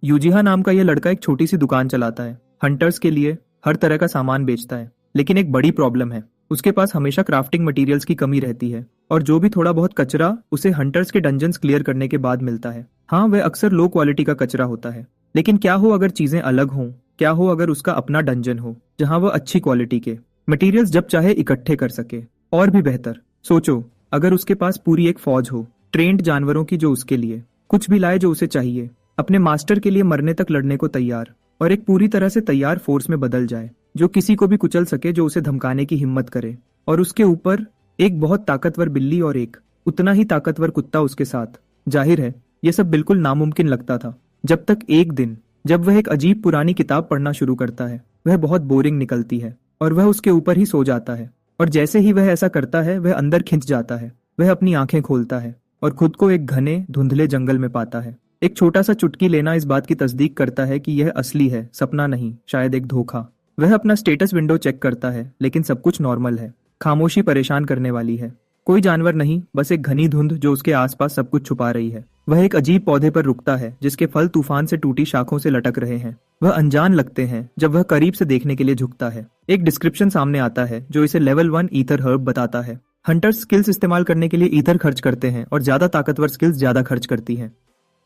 यूजिहा नाम का यह लड़का एक छोटी सी दुकान चलाता है। हंटर्स के लिए हर तरह का सामान बेचता है, लेकिन एक बड़ी प्रॉब्लम है। उसके पास हमेशा क्राफ्टिंग मटेरियल्स की कमी रहती है और जो भी थोड़ा बहुत कचरा उसे हंटर्स के डंजन्स क्लियर करने के बाद मिलता है। हाँ, वह अक्सर लो क्वालिटी का कचरा होता है, लेकिन क्या हो अगर चीजें अलग हों? क्या हो अगर उसका अपना डंजन हो जहाँ वह अच्छी क्वालिटी के मटेरियल्स जब चाहे इकट्ठे कर सके? और भी बेहतर, सोचो अगर उसके पास पूरी एक फौज हो ट्रेंड जानवरों की, जो उसके लिए कुछ भी लाए जो उसे चाहिए, अपने मास्टर के लिए मरने तक लड़ने को तैयार, और एक पूरी तरह से तैयार फोर्स में बदल जाए जो किसी को भी कुचल सके, जो उसे धमकाने की हिम्मत करे। और उसके ऊपर एक बहुत ताकतवर बिल्ली और एक उतना ही ताकतवर कुत्ता उसके साथ। जाहिर है यह सब बिल्कुल नामुमकिन लगता था, जब तक एक दिन जब वह एक अजीब पुरानी किताब पढ़ना शुरू करता है। वह बहुत बोरिंग निकलती है और वह उसके ऊपर ही सो जाता है। और जैसे ही वह ऐसा करता है वह अंदर खिंच जाता है। वह अपनी आंखें खोलता है और खुद को एक घने धुंधले जंगल में पाता है। एक छोटा सा चुटकी लेना इस बात की तस्दीक करता है कि यह असली है, सपना नहीं, शायद एक धोखा। वह अपना स्टेटस विंडो चेक करता है, लेकिन सब कुछ नॉर्मल है। खामोशी परेशान करने वाली है। कोई जानवर नहीं, बस एक घनी धुंध जो उसके आसपास सब कुछ छुपा रही है। वह एक अजीब पौधे पर रुकता है जिसके फल तूफान से टूटी शाखों से लटक रहे हैं। वह अनजान लगते हैं जब वह करीब से देखने के लिए झुकता है। एक डिस्क्रिप्शन सामने आता है जो इसे लेवल 1 ईथर हर्ब बताता है। हंटर्स स्किल्स इस्तेमाल करने के लिए ईथर खर्च करते हैं और ज्यादा ताकतवर स्किल्स ज्यादा खर्च करती हैं।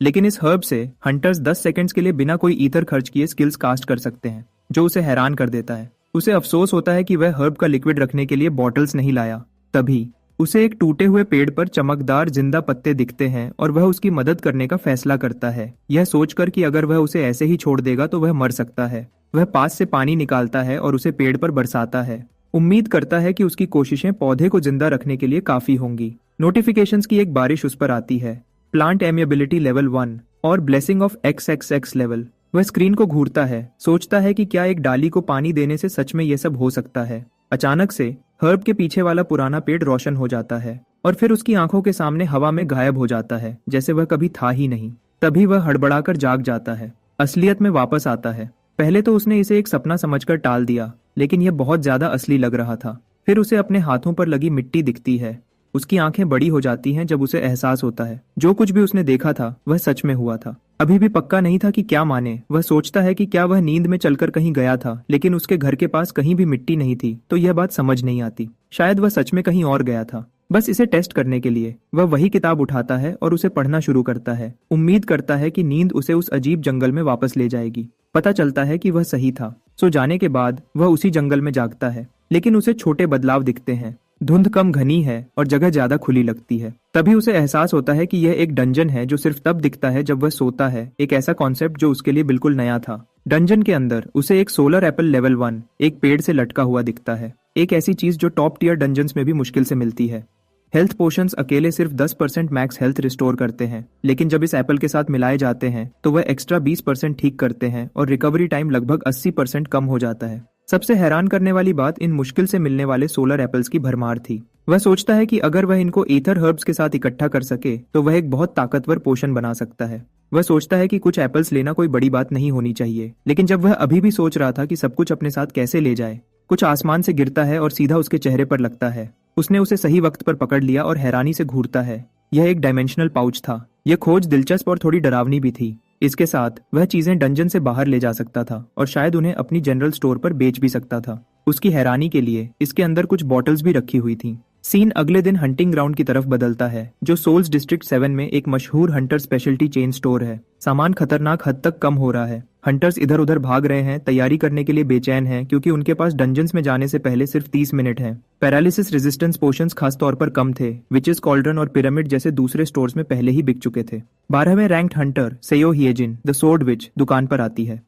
लेकिन इस हर्ब से हंटर्स 10 सेकंड्स के लिए बिना कोई ईथर खर्च किए स्किल्स कास्ट कर सकते हैं, जो उसे हैरान कर देता है। उसे अफसोस होता है कि वह हर्ब का लिक्विड रखने के लिए बॉटल्स नहीं लाया। तभी उसे एक टूटे हुए पेड़ पर चमकदार जिंदा पत्ते दिखते हैं और वह उसकी मदद करने का फैसला करता है, यह सोचकर कि अगर वह उसे ऐसे ही छोड़ देगा तो वह मर सकता है। वह पास से पानी निकालता है और उसे पेड़ पर बरसाता है। उम्मीद करता है कि उसकी कोशिशें पौधे को जिंदा रखने के लिए काफी होंगी। नोटिफिकेशंस की एक बारिश उस पर आती है। प्लांट एमिएबिलिटी लेवल 1 और ब्लेसिंग ऑफ XXX लेवल। वह स्क्रीन को घूरता है, सोचता है कि क्या एक डाली को पानी देने से सच में यह सब हो सकता है। अचानक से हर्ब के पीछे वाला पुराना पेड़ रोशन हो जाता है और फिर उसकी आंखों के सामने हवा में गायब हो जाता है, जैसे वह कभी था ही नहीं। तभी वह हड़बड़ाकर जाग जाता है, असलियत में वापस आता है। पहले तो उसने इसे एक सपना समझकर टाल दिया, लेकिन यह बहुत ज्यादा असली लग रहा था। फिर उसे अपने हाथों पर लगी मिट्टी दिखती है। उसकी आंखें बड़ी हो जाती हैं जब उसे एहसास होता है जो कुछ भी उसने देखा था वह सच में हुआ था। अभी भी पक्का नहीं था कि क्या माने। वह सोचता है कि क्या वह नींद में चलकर कहीं गया था, लेकिन उसके घर के पास कहीं भी मिट्टी नहीं थी, तो यह बात समझ नहीं आती। शायद वह सच में कहीं और गया था। बस इसे टेस्ट करने के लिए वह वही किताब उठाता है और उसे पढ़ना शुरू करता है। उम्मीद करता है कि नींद उसे उस अजीब जंगल में वापस ले जाएगी। पता चलता है कि वह सही था। सो जाने के बाद वह उसी जंगल में जागता है, लेकिन उसे छोटे बदलाव दिखते हैं। धुंध कम घनी है और जगह ज्यादा खुली लगती है। तभी उसे एहसास होता है कि यह एक डंजन है जो सिर्फ तब दिखता है जब वह सोता है। एक ऐसा कॉन्सेप्ट जो उसके लिए बिल्कुल नया था। डंजन के अंदर उसे एक सोलर एप्पल लेवल 1 एक पेड़ से लटका हुआ दिखता है। एक ऐसी चीज जो टॉप टियर डंजन्स में भी मुश्किल से मिलती है। हेल्थ पोशंस अकेले सिर्फ 10% मैक्स हेल्थ रिस्टोर करते हैं, लेकिन जब इस एप्पल के साथ मिलाए जाते हैं तो वह एक्स्ट्रा 20% ठीक करते हैं और रिकवरी टाइम लगभग 80% कम हो जाता है। सबसे हैरान करने वाली बात इन मुश्किल से मिलने वाले सोलर एप्पल्स की भरमार थी। वह सोचता है कि अगर वह इनको ईथर हर्ब्स के साथ इकट्ठा कर सके तो वह एक बहुत ताकतवर पोशन बना सकता है। वह सोचता है कि कुछ एप्पल्स लेना कोई बड़ी बात नहीं होनी चाहिए, लेकिन जब वह अभी भी सोच रहा था कि सब कुछ अपने साथ कैसे ले जाए, कुछ आसमान से गिरता है और सीधा उसके चेहरे पर लगता है। उसने उसे सही वक्त पर पकड़ लिया और हैरानी से घूरता है। यह एक डायमेंशनल पाउच था। यह खोज दिलचस्प और थोड़ी डरावनी भी थी। इसके साथ वह चीजें डंजन से बाहर ले जा सकता था और शायद उन्हें अपनी जनरल स्टोर पर बेच भी सकता था। उसकी हैरानी के लिए इसके अंदर कुछ बॉटल्स भी रखी हुई थीं। सीन अगले दिन हंटिंग ग्राउंड की तरफ बदलता है, जो सोल्स डिस्ट्रिक्ट 7 में एक मशहूर हंटर स्पेशलिटी चेन स्टोर है। सामान खतरनाक हद तक कम हो रहा है। हंटर्स इधर उधर भाग रहे हैं, तैयारी करने के लिए बेचैन हैं क्योंकि उनके पास डंजन्स में जाने से पहले सिर्फ 30 मिनट हैं। पैरालिसिस रेजिस्टेंस पोशंस खास तौर पर कम थे। विचेस कॉल्ड्रन और पिरामिड जैसे दूसरे स्टोर्स में पहले ही बिक चुके थे। 12वें रैंक्ड हंटर सेयो हिएजिन द सोर्ड विच दुकान पर आती है।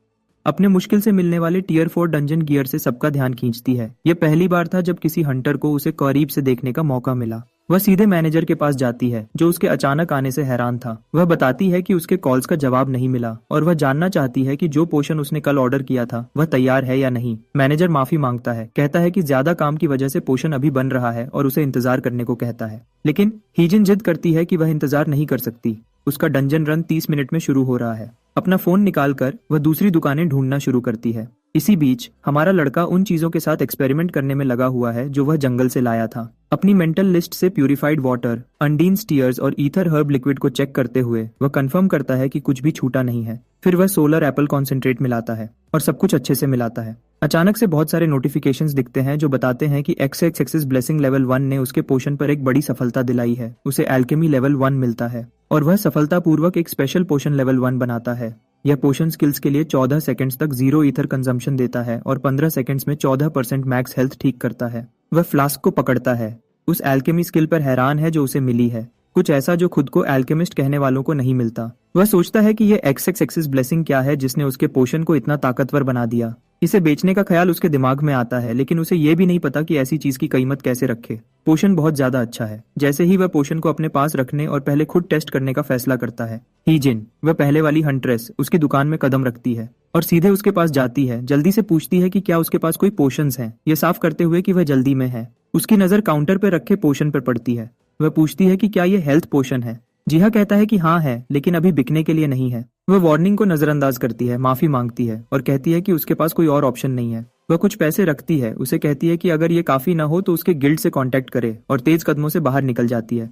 अपने मुश्किल से मिलने वाले टियर 4 डंजन गियर से सबका ध्यान खींचती है। यह पहली बार था जब किसी हंटर को उसे करीब से देखने का मौका मिला। वह सीधे मैनेजर के पास जाती है, जो उसके अचानक आने से हैरान था। वह बताती है कि उसके कॉल्स का जवाब नहीं मिला और वह जानना चाहती है कि जो पोशन उसने कल ऑर्डर किया था वह तैयार है या नहीं। मैनेजर माफी मांगता है, कहता है कि ज्यादा काम की वजह से पोशन अभी बन रहा है और उसे इंतजार करने को कहता है। लेकिन हीजिन जिद करती है कि वह इंतजार नहीं कर सकती। उसका डंजन रन 30 मिनट में शुरू हो रहा है। अपना फोन निकालकर वह दूसरी दुकानें ढूंढना शुरू करती है। इसी बीच हमारा लड़का उन चीजों के साथ एक्सपेरिमेंट करने में लगा हुआ है जो वह जंगल से लाया था। अपनी मेंटल लिस्ट से प्यूरिफाइड वाटर, अंडीन स्टीयर्स और ईथर हर्ब लिक्विड को चेक करते हुए वह कंफर्म करता है कि कुछ भी छूटा नहीं है। फिर वह सोलर एप्पल कॉन्सेंट्रेट मिलाता है और सब कुछ अच्छे से मिलाता है। अचानक से बहुत सारे नोटिफिकेशंस दिखते हैं जो बताते हैं कि XXX ब्लेसिंग लेवल 1 ने उसके पोशन पर एक बड़ी सफलता दिलाई है। उसे एल्केमी लेवल 1 मिलता है और वह सफलतापूर्वक एक स्पेशल पोशन लेवल 1 बनाता है। यह पोशन स्किल्स के लिए 14 सेकंड्स तक 0 ईथर कंजम्पशन देता है और 15 सेकंड्स में 14% मैक्स हेल्थ ठीक करता है। वह फ्लास्क को पकड़ता है, उस एल्केमी स्किल पर हैरान है जो उसे मिली है, कुछ ऐसा जो खुद को एल्केमिस्ट कहने वालों को नहीं मिलता। वह सोचता है कि यह XXX ब्लेसिंग क्या है जिसने उसके पोशन को इतना ताकतवर बना दिया। इसे बेचने का ख्याल उसके दिमाग में आता है, लेकिन उसे यह भी नहीं पता कि ऐसी चीज की कीमत कैसे रखे। पोशन बहुत ज्यादा अच्छा है। जैसे ही वह पोशन को अपने पास रखने और पहले खुद टेस्ट करने का फैसला करता है, हीजिन, वह पहले वाली हंट्रेस, उसकी दुकान में कदम रखती है और सीधे उसके पास जाती है। जल्दी से पूछती है कि क्या उसके पास कोई पोशंस हैं, यह साफ करते हुए कि वह जल्दी में है। उसकी नजर काउंटर पर रखे पोशन पर पड़ती है। वह पूछती है कि क्या यह हेल्थ पोशन है। जिहा कहता है कि हाँ है, लेकिन अभी बिकने के लिए नहीं है। वह वार्निंग को नजरअंदाज करती है, माफी मांगती है और कहती है कि उसके पास कोई और ऑप्शन नहीं है। वह कुछ पैसे रखती है, उसे कहती है कि अगर ये काफी ना हो तो उसके गिल्ड से कांटेक्ट करे और तेज कदमों से बाहर निकल जाती है।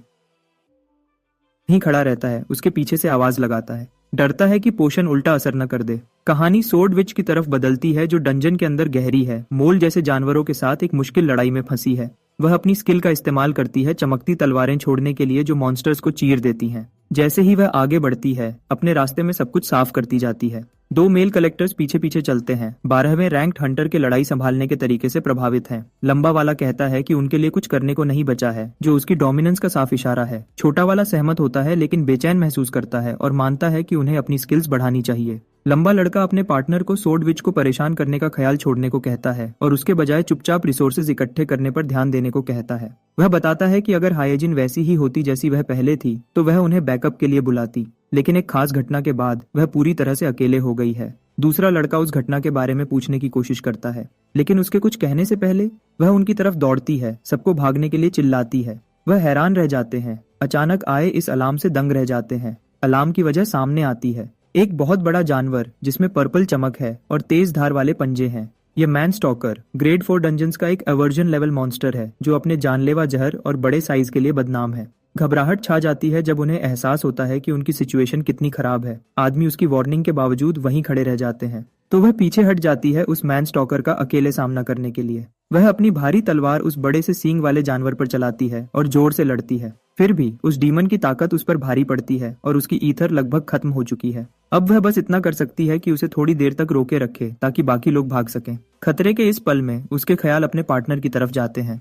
वहीं खड़ा रहता है, उसके पीछे से आवाज लगाता है, डरता है कि पोशन उल्टा असर न कर दे। कहानी सोर्ड विच की तरफ बदलती है जो डंजन के अंदर गहरी है, मोल जैसे जानवरों के साथ एक मुश्किल लड़ाई में फंसी है। वह अपनी स्किल का इस्तेमाल करती है चमकती तलवारें छोड़ने के लिए जो मॉन्स्टर्स को चीर देती हैं। जैसे ही वह आगे बढ़ती है, अपने रास्ते में सब कुछ साफ करती जाती है। 2 मेल कलेक्टर्स पीछे पीछे चलते हैं, 12वें रैंक्ड हंटर के लड़ाई संभालने के तरीके से प्रभावित हैं। लंबा वाला कहता है कि उनके लिए कुछ करने को नहीं बचा है, जो उसकी डोमिनेंस का साफ इशारा है। छोटा वाला सहमत होता है लेकिन बेचैन महसूस करता है और मानता है कि उन्हें अपनी स्किल्स बढ़ानी चाहिए। लंबा लड़का अपने पार्टनर को सोर्ड विच को परेशान करने का ख्याल छोड़ने को कहता है और उसके बजाय चुपचाप रिसोर्सेज इकट्ठे करने पर ध्यान देने को कहता है। वह बताता है कि अगर हाइजिन वैसी ही होती जैसी वह पहले थी तो वह उन्हें बैकअप के लिए बुलाती, लेकिन एक खास घटना के बाद वह पूरी तरह से अकेले हो गई है। दूसरा लड़का उस घटना के बारे में पूछने की कोशिश करता है, लेकिन उसके कुछ कहने से पहले वह उनकी तरफ दौड़ती है, सबको भागने के लिए चिल्लाती है। वह हैरान रह जाते हैं, अचानक आए इस अलार्म से दंग रह जाते हैं। अलार्म की वजह सामने आती है, एक बहुत बड़ा जानवर जिसमें पर्पल चमक है और तेज धार वाले पंजे हैं। यह मैन स्टॉकर ग्रेड 4 डंजन्स का एक एवर्जन लेवल मॉन्स्टर है जो अपने जानलेवा जहर और बड़े साइज के लिए बदनाम है। घबराहट छा जाती है जब उन्हें एहसास होता है कि उनकी सिचुएशन कितनी खराब है। आदमी उसकी वार्निंग के बावजूद वहीं खड़े रह जाते हैं, तो वह पीछे हट जाती है उस मैन स्टॉकर का अकेले सामना करने के लिए। वह अपनी भारी तलवार उस बड़े से सींग वाले जानवर पर चलाती है और जोर से लड़ती है। फिर भी उस डीमन की ताकत उस पर भारी पड़ती है और उसकी ईथर लगभग खत्म हो चुकी है। अब वह बस इतना कर सकती है कि उसे थोड़ी देर तक रोके रखे ताकि बाकी लोग भाग सकें। खतरे के इस पल में उसके ख्याल अपने पार्टनर की तरफ जाते हैं,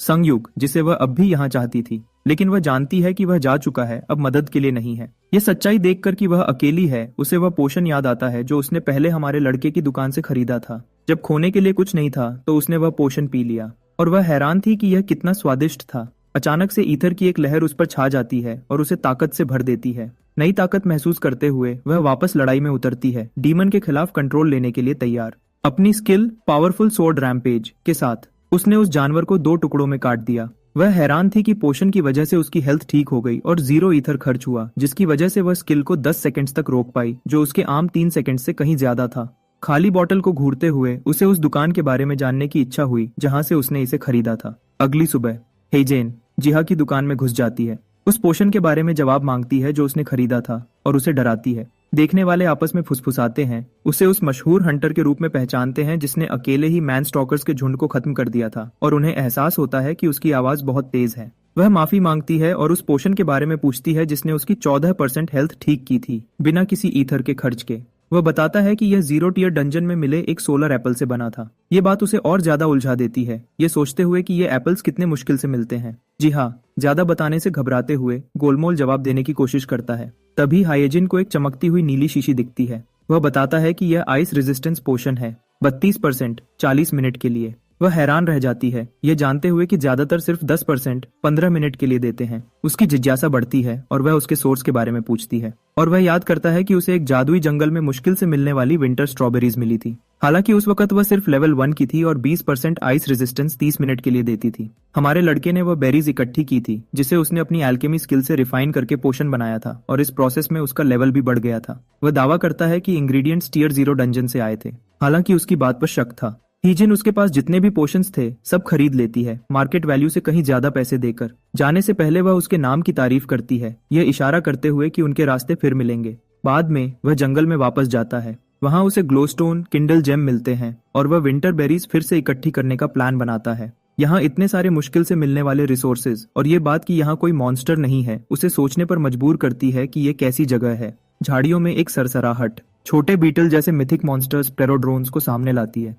संगयुग, जिसे वह अब भी यहाँ चाहती थी, लेकिन वह जानती है कि वह जा चुका है, अब मदद के लिए नहीं है। यह सच्चाई देखकर कि वह अकेली है, उसे वह पोशन याद आता है जो उसने पहले हमारे लड़के की दुकान से खरीदा था। जब खोने के लिए कुछ नहीं था तो उसने वह पोशन पी लिया और वह हैरान थी कि यह कितना स्वादिष्ट था। अचानक से ईथर की एक लहर उस पर छा जाती है और उसे ताकत से भर देती है। नई ताकत महसूस करते हुए वह वापस लड़ाई में उतरती है, डीमन के खिलाफ कंट्रोल लेने के लिए तैयार। अपनी स्किल पावरफुल सोर्ड रैम्पेज के साथ उसने उस जानवर को 2 टुकड़ों में काट दिया। वह हैरान थी कि पोशन की वजह से उसकी हेल्थ ठीक हो गई और 0 ईथर खर्च हुआ, जिसकी वजह से वह स्किल को 10 सेकंड्स तक रोक पाई, जो उसके आम 3 सेकंड से कहीं ज्यादा था। खाली बोतल को घूरते हुए उसे उस दुकान के बारे में जानने की इच्छा हुई जहां से उसने इसे खरीदा था। अगली सुबह हेजेन जिहा की दुकान में घुस जाती है, उस पोशन के बारे में जवाब मांगती है जो उसने खरीदा था और उसे डराती है। देखने वाले आपस में फुसफुसाते हैं, उसे उस मशहूर हंटर के रूप में पहचानते हैं जिसने अकेले ही मैन स्टॉकर्स के झुंड को खत्म कर दिया था, और उन्हें एहसास होता है कि उसकी आवाज बहुत तेज है। वह माफी मांगती है और उस पोशन के बारे में पूछती है जिसने उसकी 14% हेल्थ ठीक की थी बिना किसी ईथर के खर्च के। वह बताता है कि यह 0 टियर डंजन में मिले एक सोलर एप्पल से बना था। ये बात उसे और ज्यादा उलझा देती है, ये सोचते हुए कि ये एप्पल्स कितने मुश्किल से मिलते हैं। जी हाँ, ज्यादा बताने से घबराते हुए गोलमोल जवाब देने की कोशिश करता है। तभी हाइजिन को एक चमकती हुई नीली शीशी दिखती है। वह बताता है कि यह आइस रेजिस्टेंस पोशन है, 32% 40 मिनट के लिए। वह हैरान रह जाती है, ये जानते हुए कि ज्यादातर सिर्फ 10% 15 मिनट के लिए देते हैं। उसकी जिज्ञासा बढ़ती है और वह उसके सोर्स के बारे में पूछती है, और वह याद करता है कि उसे एक जादुई जंगल में मुश्किल से मिलने वाली विंटर स्ट्रॉबेरीज मिली थी। हालांकि उस वक्त वह सिर्फ लेवल 1 की थी और 20% आइस रेजिस्टेंस 30 मिनट के लिए देती थी। हमारे लड़के ने वह बेरीज इकट्ठी की थी जिसे उसने अपनी एल्केमी स्किल से रिफाइन करके पोशन बनाया था, और इस प्रोसेस में उसका लेवल भी बढ़ गया था। वह दावा करता है कि इंग्रेडिएंट्स टियर 0 डंजन से आए थे। हालांकि उसकी बात पर शक था। हीजिन उसके पास जितने भी पोशंस थे सब खरीद लेती है, मार्केट वैल्यू से कहीं ज्यादा पैसे देकर। जाने से पहले वह उसके नाम की तारीफ करती है, यह इशारा करते हुए कि उनके रास्ते फिर मिलेंगे। बाद में वह जंगल में वापस जाता है। वहां उसे ग्लोस्टोन, किंडल जेम मिलते हैं और वह विंटर बेरीज फिर से इकट्ठी करने का प्लान बनाता है। यहाँ इतने सारे मुश्किल से मिलने वाले रिसोर्सेज और ये बात कि यहाँ कोई मॉन्स्टर नहीं है उसे सोचने पर मजबूर करती है कि ये कैसी जगह है। झाड़ियों में एक सरसराहट छोटे बीटल जैसे मिथिक मॉन्स्टर्स प्टेरोड्रोन्स को सामने लाती है।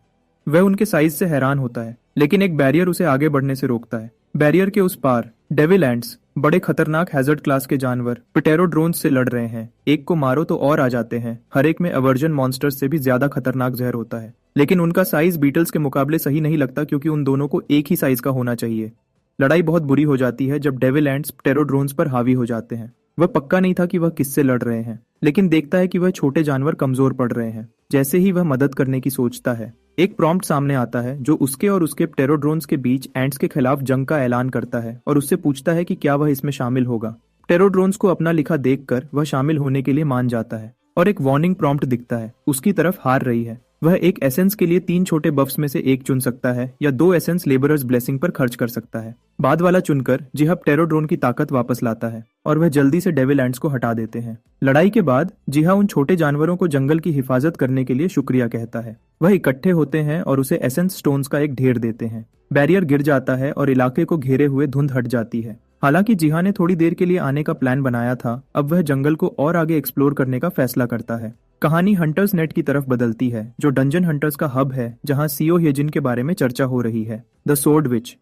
वह उनके साइज से हैरान होता है, लेकिन एक बैरियर उसे आगे बढ़ने से रोकता है। बैरियर के उस पार डेविल एंट्स, बड़े खतरनाक हैजर्ड क्लास के जानवर प्टेरोड्रोन्स से लड़ रहे हैं। एक को मारो तो और आ जाते हैं। हर एक में अवर्जन मॉन्स्टर्स से भी ज्यादा खतरनाक जहर होता है, लेकिन उनका साइज बीटल्स के मुकाबले सही नहीं लगता क्योंकि उन दोनों को एक ही साइज का होना चाहिए। लड़ाई बहुत बुरी हो जाती है जब डेविल एंट्स प्टेरोड्रोन्स पर हावी हो जाते हैं। वह पक्का नहीं था कि वह किससे लड़ रहे हैं, लेकिन देखता है कि वह छोटे जानवर कमजोर पड़ रहे हैं। जैसे ही वह मदद करने की सोचता है, एक प्रॉम्प्ट सामने आता है जो उसके और उसके प्टेरोड्रोन्स के बीच एंट्स के खिलाफ जंग का ऐलान करता है और उससे पूछता है कि क्या वह इसमें शामिल होगा। प्टेरोड्रोन्स को अपना लिखा देखकर वह शामिल होने के लिए मान जाता है और एक वार्निंग प्रॉम्प्ट दिखता है, उसकी तरफ हार रही है। वह एक एसेंस के लिए 3 छोटे बफ्स में से एक चुन सकता है या 2 एसेंस लेबरर्स ब्लेसिंग पर खर्च कर सकता है। बाद वाला चुनकर जिहा प्टेरोड्रोन की ताकत वापस लाता है और वह जल्दी से डेविल एंट्स को हटा देते हैं। लड़ाई के बाद जिहा उन छोटे जानवरों को जंगल की हिफाजत करने के लिए शुक्रिया कहता है। वह इकट्ठे होते हैं और उसे एसेंस स्टोन्स का एक ढेर देते हैं। बैरियर गिर जाता है और इलाके को घेरे हुए धुंध हट जाती है। हालांकि जिहा ने थोड़ी देर के लिए आने का प्लान बनाया था, अब वह जंगल को और आगे एक्सप्लोर करने का फैसला करता है। कहानी हंटर्स नेट की तरफ बदलती है, जो डंजन हंटर्स का हब है जहां सीओ ह्यजिन के बारे में चर्चा हो रही है। द सोर्ड विच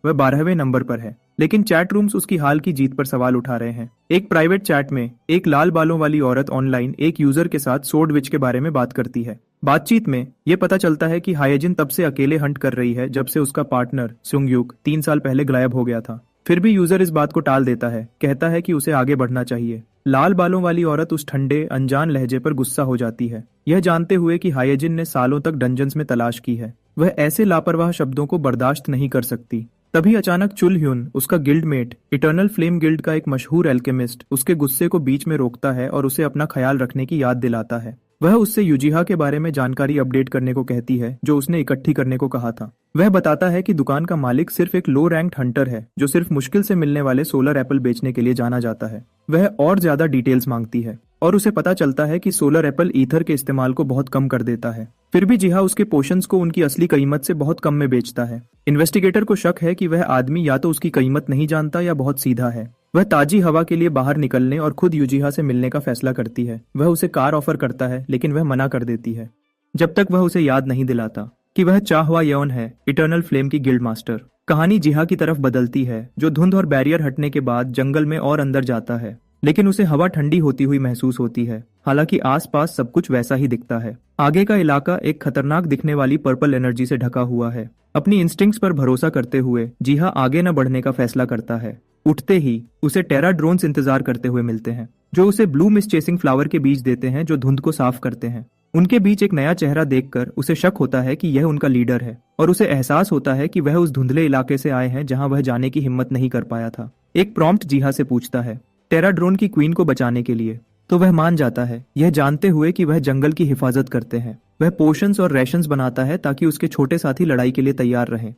वह 12वें नंबर पर है, लेकिन चैट रूम्स उसकी हाल की जीत पर सवाल उठा रहे हैं। एक प्राइवेट चैट में एक लाल बालों वाली औरत ऑनलाइन एक यूजर के साथ सोर्ड विच के बारे में बात करती है। बातचीत में यह पता चलता है कि हायजिन तब से अकेले हंट कर रही है जब से उसका पार्टनर सुंगयुक 3 साल पहले गायब हो गया था। फिर भी यूजर इस बात को टाल देता है, कहता है कि उसे आगे बढ़ना चाहिए। लाल बालों वाली औरत उस ठंडे अनजान लहजे पर गुस्सा हो जाती है, यह जानते हुए कि हायजिन ने सालों तक डंजन्स में तलाश की है। वह ऐसे लापरवाह शब्दों को बर्दाश्त नहीं कर सकती। तभी अचानक चुल ह्युन, उसका गिल्डमेट, इटर्नल फ्लेम गिल्ड का एक मशहूर एल्केमिस्ट, उसके गुस्से को बीच में रोकता है और उसे अपना ख्याल रखने की याद दिलाता है। वह उससे यूजिहा के बारे में जानकारी अपडेट करने को कहती है जो उसने इकट्ठी करने को कहा था। वह बताता है कि दुकान का मालिक सिर्फ एक लो रैंक्ड हंटर है जो सिर्फ मुश्किल से मिलने वाले सोलर एप्पल बेचने के लिए जाना जाता है। वह और ज्यादा डिटेल्स मांगती है और उसे पता चलता है कि सोलर एप्पल ईथर के इस्तेमाल को बहुत कम कर देता है। फिर भी जिहा उसके पोशंस को उनकी असली कीमत से बहुत कम में बेचता है। इन्वेस्टिगेटर को शक है कि वह आदमी या तो उसकी कीमत नहीं जानता या बहुत सीधा है। वह ताजी हवा के लिए बाहर निकलने और खुद यूजिहा से मिलने का फैसला करती है। वह उसे कार ऑफर करता है, लेकिन वह मना कर देती है जब तक वह उसे याद नहीं दिलाता कि वह चाहवा यौन है, इटर्नल फ्लेम की गिल्ड मास्टर। कहानी जिहा की तरफ बदलती है, जो धुंध और बैरियर हटने के बाद जंगल में और अंदर जाता है, लेकिन उसे हवा ठंडी होती हुई महसूस होती है। हालांकि आसपास सब कुछ वैसा ही दिखता है। आगे का इलाका एक खतरनाक दिखने वाली पर्पल एनर्जी से ढका हुआ है। अपनी इंस्टिंक्ट्स पर भरोसा करते हुए जिहा आगे न बढ़ने का फैसला करता है। उठते ही उसे टेरा ड्रोन्स इंतजार करते हुए मिलते हैं, जो उसे ब्लू मिस्ट चेसिंग फ्लावर के बीज देते हैं जो धुंध को साफ करते हैं। उनके बीच एक नया चेहरा देखकर उसे शक होता है कि यह उनका लीडर है और उसे एहसास होता है कि वह उस धुंधले इलाके से आए हैं जहां वह जाने की हिम्मत नहीं कर पाया था। एक प्रॉम्प्ट जिहा से पूछता है, टेरा ड्रोन की क्वीन को बचाने के लिए, तो वह मान जाता है, यह जानते हुए कि वह जंगल की हिफाजत करते हैं। वह पोशंस और रेशंस बनाता है ताकि उसके छोटे साथी लड़ाई के लिए तैयार रहें।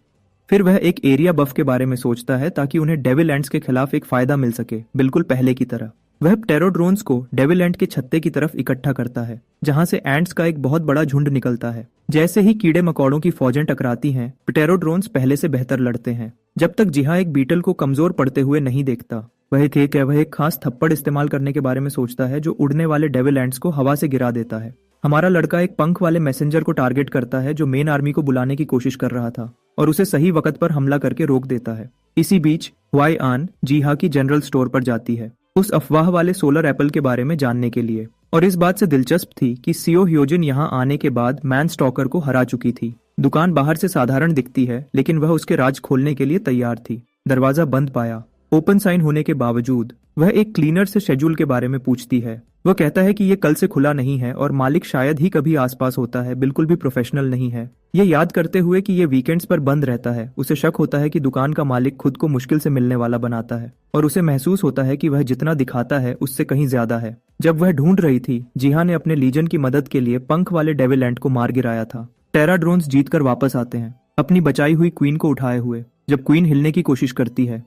फिर वह एक एरिया बफ के बारे में सोचता है ताकि उन्हें डेविल एंट्स के खिलाफ एक फायदा मिल सके, बिल्कुल पहले की तरह। वह प्टेरोड्रोन्स को डेविल एंट के छत्ते की तरफ इकट्ठा करता है, जहां से एंट्स का एक बहुत बड़ा झुंड निकलता है। जैसे ही कीड़े मकोड़ों की फौजें टकराती हैं, प्टेरोड्रोन्स पहले से बेहतर लड़ते हैं। जब तक जिहा एक बीटल को कमजोर पड़ते हुए नहीं देखता, वह एक खास थप्पड़ इस्तेमाल करने के बारे में सोचता है जो उड़ने वाले डेविल एंट्स को हवा से गिरा देता है। हमारा लड़का एक पंख वाले मैसेंजर को टारगेट करता है जो मेन आर्मी को बुलाने की कोशिश कर रहा था और उसे सही वक्त पर हमला करके रोक देता है। इसी बीच हुआई आन जिहा की जनरल स्टोर पर जाती है, उस अफवाह वाले सोलर एप्पल के बारे में जानने के लिए, और इस बात से दिलचस्प थी कि सीओ ह्योजिन यहाँ आने के बाद मैन स्टॉकर को हरा चुकी थी। दुकान बाहर से साधारण दिखती है, लेकिन वह उसके राज खोलने के लिए तैयार थी। दरवाजा बंद पाया ओपन साइन होने के बावजूद वह एक क्लीनर से शेड्यूल के बारे में पूछती है। वह कहता है कि ये कल से खुला नहीं है और मालिक शायद ही कभी आसपास होता है, बिल्कुल भी प्रोफेशनल नहीं है। ये याद करते हुए कि ये वीकेंड्स पर बंद रहता है, उसे शक होता है कि दुकान का मालिक खुद को मुश्किल से मिलने वाला बनाता है और उसे महसूस होता है कि वह जितना दिखाता है उससे कहीं ज्यादा है। जब वह ढूंढ रही थी, जिहा ने अपने लीजन की मदद के लिए पंख वाले डेविल एंट को मार गिराया था। टेरा ड्रोन्स जीत कर वापस आते हैं, अपनी बचाई हुई क्वीन को उठाए हुए। जब क्वीन हिलने की कोशिश करती है,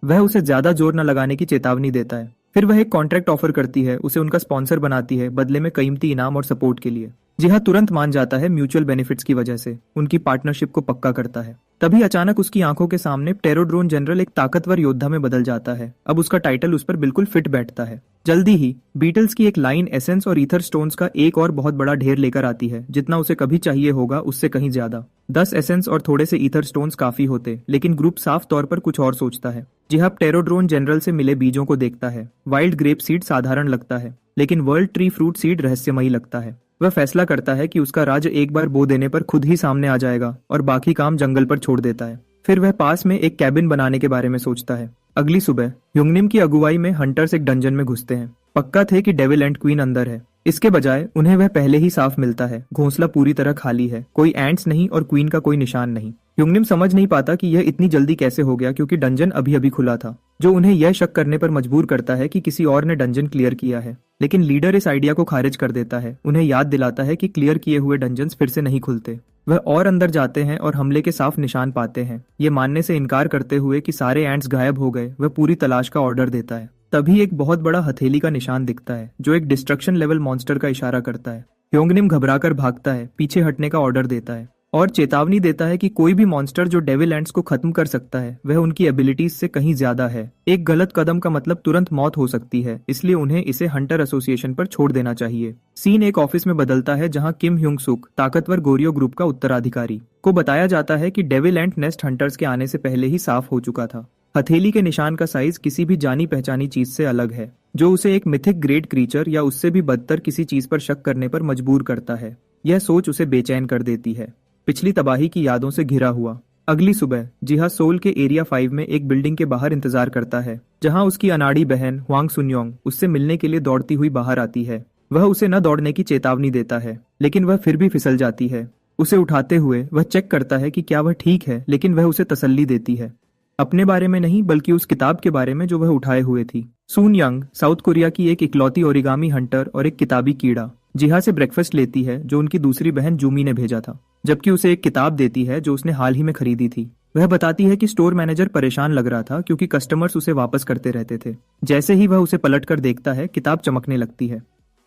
वह उसे ज्यादा जोर न लगाने की चेतावनी देता है। फिर वह एक कॉन्ट्रैक्ट ऑफर करती है, उसे उनका स्पॉन्सर बनाती है बदले में कीमती इनाम और सपोर्ट के लिए। जिहा तुरंत मान जाता है, म्यूचुअल बेनिफिट्स की वजह से उनकी पार्टनरशिप को पक्का करता है। तभी अचानक उसकी आंखों के सामने टेरोड्रोन जनरल एक ताकतवर योद्धा में बदल जाता है। अब उसका टाइटल उस पर बिल्कुल फिट बैठता है। जल्दी ही बीटल्स की एक लाइन एसेंस और ईथर स्टोन्स का एक और बहुत बड़ा ढेर लेकर आती है, जितना उसे कभी चाहिए होगा उससे कहीं ज्यादा। 10 एसेंस और थोड़े से ईथर स्टोन्स काफी होते, लेकिन ग्रुप साफ तौर पर कुछ और सोचता है। जिहा टेरोड्रोन जनरल से मिले बीजों को देखता है। वाइल्ड ग्रेप सीड साधारण लगता है, लेकिन वर्ल्ड ट्री फ्रूट सीड रहस्यमयी लगता है। वह फैसला करता है कि उसका राज्य एक बार बो देने पर खुद ही सामने आ जाएगा और बाकी काम जंगल पर छोड़ देता है। फिर वह पास में एक कैबिन बनाने के बारे में सोचता है। अगली सुबह ह्यूंगनिम की अगुवाई में हंटर्स एक डंजन में घुसते हैं। पक्का थे कि डेविल एंड क्वीन अंदर है। इसके बजाय उन्हें वह पहले ही साफ मिलता है। घोंसला पूरी तरह खाली है, कोई एंट्स नहीं और क्वीन का कोई निशान नहीं। ह्यूंगनिम समझ नहीं पाता कि यह इतनी जल्दी कैसे हो गया, क्योंकि डंजन अभी अभी खुला था, जो उन्हें यह शक करने पर मजबूर करता है कि किसी और ने डंजन क्लियर किया है। लेकिन लीडर इस आइडिया को खारिज कर देता है, उन्हें याद दिलाता है कि क्लियर किए हुए डंजन्स फिर से नहीं खुलते। वह और अंदर जाते हैं और हमले के साफ निशान पाते हैं। ये मानने से इनकार करते हुए कि सारे एंट्स गायब हो गए, वह पूरी तलाश का ऑर्डर देता है। तभी एक बहुत बड़ा हथेली का निशान दिखता है, जो एक डिस्ट्रक्शन लेवल मॉन्स्टर का इशारा करता है। ह्यूंगनिम घबराकर भागता है, पीछे हटने का ऑर्डर देता है और चेतावनी देता है कि कोई भी मॉन्स्टर जो डेविल एंट्स को खत्म कर सकता है, वह उनकी एबिलिटीज से कहीं ज्यादा है। एक गलत कदम का मतलब तुरंत मौत हो सकती है, इसलिए उन्हें इसे हंटर एसोसिएशन पर छोड़ देना चाहिए। सीन एक ऑफिस में बदलता है, जहां किम ह्यूंग सुक, ताकतवर गोरियो ग्रुप का उत्तराधिकारी, को बताया जाता है कि डेविल एंट नेस्ट हंटर्स के आने से पहले ही साफ हो चुका था। हथेली के निशान का साइज किसी भी जानी पहचानी चीज से अलग है, जो उसे एक मिथिक ग्रेट क्रीचर या उससे भी बदतर किसी चीज पर शक करने पर मजबूर करता है। यह सोच उसे बेचैन कर देती है, पिछली तबाही की यादों से घिरा हुआ। अगली सुबह जिहा सोल के एरिया 5 में एक बिल्डिंग के बाहर इंतजार करता है, जहां उसकी अनाड़ी बहन हुआंग सुन्योंग उससे मिलने के लिए दौड़ती हुई बाहर आती है। वह उसे न दौड़ने की चेतावनी देता है, लेकिन वह फिर भी फिसल जाती है। उसे उठाते हुए वह चेक करता है कि क्या वह ठीक है, लेकिन वह उसे तसल्ली देती है, अपने बारे में नहीं बल्कि उस किताब के बारे में जो वह उठाए हुए थी। सून यंग साउथ कोरिया की एक इकलौती ओरिगामी हंटर और एक किताबी कीड़ा जिहा से ब्रेकफास्ट लेती है, जो उनकी दूसरी बहन जूमी ने भेजा था, जबकि उसे एक किताब देती है जो उसने हाल ही में खरीदी थी। वह बताती है कि स्टोर मैनेजर परेशान लग रहा था क्योंकि कस्टमर्स उसे वापस करते रहते थे। जैसे ही वह उसे पलटकर देखता है, किताब चमकने लगती है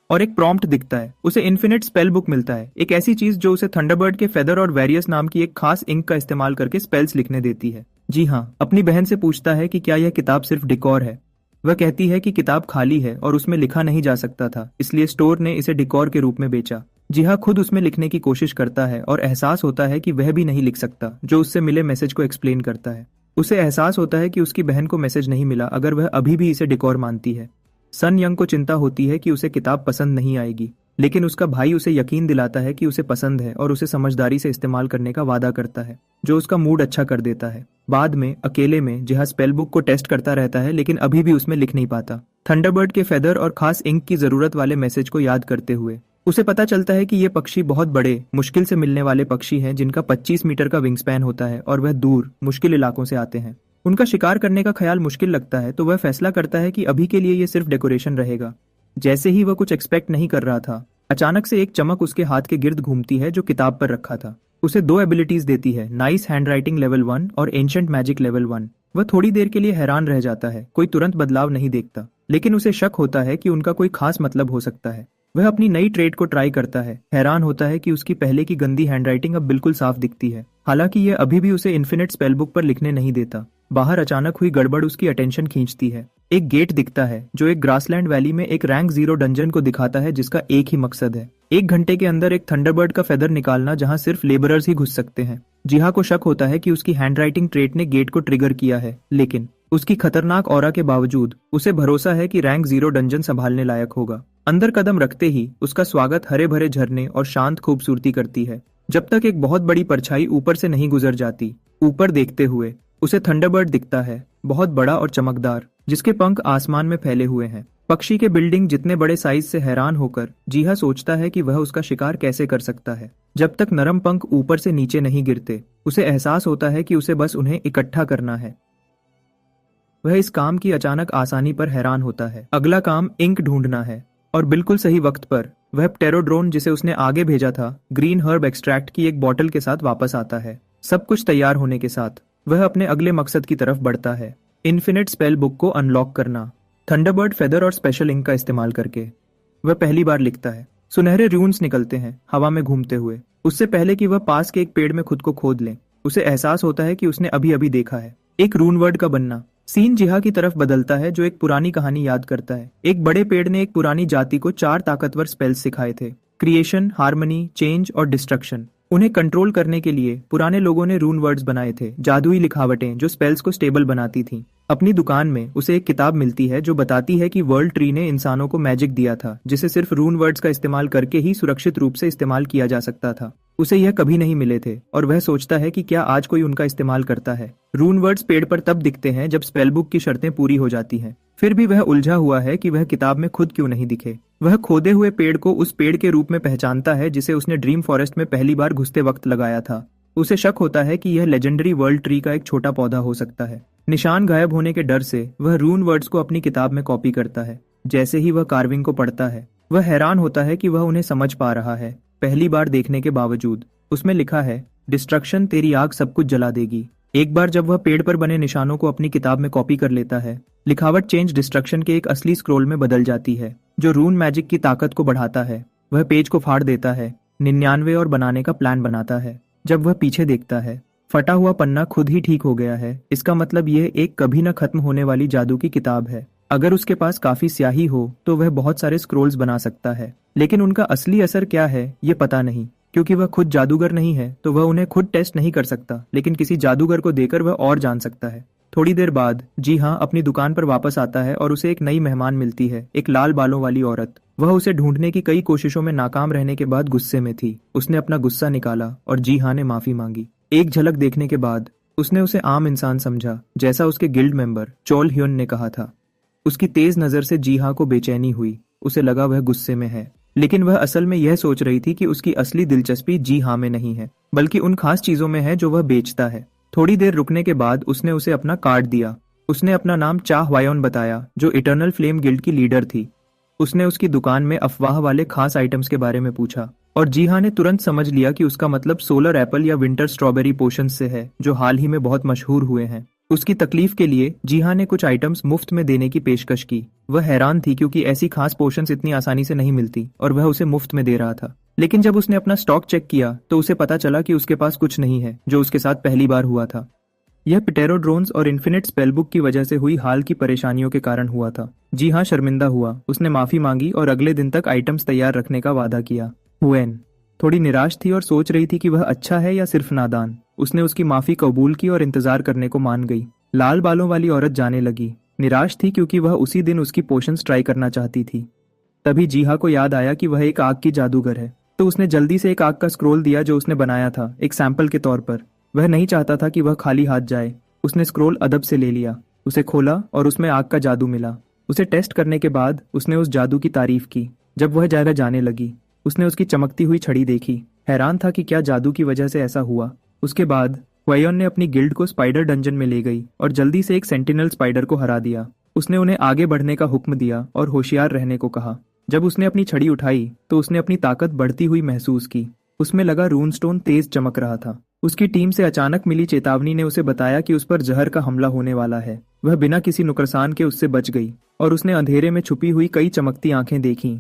और एक प्रॉम्प्ट दिखता है। उसे इन्फिनिट स्पेल बुक मिलता है, एक ऐसी चीज जो उसे थंडरबर्ड के फेदर और वेरियस नाम की एक खास इंक का इस्तेमाल करके स्पेल्स लिखने देती है। जी हाँ, अपनी बहन से पूछता है कि क्या यह किताब सिर्फ डिकोर है। वह कहती है कि किताब खाली है और उसमें लिखा नहीं जा सकता था, इसलिए स्टोर ने इसे डिकोर के रूप में बेचा। जिहा खुद उसमें लिखने की कोशिश करता है और एहसास होता है कि वह भी नहीं लिख सकता, जो उससे मिले मैसेज को एक्सप्लेन करता है। उसे एहसास होता है कि उसकी बहन को मैसेज नहीं मिला अगर वह अभी भी इसे डिकोर मानती है। सन यंग को चिंता होती है कि उसे किताब पसंद नहीं आएगी, लेकिन उसका भाई उसे यकीन दिलाता है कि उसे पसंद है और उसे समझदारी से इस्तेमाल करने का वादा करता है, जो उसका मूड अच्छा कर देता है। बाद में अकेले में जिहा स्पेल बुक को टेस्ट करता रहता है, लेकिन अभी भी उसमें लिख नहीं पाता। थंडरबर्ड के फेदर और खास इंक की जरूरत वाले मैसेज को याद करते हुए उसे पता चलता है कि ये पक्षी बहुत बड़े, मुश्किल से मिलने वाले पक्षी हैं, जिनका 25 मीटर का विंग स्पैन होता है और वह दूर, मुश्किल इलाकों से आते हैं। उनका शिकार करने का ख्याल मुश्किल लगता है, तो वह फैसला करता है कि अभी के लिए ये सिर्फ डेकोरेशन रहेगा। जैसे ही वह कुछ एक्सपेक्ट नहीं कर रहा था, अचानक से एक चमक उसके हाथ के गिर्द घूमती है जो किताब पर रखा था। उसे 2 एबिलिटीज देती है, नाइस हैंडराइटिंग लेवल 1 और एंशिएंट मैजिक लेवल 1। वह थोड़ी देर के लिए हैरान रह जाता है, कोई तुरंत बदलाव नहीं देखता, लेकिन उसे शक होता है कि उनका कोई खास मतलब हो सकता है। वह अपनी नई ट्रेड को ट्राई करता है, हैरान होता है कि उसकी पहले की गंदी हैंडराइटिंग अब बिल्कुल साफ दिखती है। हालांकि यह अभी भी उसे इन्फिनिट स्पेल बुक पर लिखने नहीं देता। बाहर अचानक हुई गड़बड़ उसकी अटेंशन खींचती है। एक गेट दिखता है जो एक ग्रासलैंड वैली में एक रैंक 0 डंजन को दिखाता है, जिसका एक ही मकसद है, 1 घंटे के अंदर एक थंडरबर्ड का फेदर निकालना, जहां सिर्फ लेबरर्स ही घुस सकते हैं। जिहा को शक होता है कि उसकी हैंडराइटिंग ट्रेट ने गेट को ट्रिगर किया है, लेकिन उसकी खतरनाक ऑरा के बावजूद उसे भरोसा है कि रैंक 0 डंजन संभालने लायक होगा। अंदर कदम रखते ही उसका स्वागत हरे भरे झरने और शांत खूबसूरती करती है, जब तक एक बहुत बड़ी परछाई ऊपर से नहीं गुजर जाती। ऊपर देखते हुए उसे थंडरबर्ड दिखता है, बहुत बड़ा और चमकदार, जिसके पंख आसमान में फैले हुए हैं। पक्षी के बिल्डिंग जितने बड़े साइज से हैरान होकर जीहा सोचता है कि वह उसका शिकार कैसे कर सकता है। जब तक नरम पंख ऊपर से नीचे नहीं गिरते, उसे एहसास होता है कि उसे बस उन्हें इकट्ठा करना है। वह इस काम की अचानक आसानी पर हैरान होता है। अगला काम इंक ढूंढना है और बिल्कुल सही वक्त पर वह प्टेरोड्रोन जिसे उसने आगे भेजा था, ग्रीन हर्ब एक्सट्रैक्ट की एक बॉटल के साथ वापस आता है। सब कुछ तैयार होने के साथ वह अपने अगले मकसद की तरफ बढ़ता है, इन्फिनिट स्पेल बुक को अनलॉक करना। थंडरबर्ड फेदर और स्पेशल इंक का इस्तेमाल करके वह पहली बार लिखता है। सुनहरे रून्स निकलते हैं हवा में घूमते हुए। उससे पहले कि वह पास के एक पेड़ में खुद को खोद ले, उसे एहसास होता है कि उसने अभी अभी देखा है एक रून वर्ड का बनना। सीन जिहा की तरफ बदलता है, जो एक पुरानी कहानी याद करता है। एक बड़े पेड़ ने एक पुरानी जाति को 4 ताकतवर स्पेल्स सिखाए थे, क्रिएशन, हार्मनी, चेंज और डिस्ट्रक्शन। उन्हें कंट्रोल करने के लिए पुराने लोगों ने रून वर्ड्स बनाए थे, जादुई लिखावटें जो स्पेल्स को स्टेबल बनाती थीं। अपनी दुकान में उसे एक किताब मिलती है जो बताती है कि वर्ल्ड ट्री ने इंसानों को मैजिक दिया था, जिसे सिर्फ रून वर्ड्स का इस्तेमाल करके ही सुरक्षित रूप से इस्तेमाल किया जा सकता था। उसे यह कभी नहीं मिले थे और वह सोचता है कि क्या आज कोई उनका इस्तेमाल करता है। रून वर्ड्स पेड़ पर तब दिखते हैं जब स्पेल बुक की शर्तें पूरी हो जाती हैं। फिर भी वह उलझा हुआ है कि वह किताब में खुद क्यों नहीं दिखे। वह खोदे हुए पेड़ को उस पेड़ के रूप में पहचानता है जिसे उसने ड्रीम फॉरेस्ट में पहली बार घुसते वक्त लगाया था। उसे शक होता है कि यह लेजेंडरी वर्ल्ड ट्री का एक छोटा पौधा हो सकता है। निशान गायब होने के डर से वह रून वर्ड्स को अपनी किताब में कॉपी करता है। जैसे ही वह कार्विंग को पढ़ता है, वह हैरान होता है कि वह उन्हें समझ पा रहा है, पहली बार देखने के बावजूद। उसमें लिखा है, डिस्ट्रक्शन, तेरी आग सब कुछ जला देगी। एक बार जब वह पेड़ पर बने निशानों को अपनी किताब में कॉपी कर लेता है, लिखावट चेंज डिस्ट्रक्शन के एक असली स्क्रोल में बदल जाती है, जो रून मैजिक की ताकत को बढ़ाता है। वह पेज को फाड़ देता है, 99 और बनाने का प्लान बनाता है। जब वह पीछे देखता है, फटा हुआ पन्ना खुद ही ठीक हो गया है। इसका मतलब यह एक कभी न खत्म होने वाली जादू की किताब है। अगर उसके पास काफी स्याही हो तो वह बहुत सारे स्क्रोल्स बना सकता है, लेकिन उनका असली असर क्या है ये पता नहीं। क्योंकि वह खुद जादूगर नहीं है तो वह उन्हें खुद टेस्ट नहीं कर सकता, लेकिन किसी जादूगर को देकर वह और जान सकता है। थोड़ी देर बाद जी हाँ अपनी दुकान पर वापस आता है और उसे एक नई मेहमान मिलती है, एक लाल बालों वाली औरत। वह उसे ढूंढने की कई कोशिशों में नाकाम रहने के बाद गुस्से में थी। उसने अपना गुस्सा निकाला और जी हाँ ने माफी मांगी। एक झलक देखने के बाद उसने उसे आम इंसान समझा, जैसा उसके गिल्ड मेंबर चोल ह्योन ने कहा था। उसकी तेज नजर से जी हाँ को बेचैनी हुई। उसे लगा वह गुस्से में है, लेकिन वह असल में यह सोच रही थी कि उसकी असली दिलचस्पी जी हाँ में नहीं है, बल्कि उन खास चीजों में है जो वह बेचता है। थोड़ी देर रुकने के बाद उसने उसे अपना कार्ड दिया। उसने अपना नाम चा ह्वायोन बताया, जो इटर्नल फ्लेम गिल्ड की लीडर थी। उसने उसकी दुकान में अफवाह वाले खास आइटम्स के बारे में पूछा और जी हाँ ने तुरंत समझ लिया कि उसका मतलब सोलर एप्पल या विंटर स्ट्रॉबेरी पोशंस से है, जो हाल ही में बहुत मशहूर हुए हैं। उसकी तकलीफ के लिए जी हाँ ने कुछ आइटम्स मुफ्त में देने की पेशकश की। वह हैरान थी क्योंकि ऐसी खास पोशंस इतनी आसानी से नहीं मिलती और वह उसे मुफ्त में दे रहा था। लेकिन जब उसने अपना स्टॉक चेक किया तो उसे पता चला कि उसके पास कुछ नहीं है, जो उसके साथ पहली बार हुआ था। यह प्टेरोड्रोन्स और इन्फिनिट स्पेलबुक की वजह से हुई हाल की परेशानियों के कारण हुआ था। जी हाँ शर्मिंदा हुआ। उसने माफी मांगी और अगले दिन तक आइटम्स तैयार रखने का वादा किया। हुएन थोड़ी निराश थी और सोच रही थी कि वह अच्छा है या सिर्फ नादान। उसने उसकी माफी कबूल की और इंतजार करने को मान गई। लाल बालों वाली औरत जाने लगी। निराश थी क्योंकि वह उसी दिन उसकी पोशंस ट्राई करना चाहती थी। तभी जीहा को याद आया कि वह एक आग की जादूगर है, तो उसने जल्दी से एक आग का स्क्रोल दिया जो उसने बनाया था, एक सैंपल के तौर पर। वह नहीं चाहता था कि वह खाली हाथ जाए। उसने स्क्रोल अदब से ले लिया, उसे खोला और उसमें आग का जादू मिला। उसे टेस्ट करने के बाद उसने उस जादू की तारीफ की। जब वह जगह जाने लगी, उसने उसकी चमकती हुई छड़ी देखी। हैरान था कि क्या जादू की वजह से ऐसा हुआ। उसके बाद ह्वायोन ने अपनी गिल्ड को स्पाइडर डंजन में ले गई और जल्दी से एक सेंटिनल स्पाइडर को हरा दिया। उसने उन्हें आगे बढ़ने का हुक्म दिया और होशियार रहने को कहा। जब उसने अपनी छड़ी उठाई तो उसने अपनी ताकत बढ़ती हुई महसूस की। उसमें लगा रूनस्टोन तेज चमक रहा था। उसकी टीम से अचानक मिली चेतावनी ने उसे बताया कि उस पर जहर का हमला होने वाला है। वह बिना किसी नुकसान के उससे बच गई और उसने अंधेरे में छुपी हुई कई चमकती आंखें देखीं।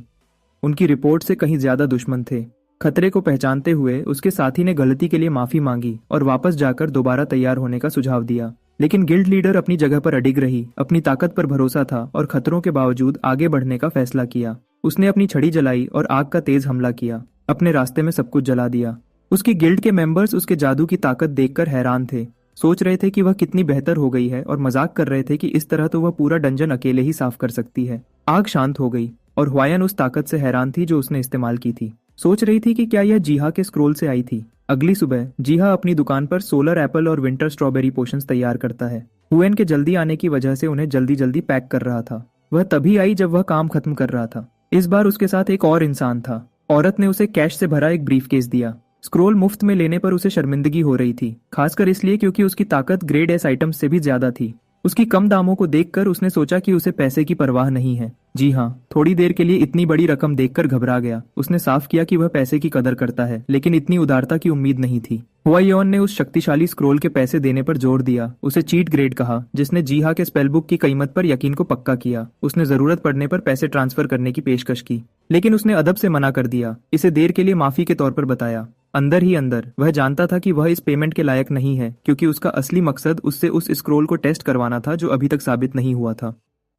उनकी रिपोर्ट से कहीं ज्यादा दुश्मन थे। खतरे को पहचानते हुए उसके साथी ने गलती के लिए माफी मांगी और वापस जाकर दोबारा तैयार होने का सुझाव दिया। लेकिन गिल्ड लीडर अपनी जगह पर अडिग रही, अपनी ताकत पर भरोसा था और खतरों के बावजूद आगे बढ़ने का फैसला किया। उसने अपनी छड़ी जलाई और आग का तेज हमला किया, अपने रास्ते में सब कुछ जला दिया। उसकी गिल्ड के मेंबर्स उसके जादू की ताकत देखकर हैरान थे, सोच रहे थे कि वह कितनी बेहतर हो गई है और मजाक कर रहे थे कि इस तरह तो वह पूरा डंजन अकेले ही साफ कर सकती है। आग शांत हो गई और ह्वायोन उस ताकत से हैरान थी जो उसने इस्तेमाल की थी। सोच रही थी कि क्या यह जीहा के स्क्रोल से आई थी। अगली सुबह जीहा अपनी दुकान पर सोलर एप्पल और विंटर स्ट्रॉबेरी पोशंस तैयार करता है। हुएन के जल्दी आने की वजह से उन्हें जल्दी जल्दी पैक कर रहा था। वह तभी आई जब वह काम खत्म कर रहा था। इस बार उसके साथ एक और इंसान था। औरत ने उसे कैश से भरा एक ब्रीफकेस दिया। स्क्रोल मुफ्त में लेने पर उसे शर्मिंदगी हो रही थी, खासकर इसलिए क्योंकि उसकी ताकत ग्रेड एस आइटम्स से भी ज्यादा थी। उसकी कम दामों को देखकर उसने सोचा कि उसे पैसे की परवाह नहीं है। जी हाँ, थोड़ी देर के लिए इतनी बड़ी रकम देखकर घबरा गया। उसने साफ किया कि वह पैसे की कदर करता है, लेकिन इतनी उदारता की उम्मीद नहीं थी। हुआयोन ने उस शक्तिशाली स्क्रोल के पैसे देने पर जोर दिया। उसे चीट ग्रेड कहा, जिसने जीहा के स्पेलबुक की कीमत पर यकीन को पक्का किया। उसने जरूरत पड़ने पर पैसे ट्रांसफर करने की पेशकश की, लेकिन उसने अदब से मना कर दिया। इसे देर के लिए माफी के तौर पर बताया। अंदर ही अंदर वह जानता था कि वह इस पेमेंट के लायक नहीं है, क्योंकि उसका असली मकसद उससे उस स्क्रोल को टेस्ट करवाना था जो अभी तक साबित नहीं हुआ था।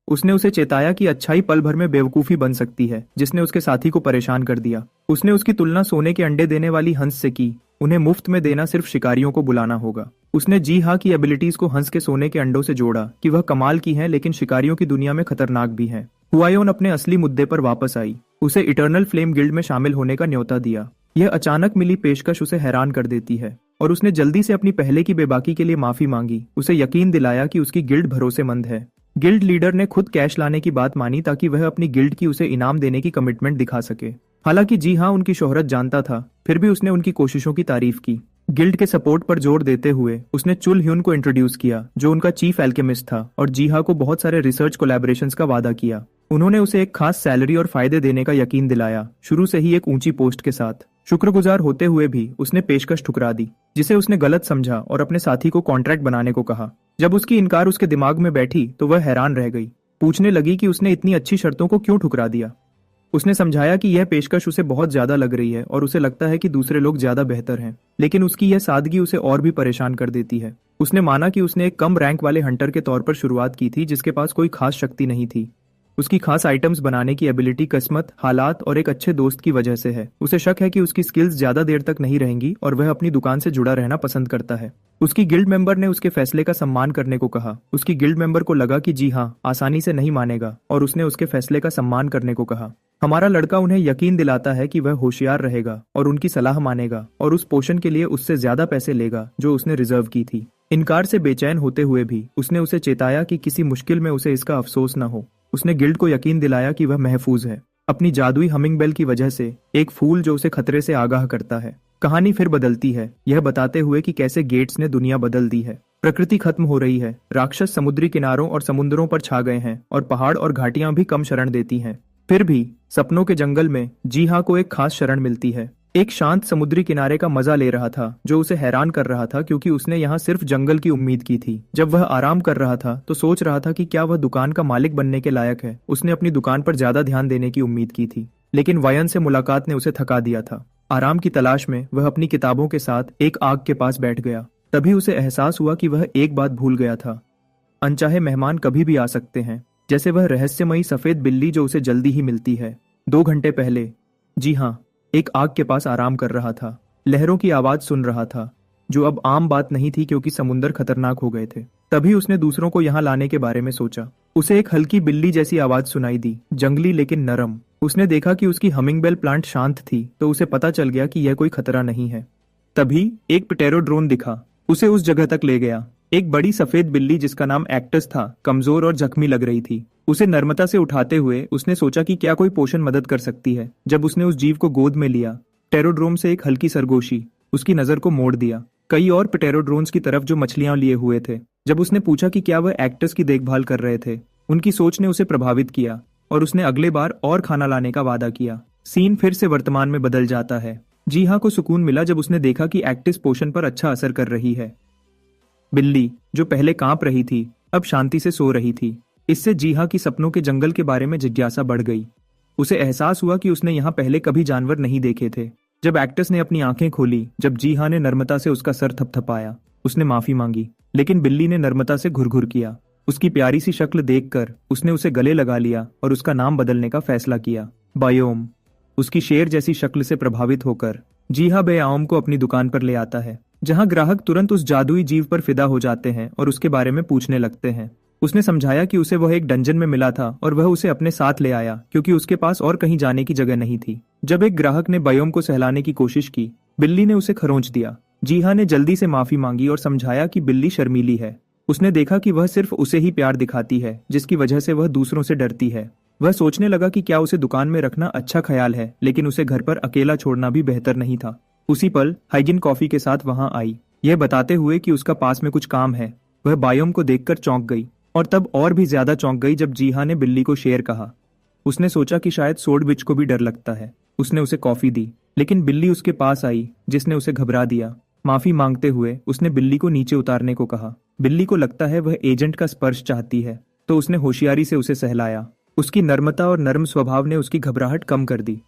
उसने उसे चेताया कि अच्छाई पल भर में बेवकूफी बन सकती है, जिसने उसके साथी को परेशान कर दिया। उसने उसकी तुलना सोने के अंडे देने वाली हंस से की। उन्हें मुफ्त में देना सिर्फ शिकारियों को बुलाना होगा। उसने जी हाँ की एबिलिटीज को हंस के सोने के अंडों से जोड़ा कि वह कमाल की हैं, लेकिन शिकारियों की दुनिया में खतरनाक भी हैं। हुआयोन अपने असली मुद्दे पर वापस आई। उसे इटर्नल फ्लेम गिल्ड में शामिल होने का न्योता दिया। यह अचानक मिली पेशकश उसे हैरान कर देती है, और उसने जल्दी से अपनी पहले की बेबाकी के लिए माफी मांगी। उसे यकीन दिलाया कि उसकी गिल्ड भरोसेमंद है। गिल्ड लीडर ने खुद कैश लाने की बात मानी ताकि वह अपनी गिल्ड की उसे इनाम देने की कमिटमेंट दिखा सके। हालांकि जी हाँ उनकी शोहरत जानता था, फिर भी उसने उनकी कोशिशों की तारीफ की। गिल्ड के सपोर्ट पर जोर देते हुए उसने चुल ह्युन को इंट्रोड्यूस किया, जो उनका चीफ एल्केमिस्ट था, और जीहा को बहुत सारे रिसर्च कोलैबोरेशंस का वादा किया। उन्होंने उसे एक खास सैलरी और फायदे देने का यकीन दिलाया, शुरू से ही एक ऊंची पोस्ट के साथ। शुक्रगुजार होते हुए भी उसने पेशकश ठुकरा दी, जिसे उसने गलत समझा और अपने साथी को कॉन्ट्रैक्ट बनाने को कहा। जब उसकी इनकार उसके दिमाग में बैठी तो वह हैरान रह गई। पूछने लगी कि उसने इतनी अच्छी शर्तों को क्यों ठुकरा दिया। उसने समझाया कि यह पेशकश उसे बहुत ज्यादा लग रही है और उसे लगता है कि दूसरे लोग ज्यादा बेहतर हैं, लेकिन उसकी यह सादगी उसे और भी परेशान कर देती है। उसने माना कि उसने एक कम रैंक वाले हंटर के तौर पर शुरुआत की थी, जिसके पास कोई खास शक्ति नहीं थी। उसकी खास आइटम्स बनाने की एबिलिटी किस्मत, हालात और एक अच्छे दोस्त की वजह से है। उसे शक है कि उसकी स्किल्स ज्यादा देर तक नहीं रहेंगी और वह अपनी दुकान से जुड़ा रहना पसंद करता है। उसकी गिल्ड मेंबर ने उसके फैसले का सम्मान करने को कहा। उसकी गिल्ड मेंबर को लगा कि जी हाँ आसानी से नहीं मानेगा, और उसने उसके फैसले का सम्मान करने को कहा। हमारा लड़का उन्हें यकीन दिलाता है कि वह होशियार रहेगा और उनकी सलाह मानेगा, और उस पोषण के लिए उससे ज्यादा पैसे लेगा जो उसने रिजर्व की थी। इनकार से बेचैन होते हुए भी उसने उसे चेताया कि किसी मुश्किल में उसे इसका अफसोस न हो। उसने गिल्ड को यकीन दिलाया कि वह महफूज है, अपनी जादुई हमिंग बेल की वजह से, एक फूल जो उसे खतरे से आगाह करता है। कहानी फिर बदलती है, यह बताते हुए कि कैसे गेट्स ने दुनिया बदल दी है। प्रकृति खत्म हो रही है, राक्षस समुद्री किनारों और समुद्रों पर छा गए हैं, और पहाड़ और घाटियां भी कम शरण देती हैं। फिर भी सपनों के जंगल में जीहा को एक खास शरण मिलती है। एक शांत समुद्री किनारे का मजा ले रहा था, जो उसे हैरान कर रहा था, क्योंकि उसने यहाँ सिर्फ जंगल की उम्मीद की थी। जब वह आराम कर रहा था तो सोच रहा था कि क्या वह दुकान का मालिक बनने के लायक है। उसने अपनी दुकान पर ज्यादा ध्यान देने की उम्मीद की थी, लेकिन वायन से मुलाकात ने उसे थका दिया था। आराम की तलाश में वह अपनी किताबों के साथ एक आग के पास बैठ गया। तभी उसे एहसास हुआ कि वह एक बात भूल गया था। अनचाहे मेहमान कभी भी आ सकते हैं, जैसे वह रहस्यमयी सफेद बिल्ली जो उसे जल्दी ही मिलती है। 2 घंटे पहले जी हाँ एक आग के पास आराम कर रहा था, लहरों की आवाज सुन रहा था, जो अब आम बात नहीं थी क्योंकि समुंदर खतरनाक हो गए थे। तभी उसने दूसरों को यहाँ लाने के बारे में सोचा। उसे एक हल्की बिल्ली जैसी आवाज सुनाई दी, जंगली लेकिन नरम। उसने देखा कि उसकी हमिंग बेल प्लांट शांत थी, तो उसे पता चल गया कि यह कोई खतरा नहीं है। तभी एक प्टेरोड्रोन दिखा, उसे उस जगह तक ले गया। एक बड़ी सफेद बिल्ली जिसका नाम एक्टस था, कमजोर और जख्मी लग रही थी। उसे नर्मता से उठाते हुए उसने सोचा कि क्या कोई पोषण मदद कर सकती है। जब उसने उस जीव को गोद में लिया, टेरोड्रोम से एक हल्की सरगोशी उसकी नजर को मोड़ दिया, कई और प्टेरोड्रोन्स की तरफ जो मछलियां लिए हुए थे। जब उसने पूछा कि क्या वह एक्टस की देखभाल कर रहे थे, उनकी सोच ने उसे प्रभावित किया और उसने अगले बार और खाना लाने का वादा किया। सीन फिर से वर्तमान में बदल जाता है। जीहा को सुकून मिला जब उसने देखा कि एक्टिस पोषण पर अच्छा असर कर रही है। बिल्ली जो पहले कांप रही थी, अब शांति से सो रही थी। इससे जीहा की सपनों के जंगल के बारे में जिज्ञासा बढ़ गई। उसे एहसास हुआ कि उसने यहाँ पहले कभी जानवर नहीं देखे थे। जब एक्टस ने अपनी आंखें खोली, जब जीहा ने नर्मता से उसका सर थपथपाया, उसने माफी मांगी, लेकिन बिल्ली ने नर्मता से घुरघुर किया। उसकी प्यारी सी शक्ल देखकर उसने उसे गले लगा लिया और उसका नाम बदलने का फैसला किया, बायोम। उसकी शेर जैसी शक्ल से प्रभावित होकर जीहा बेआम को अपनी दुकान पर ले आता है, जहां ग्राहक तुरंत उस जादुई जीव पर फिदा हो जाते हैं और उसके बारे में पूछने लगते हैं। उसने समझाया कि उसे वह एक डंजन में मिला था और वह उसे अपने साथ ले आया क्योंकि उसके पास और कहीं जाने की जगह नहीं थी। जब एक ग्राहक ने बायोम को सहलाने की कोशिश की, बिल्ली ने उसे खरोंच दिया। जीहा ने जल्दी से माफी मांगी और समझाया कि बिल्ली शर्मीली है। उसने देखा कि वह सिर्फ उसे ही प्यार दिखाती है, जिसकी वजह से वह दूसरों से डरती है। वह सोचने लगा कि क्या उसे दुकान में रखना अच्छा ख्याल है, लेकिन उसे घर पर अकेला छोड़ना भी बेहतर नहीं था। उसी पल हाइजिन कॉफी के साथ वहां आई, यह बताते हुए कि उसका पास में कुछ काम है। वह बायोम को देखकर चौंक गई और तब और भी ज्यादा चौंक गई जब जीहा ने बिल्ली को शेर कहा। उसने सोचा कि शायद सोडविच को भी डर लगता है। उसने उसे कॉफी दी, लेकिन बिल्ली उसके पास आई, जिसने उसे घबरा दिया। माफी मांगते हुए उसने बिल्ली को नीचे उतारने को कहा। बिल्ली को लगता है वह एजेंट का स्पर्श चाहती है, तो उसने होशियारी से उसे सहलाया। उसकी नर्मता और नर्म स्वभाव ने उसकी घबराहट कम कर दी।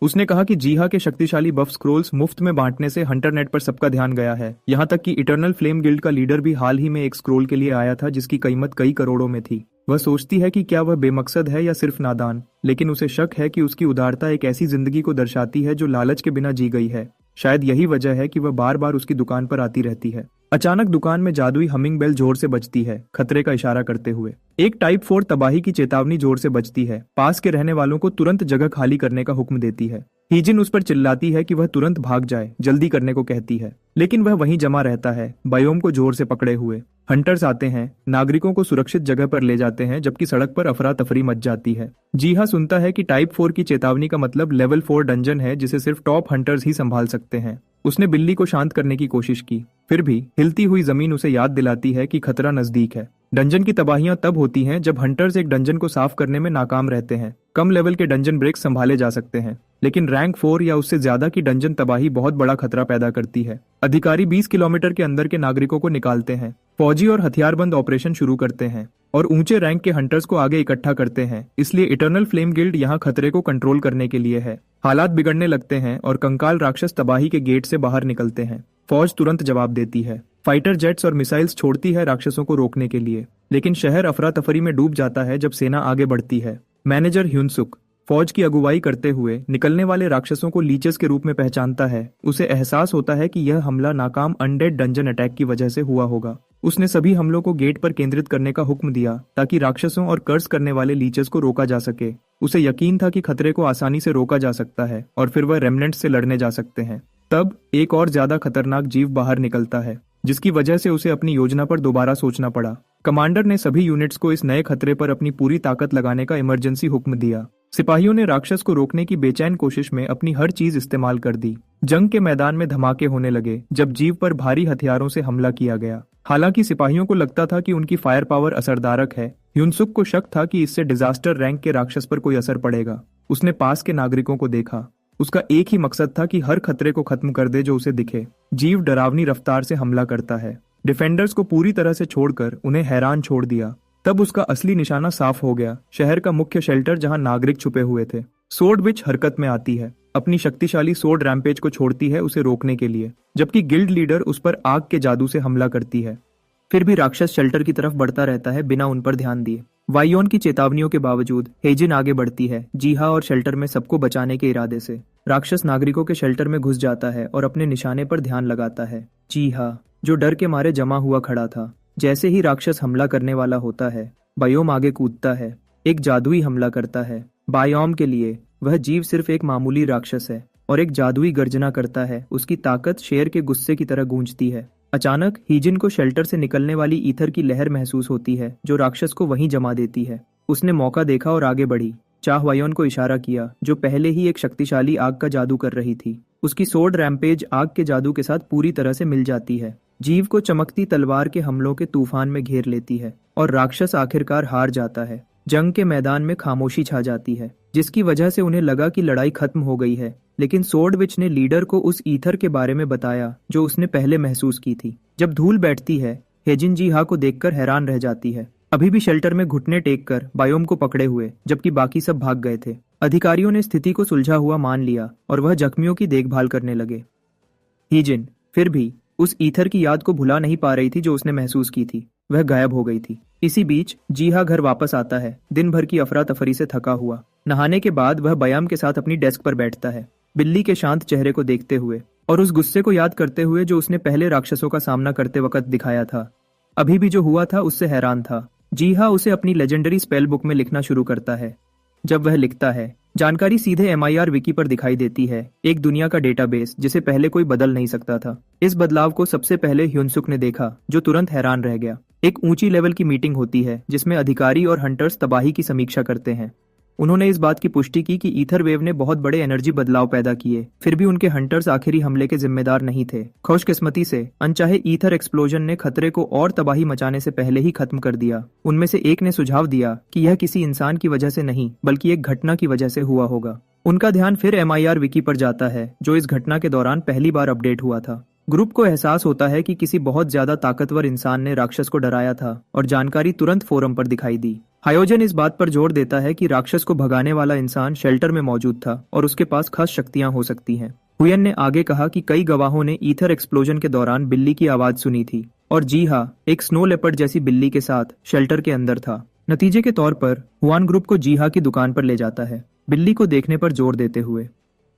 उसने कहा कि जीहा के शक्तिशाली बफ स्क्रोल्स मुफ्त में बांटने से हंटरनेट पर सबका ध्यान गया है। यहाँ तक कि इटर्नल फ्लेम गिल्ड का लीडर भी हाल ही में एक स्क्रोल के लिए आया था, जिसकी कीमत कई करोड़ों में थी। वह सोचती है कि क्या वह बेमकसद है या सिर्फ नादान, लेकिन उसे शक है कि उसकी उदारता एक ऐसी जिंदगी को दर्शाती है जो लालच के बिना जी गई है। शायद यही वजह है कि वह बार बार उसकी दुकान पर आती रहती है। अचानक दुकान में जादुई हमिंग बेल जोर से बजती है, खतरे का इशारा करते हुए। एक टाइप 4 तबाही की चेतावनी जोर से बजती है, पास के रहने वालों को तुरंत जगह खाली करने का हुक्म देती है। हीजिन उस पर चिल्लाती है कि वह तुरंत भाग जाए, जल्दी करने को कहती है, लेकिन वह वहीं जमा रहता है, बायोम को जोर से पकड़े हुए। हंटर्स आते हैं, नागरिकों को सुरक्षित जगह पर ले जाते हैं, जबकि सड़क पर अफरा तफरी मच जाती है। जीहा सुनता है कि टाइप 4 की चेतावनी का मतलब लेवल 4 डंजन है, जिसे सिर्फ टॉप हंटर्स ही संभाल सकते हैं। उसने बिल्ली को शांत करने की कोशिश की, फिर भी हिलती हुई जमीन उसे याद दिलाती है कि खतरा नजदीक है। डंजन की तबाहियां तब होती हैं जब हंटर्स एक डंजन को साफ करने में नाकाम रहते हैं। कम लेवल के डंजन ब्रेक संभाले जा सकते हैं, लेकिन रैंक 4 या उससे ज्यादा की डंजन तबाही बहुत बड़ा खतरा पैदा करती है। अधिकारी 20 किलोमीटर के अंदर के नागरिकों को निकालते हैं, फौजी और हथियारबंद ऑपरेशन शुरू करते हैं और ऊंचे रैंक के हंटर्स को आगे इकट्ठा करते हैं। इसलिए इटर्नल फ्लेम गिल्ड यहाँ खतरे को कंट्रोल करने के लिए है। हालात बिगड़ने लगते हैं और कंकाल राक्षस तबाही के गेट से बाहर निकलते हैं। फौज तुरंत जवाब देती है, फाइटर जेट्स और मिसाइल्स छोड़ती है राक्षसों को रोकने के लिए, लेकिन शहर अफरा तफरी में डूब जाता है जब सेना आगे बढ़ती है। मैनेजर ह्यूनसुक फौज की अगुवाई करते हुए निकलने वाले राक्षसों को लीचेस के रूप में पहचानता है। उसे एहसास होता है कि यह हमला नाकाम अनडेड डंजन अटैक की वजह से हुआ होगा। उसने सभी हमलों को गेट पर केंद्रित करने का हुक्म दिया ताकि राक्षसों और कर्ज करने वाले लीचेस को रोका जा सके। उसे यकीन था कि खतरे को आसानी से रोका जा सकता है और फिर वह रेमनेंट्स से लड़ने जा सकते हैं। तब एक और ज्यादा खतरनाक जीव बाहर निकलता है, जिसकी वजह से उसे अपनी योजना पर दोबारा सोचना पड़ा। कमांडर ने सभी यूनिट्स को इस नए खतरे पर अपनी पूरी ताकत लगाने का इमरजेंसी हुक्म दिया। सिपाहियों ने राक्षस को रोकने की बेचैन कोशिश में अपनी हर चीज इस्तेमाल कर दी। जंग के मैदान में धमाके होने लगे जब जीव पर भारी हथियारों से हमला किया गया। हालांकि सिपाहियों को लगता था कि उनकी फायर पावर असरदारक है, ह्यूनसुक को शक था कि इससे डिजास्टर रैंक के राक्षस पर कोई असर पड़ेगा। उसने पास के नागरिकों को देखा। उसका एक ही मकसद था कि हर खतरे को खत्म कर दे जो उसे दिखे। जीव डरावनी रफ्तार से हमला करता है, डिफेंडर्स को पूरी तरह से छोड़कर उन्हें हैरान छोड़ दिया। तब उसका असली निशाना साफ हो गया, शहर का मुख्य शेल्टर जहां नागरिक छुपे हुए थे। सोर्ड विच हरकत में आती है, अपनी शक्तिशाली सोर्ड रैम्पेज को छोड़ती है उसे रोकने के लिए, जबकि गिल्ड लीडर उस पर आग के जादू से हमला करती है। फिर भी राक्षस शेल्टर की तरफ बढ़ता रहता है बिना उन पर ध्यान दिए। वाइयोन की चेतावनियों के बावजूद हेजिन आगे बढ़ती है, जीहा और शेल्टर में सबको बचाने के इरादे से। राक्षस नागरिकों के शेल्टर में घुस जाता है और अपने निशाने पर ध्यान लगाता है। जीहा, जो डर के मारे जमा हुआ खड़ा था। जैसे ही राक्षस हमला करने वाला होता है, बायोम आगे कूदता है, एक जादुई हमला करता है। बायोम के लिए वह जीव सिर्फ एक मामूली राक्षस है और एक जादुई गर्जना करता है। उसकी ताकत शेर के गुस्से की तरह गूंजती है। अचानक हीजिन को शेल्टर से निकलने वाली ईथर की लहर महसूस होती है, जो राक्षस को वहीं जमा देती है। उसने मौका देखा और आगे बढ़ी। चाह वायोन को इशारा किया, जो पहले ही एक शक्तिशाली आग का जादू कर रही थी। उसकी सोर्ड रैम्पेज आग के जादू के साथ पूरी तरह से मिल जाती है। जीव को चमकती तलवार के हमलों के तूफान में घेर लेती है और राक्षस आखिरकार हार जाता है। जंग के मैदान में खामोशी छा जाती है, जिसकी वजह से उन्हें लगा कि लड़ाई खत्म हो गई है। लेकिन सोर्डविच ने लीडर को उस ईथर के बारे में बताया जो उसने पहले महसूस की थी। जब धूल बैठती है, हेजिन जीहा को देखकर हैरान रह जाती है, अभी भी शेल्टर में घुटने टेक कर बायोम को पकड़े हुए, जबकि बाकी सब भाग गए थे। अधिकारियों ने स्थिति को सुलझा हुआ मान लिया और वह जख्मियों की देखभाल करने लगे। हीजिन फिर भी उस ईथर की याद को भुला नहीं पा रही थी जो उसने महसूस की थी। वह गायब हो गई थी। इसी बीच जीहा घर वापस आता है, दिन भर की अफरा तफरी से थका हुआ। नहाने के बाद वह बयाम के साथ अपनी डेस्क पर बैठता है, बिल्ली के शांत चेहरे को देखते हुए और उस गुस्से को याद करते हुए जो उसने पहले राक्षसों का सामना करते वक्त दिखाया था। अभी भी जो हुआ था उससे हैरान था। जीहा उसे अपनी लेजेंडरी स्पेल बुक में लिखना शुरू करता है। जब वह लिखता है, जानकारी सीधे MIR विकी पर दिखाई देती है, एक दुनिया का डेटाबेस जिसे पहले कोई बदल नहीं सकता था। इस बदलाव को सबसे पहले ह्यूनसुक ने देखा, जो तुरंत हैरान रह गया। एक ऊंची लेवल की मीटिंग होती है जिसमें अधिकारी और हंटर्स तबाही की समीक्षा करते हैं। उन्होंने इस बात की पुष्टि की कि ईथर वेव ने बहुत बड़े एनर्जी बदलाव पैदा किए, फिर भी उनके हंटर्स आखिरी हमले के जिम्मेदार नहीं थे। खुशकिस्मती से अनचाहे ईथर एक्सप्लोजन ने खतरे को और तबाही मचाने से पहले ही खत्म कर दिया। उनमें से एक ने सुझाव दिया कि यह किसी इंसान की वजह से नहीं बल्कि एक घटना की वजह से हुआ होगा। उनका ध्यान फिर MIR विकी पर जाता है, जो इस घटना के दौरान पहली बार अपडेट हुआ था। ग्रुप को एहसास होता है कि किसी बहुत ज्यादा ताकतवर इंसान ने राक्षस को डराया था और जानकारी तुरंत फोरम पर दिखाई दी। हायोजन इस बात पर जोर देता है कि राक्षस को भगाने वाला इंसान शेल्टर में मौजूद था और उसके पास खास शक्तियां हो सकती हैं। हुयन ने आगे कहा कि कई गवाहों ने ईथर एक्सप्लोजन के दौरान बिल्ली की आवाज सुनी थी और जी हाँ, एक स्नो लेपर्ड जैसी बिल्ली के साथ शेल्टर के अंदर था। नतीजे के तौर पर हुआन ग्रुप को जी हाँ की दुकान पर ले जाता है, बिल्ली को देखने पर जोर देते हुए।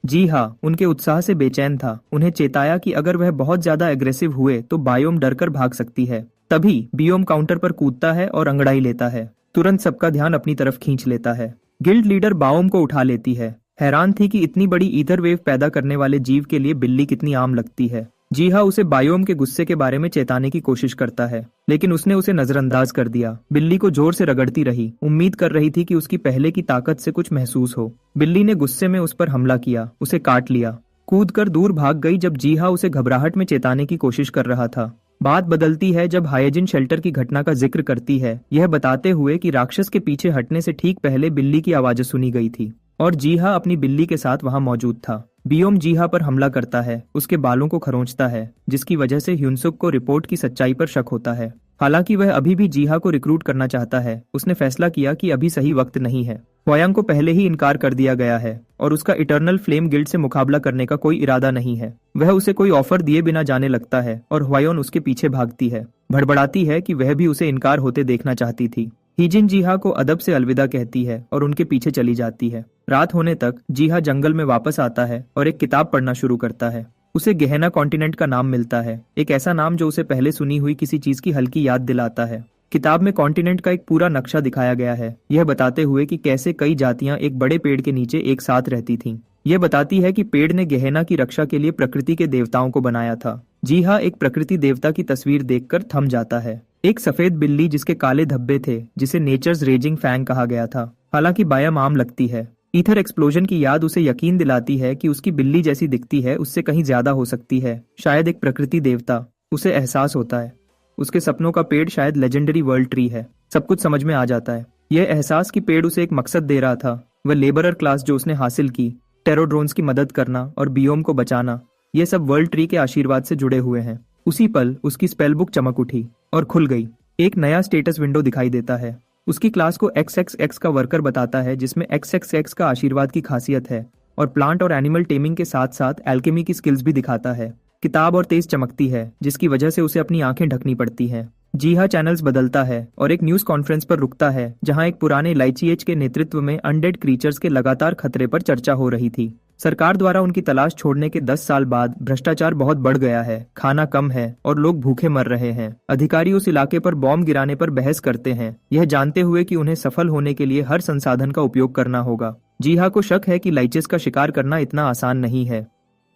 जी हाँ उनके उत्साह से बेचैन था, उन्हें चेताया कि अगर वह बहुत ज्यादा एग्रेसिव हुए तो बायोम डरकर भाग सकती है। तभी बियोम काउंटर पर कूदता है और अंगड़ाई लेता है, तुरंत सबका ध्यान अपनी तरफ खींच लेता है। गिल्ड लीडर बाओम को उठा लेती है, हैरान थी कि इतनी बड़ी ईथर वेव पैदा करने वाले जीव के लिए बिल्ली कितनी आम लगती है। जी हाँ उसे बायोम के गुस्से के बारे में चेताने की कोशिश करता है, लेकिन उसने उसे नजरअंदाज कर दिया। बिल्ली को जोर से रगड़ती रही, उम्मीद कर रही थी कि उसकी पहले की ताकत से कुछ महसूस हो। बिल्ली ने गुस्से में उस पर हमला किया, उसे काट लिया, कूदकर दूर भाग गई जब जी हाँ उसे घबराहट में चेताने की कोशिश कर रहा था। बात बदलती है जब हायजिन शेल्टर की घटना का जिक्र करती है, यह बताते हुए कि राक्षस के पीछे हटने से ठीक पहले बिल्ली की आवाजें सुनी गई थी और जीहा अपनी बिल्ली के साथ वहां मौजूद था। बियोम जीहा पर हमला करता है, उसके बालों को खरोंचता है, जिसकी वजह से ह्यूनसुक को रिपोर्ट की सच्चाई पर शक होता है। हालांकि वह अभी भी जीहा को रिक्रूट करना चाहता है, उसने फैसला किया कि अभी सही वक्त नहीं है। ह्वायांग को पहले ही इनकार कर दिया गया है और उसका इटर्नल फ्लेम गिल्ड से मुकाबला करने का कोई इरादा नहीं है। वह उसे कोई ऑफर दिए बिना जाने लगता है और ह्वायोन उसके पीछे भागती है, भड़बड़ाती है कि वह भी उसे इनकार होते देखना चाहती थी। हीजिन जीहा को अदब से अलविदा कहती है और उनके पीछे चली जाती है। रात होने तक जीहा जंगल में वापस आता है और एक किताब पढ़ना शुरू करता है। उसे गहना कॉन्टिनेंट का नाम मिलता है, एक ऐसा नाम जो उसे पहले सुनी हुई किसी चीज की हल्की याद दिलाता है। किताब में कॉन्टिनेंट का एक पूरा नक्शा दिखाया गया है, यह बताते हुए कि कैसे कई जातियां एक बड़े पेड़ के नीचे एक साथ रहती थीं। यह बताती है कि पेड़ ने गहना की रक्षा के लिए प्रकृति के देवताओं को बनाया था। जीहा एक प्रकृति देवता की तस्वीर देखकर थम जाता है, एक सफेद बिल्ली जिसके काले धब्बे थे, जिसे नेचर्स रेजिंग फैंग कहा गया था। हालांकि बायाम आम लगती है। ईथर एक्सप्लोजन की याद उसे यकीन दिलाती है कि उसकी बिल्ली जैसी दिखती है उससे कहीं ज्यादा हो सकती है, शायद एक प्रकृति देवता। उसे एहसास होता है उसके सपनों का पेड़ शायद लेजेंडरी वर्ल्ड ट्री है। सब कुछ समझ में आ जाता है। यह एहसास कि पेड़ उसे एक मकसद दे रहा था, वह लेबरर क्लास जो उसने हासिल की, टेरोड्रोन्स की मदद करना और बियोम को बचाना, यह सब वर्ल्ड ट्री के आशीर्वाद से जुड़े हुए हैं। उसी पल उसकी स्पेल बुक चमक उठी और खुल गई। एक नया स्टेटस विंडो दिखाई देता है। उसकी क्लास को XXX का वर्कर बताता है, जिसमें XXX का आशीर्वाद की खासियत है और प्लांट और एनिमल टेमिंग के साथ साथ एल्केमी की स्किल्स भी दिखाता है। किताब और तेज चमकती है, जिसकी वजह से उसे अपनी आंखें ढकनी पड़ती हैं। जीहा चैनल्स बदलता है और एक न्यूज कॉन्फ्रेंस पर रुकता है, जहां एक पुराने इलायची एज के नेतृत्व में अनडेड क्रीचर्स के लगातार खतरे पर चर्चा हो रही थी। सरकार द्वारा उनकी तलाश छोड़ने के 10 साल बाद भ्रष्टाचार बहुत बढ़ गया है, खाना कम है और लोग भूखे मर रहे हैं। अधिकारी उस इलाके पर बॉम्ब गिराने पर बहस करते हैं, यह जानते हुए कि उन्हें सफल होने के लिए हर संसाधन का उपयोग करना होगा। जीहा को शक है कि लाइचेस का शिकार करना इतना आसान नहीं है,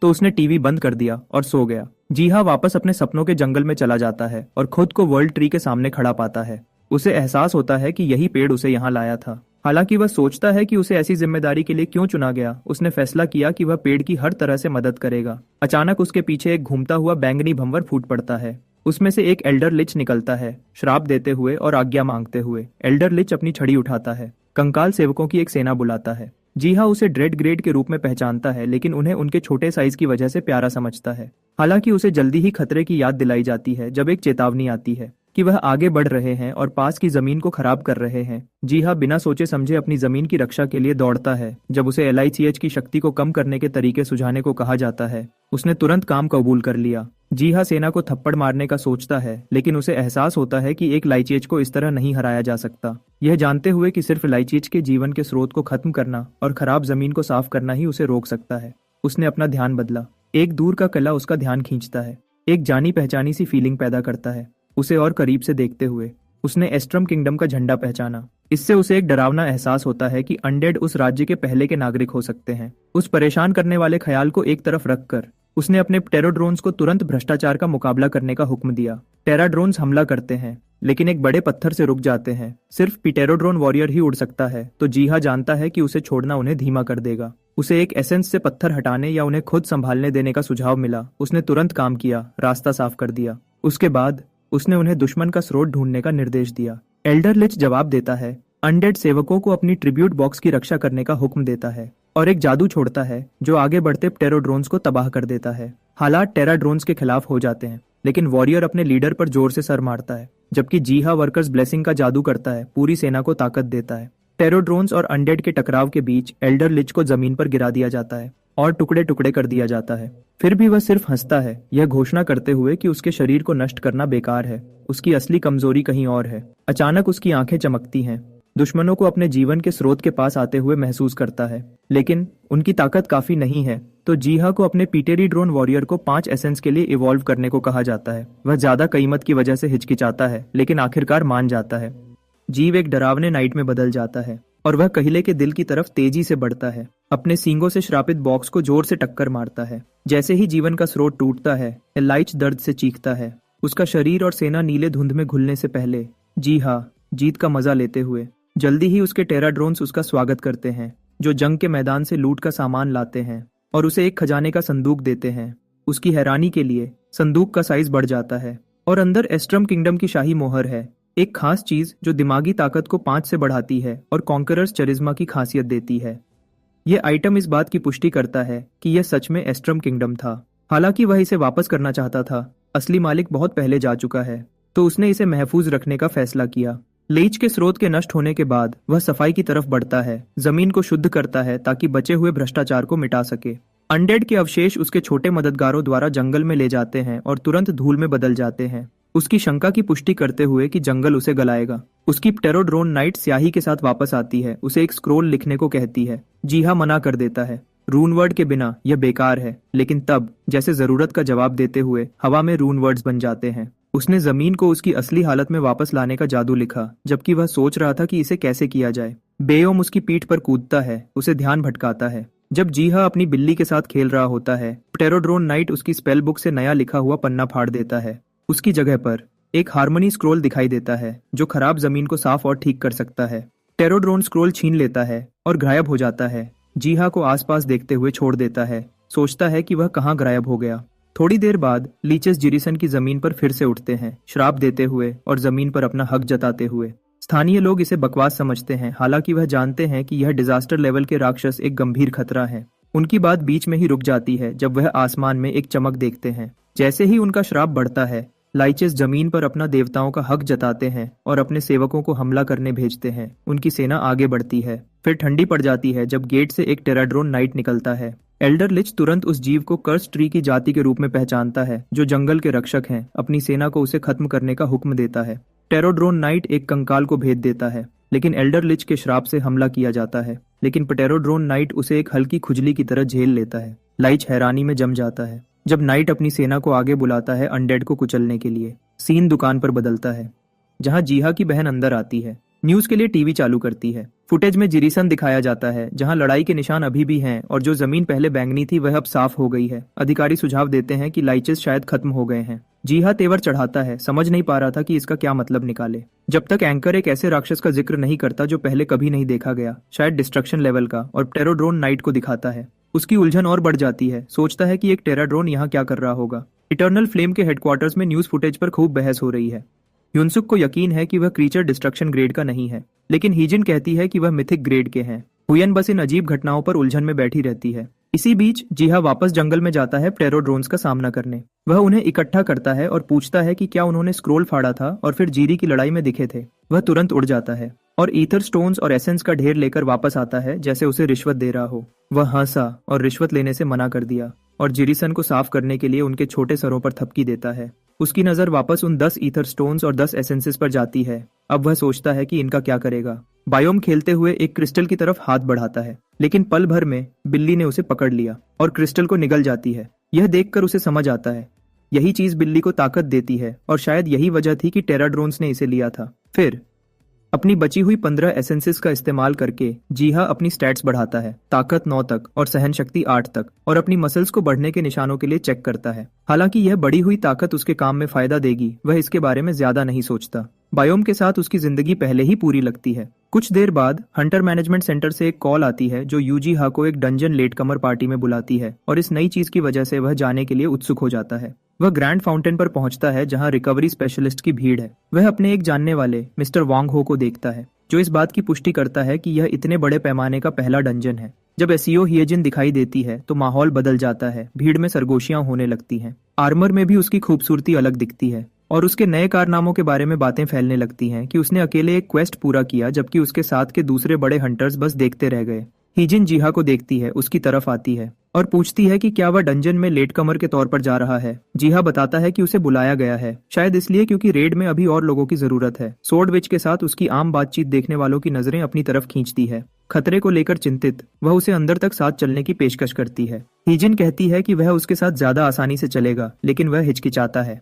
तो उसने टीवी बंद कर दिया और सो गया। जीहा वापस अपने सपनों के जंगल में चला जाता है और खुद को वर्ल्ड ट्री के सामने खड़ा पाता है। उसे एहसास होता है कि यही पेड़ उसे यहाँ लाया था। हालांकि वह सोचता है कि उसे ऐसी जिम्मेदारी के लिए क्यों चुना गया। उसने फैसला किया कि वह पेड़ की हर तरह से मदद करेगा। अचानक उसके पीछे एक घूमता हुआ बैंगनी भंवर फूट पड़ता है। उसमें से एक एल्डर लिच निकलता है, श्राप देते हुए और आज्ञा मांगते हुए। एल्डर लिच अपनी छड़ी उठाता है, कंकाल सेवकों की एक सेना बुलाता है। जीहा उसे ड्रेड ग्रेड के रूप में पहचानता है, लेकिन उन्हें उनके छोटे साइज की वजह से प्यारा समझता है। हालांकि उसे जल्दी ही खतरे की याद दिलाई जाती है जब एक चेतावनी आती है कि वह आगे बढ़ रहे हैं और पास की जमीन को खराब कर रहे हैं। जीहा बिना सोचे समझे अपनी जमीन की रक्षा के लिए दौड़ता है। जब उसे LICH की शक्ति को कम करने के तरीके सुझाने को कहा जाता है, उसने तुरंत काम कबूल कर लिया। जीहा सेना को थप्पड़ मारने का सोचता है, लेकिन उसे एहसास होता है कि एक LICH को इस तरह नहीं हराया जा सकता। यह जानते हुए कि सिर्फ LICH के जीवन के स्रोत को खत्म करना और खराब जमीन को साफ करना ही उसे रोक सकता है। उसने अपना ध्यान बदला। एक दूर का किला उसका ध्यान खींचता है, एक जानी पहचानी सी फीलिंग पैदा करता है। उसे और करीब से देखते हुए उसने एस्ट्रम किंगडम का झंडा पहचाना। इससे उसे एक डरावना एहसास होता है कि अनडेड उस राज्य के पहले के नागरिक हो सकते हैं। उस परेशान करने वाले ख्याल को एक तरफ रखकर उसने अपने टेराड्रोन्स को तुरंत भ्रष्टाचार का मुकाबला करने का हुक्म दिया। टेराड्रोन्स हमला करते हैं लेकिन एक बड़े पत्थर से रुक जाते हैं। सिर्फ पिटेरोड्रोन वॉरियर ही उड़ सकता है, तो जीहा जानता है कि उसे छोड़ना उन्हें धीमा कर देगा। उसे एक एसेंस से पत्थर हटाने या उन्हें खुद संभालने देने का सुझाव मिला। उसने तुरंत काम किया, रास्ता साफ कर दिया। उसके बाद उसने उन्हें दुश्मन का स्रोत ढूंढने का निर्देश दिया। एल्डर लिच जवाब देता है, अनडेड सेवकों को अपनी ट्रिब्यूट बॉक्स की रक्षा करने का हुक्म देता है और एक जादू छोड़ता है जो आगे बढ़ते टेराड्रोन्स को तबाह कर देता है। हालात टेराड्रोन्स के खिलाफ हो जाते हैं लेकिन वॉरियर अपने लीडर पर जोर से सर मारता है, जबकि जीहा वर्कर्स ब्लेसिंग का जादू करता है, पूरी सेना को ताकत देता है। टेराड्रोन्स और अनडेड के टकराव के बीच एल्डर लिच को जमीन पर गिरा दिया जाता है और टुकड़े टुकड़े कर दिया जाता है। फिर भी वह सिर्फ हंसता है, यह घोषणा करते हुए कि उसके शरीर को नष्ट करना बेकार है, उसकी असली कमजोरी कहीं और है। अचानक उसकी आंखें चमकती हैं। दुश्मनों को अपने जीवन के स्रोत के पास आते हुए महसूस करता है, लेकिन उनकी ताकत काफी नहीं है, तो जीहा को अपने पीटेरीड्रोन वॉरियर को 5 एसेंस के लिए इवॉल्व करने को कहा जाता है। वह ज्यादा कीमत की वजह से हिचकिचाता है लेकिन आखिरकार मान जाता है। जीव एक डरावने नाइट में बदल जाता है और वह कहिले के दिल की तरफ तेजी से बढ़ता है। अपने सींगों से श्रापित बॉक्स को जोर से टक्कर मारता है। जैसे ही जीवन का स्रोत टूटता है, एलाइच दर्द से चीखता है। उसका शरीर और सेना नीले धुंध में घुलने से पहले जीहा जीत का मजा लेते हुए जल्दी ही उसके टेराड्रोन्स उसका स्वागत करते हैं, जो जंग के मैदान से लूट का सामान लाते हैं और उसे एक खजाने का संदूक देते हैं। उसकी हैरानी के लिए संदूक का साइज बढ़ जाता है और अंदर एस्ट्रम किंगडम की शाही मोहर है, एक खास चीज जो दिमागी ताकत को 5 से बढ़ाती है और कॉन्करर्स चरिज्मा की खासियत देती है। यह आइटम इस बात की पुष्टि करता है कि यह सच में एस्ट्रम किंगडम था। हालांकि वह इसे वापस करना चाहता था, असली मालिक बहुत पहले जा चुका है, तो उसने इसे महफूज रखने का फैसला किया। लीच के स्रोत के नष्ट होने के बाद वह सफाई की तरफ बढ़ता है, जमीन को शुद्ध करता है ताकि बचे हुए भ्रष्टाचार को मिटा सके। अनडेड के अवशेष उसके छोटे मददगारों द्वारा जंगल में ले जाते हैं और तुरंत धूल में बदल जाते हैं, उसकी शंका की पुष्टि करते हुए कि जंगल उसे गलाएगा। उसकी टेराड्रोन नाइट स्याही के साथ वापस आती है, उसे एक स्क्रोल लिखने को कहती है। जीहा मना कर देता है, रून वर्ड के बिना यह बेकार है, लेकिन तब जैसे जरूरत का जवाब देते हुए हवा में रून वर्ड्स बन जाते हैं। उसने जमीन को उसकी असली हालत में वापस लाने का जादू लिखा, जबकि वह सोच रहा था कि इसे कैसे किया जाए। बेओम उसकी पीठ पर कूदता है, उसे ध्यान भटकाता है। जब जीहा अपनी बिल्ली के साथ खेल रहा होता है, टेराड्रोन नाइट उसकी स्पेल बुक से नया लिखा हुआ पन्ना फाड़ देता है। उसकी जगह पर एक हार्मनी स्क्रोल दिखाई देता है जो खराब जमीन को साफ और ठीक कर सकता है। टेराड्रोन स्क्रोल छीन लेता है और गायब हो जाता है। जीहा को आसपास देखते हुए छोड़ देता है, सोचता है कि वह कहाँ गायब हो गया। थोड़ी देर बाद लीचेस जिरिसन की जमीन पर फिर से उठते हैं, श्राप देते हुए और जमीन पर अपना हक जताते हुए। स्थानीय लोग इसे बकवास समझते हैं, हालांकि वह जानते हैं कि यह डिजास्टर लेवल के राक्षस एक गंभीर खतरा है। उनकी बात बीच में ही रुक जाती है जब वह आसमान में एक चमक देखते हैं। जैसे ही उनका श्राप बढ़ता है, लाइचेस जमीन पर अपना देवताओं का हक जताते हैं और अपने सेवकों को हमला करने भेजते हैं। उनकी सेना आगे बढ़ती है। फिर ठंडी पड़ जाती है जब गेट से एक टेराड्रोन नाइट निकलता है। एल्डर लिच तुरंत उस जीव को कर्स ट्री की जाति के रूप में पहचानता है, जो जंगल के रक्षक हैं। अपनी सेना को उसे खत्म करने का हुक्म देता है। टेराड्रोन नाइट एक कंकाल को भेद देता है, लेकिन एल्डर लिच के श्राप से हमला किया जाता है, लेकिन टेराड्रोन नाइट उसे एक हल्की खुजली की तरह झेल लेता है। लाइच हैरानी में जम जाता है जब नाइट अपनी सेना को आगे बुलाता है अनडेड को कुचलने के लिए। सीन दुकान पर बदलता है, जहां जीहा की बहन अंदर आती है। न्यूज के लिए टीवी चालू करती है। फुटेज में जिरिसन दिखाया जाता है, जहां लड़ाई के निशान अभी भी हैं और जो जमीन पहले बैंगनी थी वह अब साफ हो गई है। अधिकारी सुझाव देते हैं कि लाइचेस शायद खत्म हो गए हैं। जीहा तेवर चढ़ाता है, समझ नहीं पा रहा था कि इसका क्या मतलब निकाले। जब तक एंकर एक ऐसे राक्षस का जिक्र नहीं करता जो पहले कभी नहीं देखा गया, शायद डिस्ट्रक्शन लेवल का, और टेराड्रोन नाइट को दिखाता है। उसकी उलझन और बढ़ जाती है, सोचता है कि एक टेराड्रोन यहाँ क्या कर रहा होगा। इटर्नल फ्लेम के हेडक्वार्टर्स में न्यूज फुटेज पर खूब बहस हो रही है। युनसुक को यकीन है कि वह क्रीचर डिस्ट्रक्शन ग्रेड का नहीं है, लेकिन हीजिन कहती है कि वह मिथिक ग्रेड के हैं। हुयन बस इन अजीब घटनाओं पर उलझन में बैठी रहती है। इसी बीच जीहा वापस जंगल में जाता है टेराड्रोन्स का सामना करने। वह उन्हें इकट्ठा करता है और पूछता है कि क्या उन्होंने स्क्रोल फाड़ा था और फिर जीरी की लड़ाई में दिखे थे। वह तुरंत उड़ जाता है और ईथर स्टोन्स और एसेंस का ढेर लेकर वापस आता है, जैसे उसे रिश्वत दे रहा हो। वह हंसा और रिश्वत लेने से मना कर दिया और जिरिसन को साफ करने के लिए उनके छोटे सरों पर थपकी देता है। उसकी नजर वापस उन 10 ईथर स्टोन्स और 10 एसेंसेस पर जाती है। अब वह सोचता है कि इनका क्या करेगा। बायोम खेलते हुए एक क्रिस्टल की तरफ हाथ बढ़ाता है, लेकिन पल भर में बिल्ली ने उसे पकड़ लिया और क्रिस्टल को निगल जाती है। यह देखकर उसे समझ आता है यही चीज बिल्ली को ताकत देती है और शायद यही वजह थी कि टेराड्रोन्स ने इसे लिया था। फिर अपनी बची हुई 15 एसेंसेस का इस्तेमाल करके जीहा अपनी स्टैट्स बढ़ाता है, ताकत 9 तक और सहन शक्ति 8 तक, और अपनी मसल्स को बढ़ने के निशानों के लिए चेक करता है। हालांकि यह बढ़ी हुई ताकत उसके काम में फायदा देगी, वह इसके बारे में ज्यादा नहीं सोचता। बायोम के साथ उसकी जिंदगी पहले ही पूरी लगती है। कुछ देर बाद हंटर मैनेजमेंट सेंटर से एक कॉल आती है जो यूजीहा को एक डंजन लेट कमर पार्टी में बुलाती है, और इस नई चीज की वजह से वह जाने के लिए उत्सुक हो जाता है। वह ग्रैंड फाउंटेन पर पहुंचता है जहां रिकवरी स्पेशलिस्ट की भीड़ है। वह अपने एक जानने वाले मिस्टर वांग हो को देखता है, जो इस बात की पुष्टि करता है कि यह इतने बड़े पैमाने का पहला डंजन है। जब एसईओ हिएजिन दिखाई देती है तो माहौल बदल जाता है, भीड़ में सरगोशियां होने लगती हैं। आर्मर में भी उसकी खूबसूरती अलग दिखती है, और उसके नए कारनामों के बारे में बातें फैलने लगती हैं कि उसने अकेले एक क्वेस्ट पूरा किया जबकि उसके साथ के दूसरे बड़े हंटर्स बस देखते रह गए। हिजिन जीहा को देखती है, उसकी तरफ आती है और पूछती है कि क्या वह डंजन में लेट कमर के तौर पर जा रहा है। जीहा बताता है कि उसे बुलाया गया है, शायद इसलिए क्योंकि रेड में अभी और लोगों की जरूरत है। सोर्ड विच के साथ उसकी आम बातचीत देखने वालों की नजरें अपनी तरफ खींचती है। खतरे को लेकर चिंतित, वह उसे अंदर तक साथ चलने की पेशकश करती है। हिजिन कहती है कि वह उसके साथ ज्यादा आसानी से चलेगा, लेकिन वह हिचकिचाता है।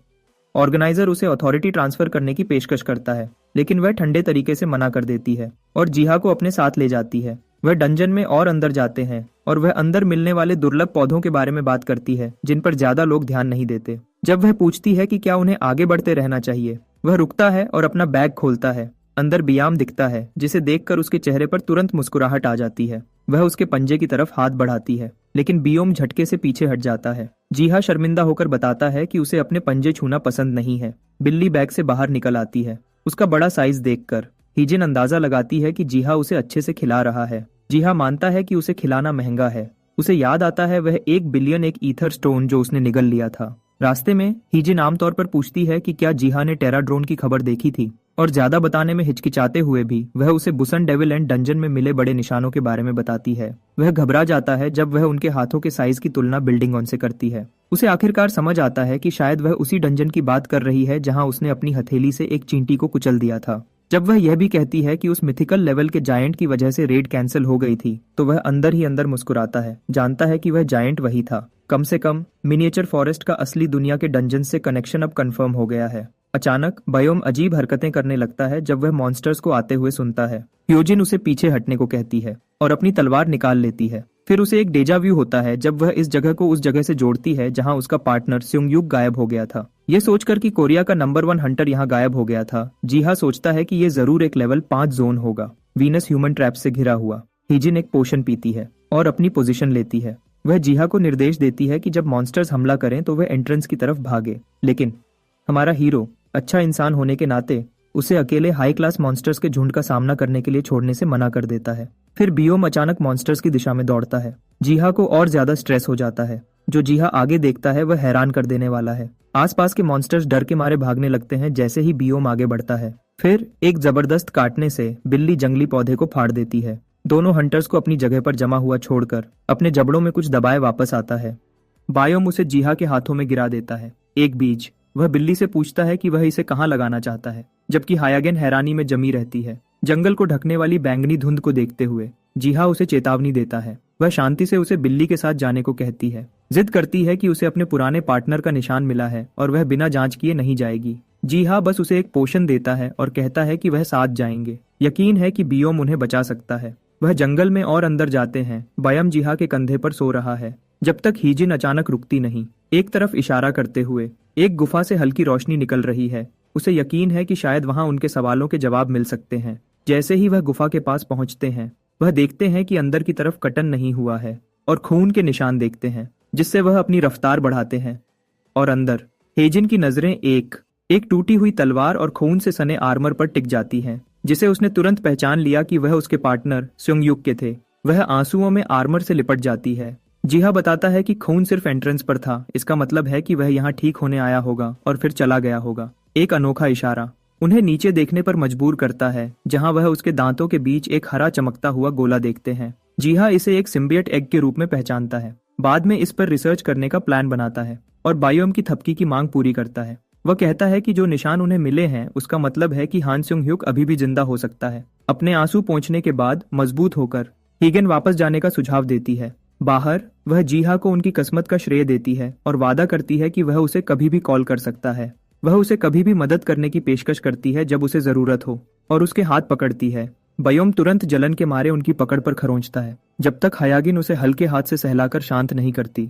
ऑर्गेनाइजर उसे अथॉरिटी ट्रांसफर करने की पेशकश करता है, लेकिन वह ठंडे तरीके से मना कर देती है और जीहा को अपने साथ ले जाती है। वह डंजन में और अंदर जाते हैं और वह अंदर मिलने वाले दुर्लभ पौधों के बारे में बात करती है जिन पर ज्यादा लोग ध्यान नहीं देते। जब वह पूछती है कि क्या उन्हें आगे बढ़ते रहना चाहिए, वह रुकता है और अपना बैग खोलता है। अंदर बियाम दिखता है, जिसे देखकर उसके चेहरे पर तुरंत मुस्कुराहट आ जाती है। वह उसके पंजे की तरफ हाथ बढ़ाती है, लेकिन बियोम झटके से पीछे हट जाता है। जीहा शर्मिंदा होकर बताता है कि उसे अपने पंजे छूना पसंद नहीं है। बिल्ली बैग से बाहर निकल आती है। उसका बड़ा साइज देखकर हिजिन अंदाजा लगाती है कि जीहा उसे अच्छे से खिला रहा है। जीहा मानता है कि उसे खिलाना महंगा है। उसे याद आता है वह 1 बिलियन एक ईथर स्टोन जो उसने निगल लिया था। रास्ते में हिजिन आमतौर पर पूछती है कि क्या जीहा ने टेराड्रोन की खबर देखी थी, और ज्यादा बताने में हिचकिचाते हुए भी वह उसे बुसन डेविल एंड डंजन में मिले बड़े निशानों के बारे में बताती है। वह घबरा जाता है जब वह उनके हाथों के साइज की तुलना बिल्डिंग ऑन से करती है। उसे आखिरकार समझ आता है कि शायद वह उसी डंजन की बात कर रही है जहां उसने अपनी हथेली से एक चींटी को कुचल दिया था। जब वह यह भी कहती है कि उस मिथिकल लेवल के जायंट की वजह से रेड कैंसिल हो गई थी, तो वह अंदर ही अंदर मुस्कुराता है। जानता है कि वह जायंट वही था। कम से कम मिनिएचर फॉरेस्ट का असली दुनिया के डंजन से कनेक्शन अब कंफर्म हो गया है। अचानक बायोम अजीब हरकतें करने लगता है जब वह मॉन्स्टर्स को आते हुए सुनता है। ह्योजिन उसे पीछे हटने को कहती है और अपनी तलवार निकाल लेती है। फिर उसे एक डेजा व्यू होता है जब वह इस जगह को उस जगह से जोड़ती है जहां उसका पार्टनर स्योंगयुक गायब हो गया था। ये सोचकर कि कोरिया का नंबर 1 हंटर यहाँ गायब हो गया था, जीहा सोचता है कि ये जरूर एक लेवल 5 जोन होगा, वीनस ह्यूमन ट्रैप से घिरा हुआ। हिजिन एक पोशन पीती है और अपनी पोजीशन लेती है। वह जीहा को निर्देश देती है कि जब मॉन्स्टर्स हमला करें तो वह एंट्रेंस की तरफ भागे, लेकिन हमारा हीरो अच्छा इंसान होने के नाते उसे अकेले हाई क्लास मॉन्स्टर्स के झुंड का सामना करने के लिए छोड़ने से मना कर देता है। फिर बियोम अचानक मॉन्स्टर्स की दिशा में दौड़ता है। जीहा को और ज्यादा स्ट्रेस हो जाता है। जो जीहा आगे देखता है वह हैरान कर देने वाला है। आसपास के मॉन्स्टर्स डर के मारे भागने लगते हैं जैसे ही बियोम आगे बढ़ता है। फिर एक जबरदस्त काटने से बिल्ली जंगली पौधे को फाड़ देती है। दोनों हंटर्स को अपनी जगह पर जमा हुआ छोड़कर अपने जबड़ों में कुछ दबाए वापस आता है। बायोम उसे जीहा के हाथों में गिरा देता है, एक बीज। वह बिल्ली से पूछता है कि वह इसे कहाँ लगाना चाहता है, जबकि हायागेन हैरानी में जमी रहती है। जंगल को ढकने वाली बैंगनी धुंध को देखते हुए जीहा उसे चेतावनी देता है। वह शांति से उसे बिल्ली के साथ जाने को कहती है। जिद करती है कि उसे अपने पुराने पार्टनर का निशान मिला है और वह बिना जांच किए नहीं जाएगी। जीहा बस उसे एक पोशन देता है और कहता है कि वह साथ जाएंगे। यकीन है कि बियोम उन्हें बचा सकता है। वह जंगल में और अंदर जाते हैं। बायम जीहा के कंधे पर सो रहा है, जब तक हिजिन अचानक रुकती नहीं, एक तरफ इशारा करते हुए। एक गुफा से हल्की रोशनी निकल रही है। उसे यकीन है कि शायद वहां उनके सवालों के जवाब मिल सकते हैं। जैसे ही वह गुफा के पास पहुंचते हैं, वह देखते हैं कि अंदर की तरफ कटन नहीं हुआ है और खून के निशान देखते हैं, जिससे वह अपनी रफ्तार बढ़ाते हैं। और अंदर हेजिन की नजरें एक टूटी हुई तलवार और खून से सने आर्मर पर टिक जाती हैं, जिसे उसने तुरंत पहचान लिया कि वह उसके पार्टनर स्योंगयुक के थे। वह आंसुओं में आर्मर से लिपट जाती है। जीहा बताता है कि खून सिर्फ एंट्रेंस पर था, इसका मतलब है कि वह यहाँ ठीक होने आया होगा और फिर चला गया होगा। एक अनोखा इशारा उन्हें नीचे देखने पर मजबूर करता है, जहां वह उसके दांतों के बीच एक हरा चमकता हुआ गोला देखते हैं। जीहा इसे एक सिम्बियट एग के रूप में पहचानता है। बाद में इस पर रिसर्च करने का प्लान बनाता है और बायोम की थपकी की मांग पूरी करता है। वह कहता है कि जो निशान उन्हें मिले हैं उसका मतलब है कि हान स्योंगह्युक अभी भी जिंदा हो सकता है। अपने आंसू पोंछने के बाद मजबूत होकर हिगेन वापस जाने का सुझाव देती है। बाहर वह जीहा को उनकी किस्मत का श्रेय देती है और वादा करती है कि वह उसे कभी भी कॉल कर सकता है। वह उसे कभी भी मदद करने की पेशकश करती है जब उसे जरूरत हो। और उसके हाथ पकड़ती है। बयोम तुरंत जलन के मारे उनकी पकड़ पर खरोंचता है, जब तक हयागिन उसे हल्के हाथ से सहलाकर शांत नहीं करती।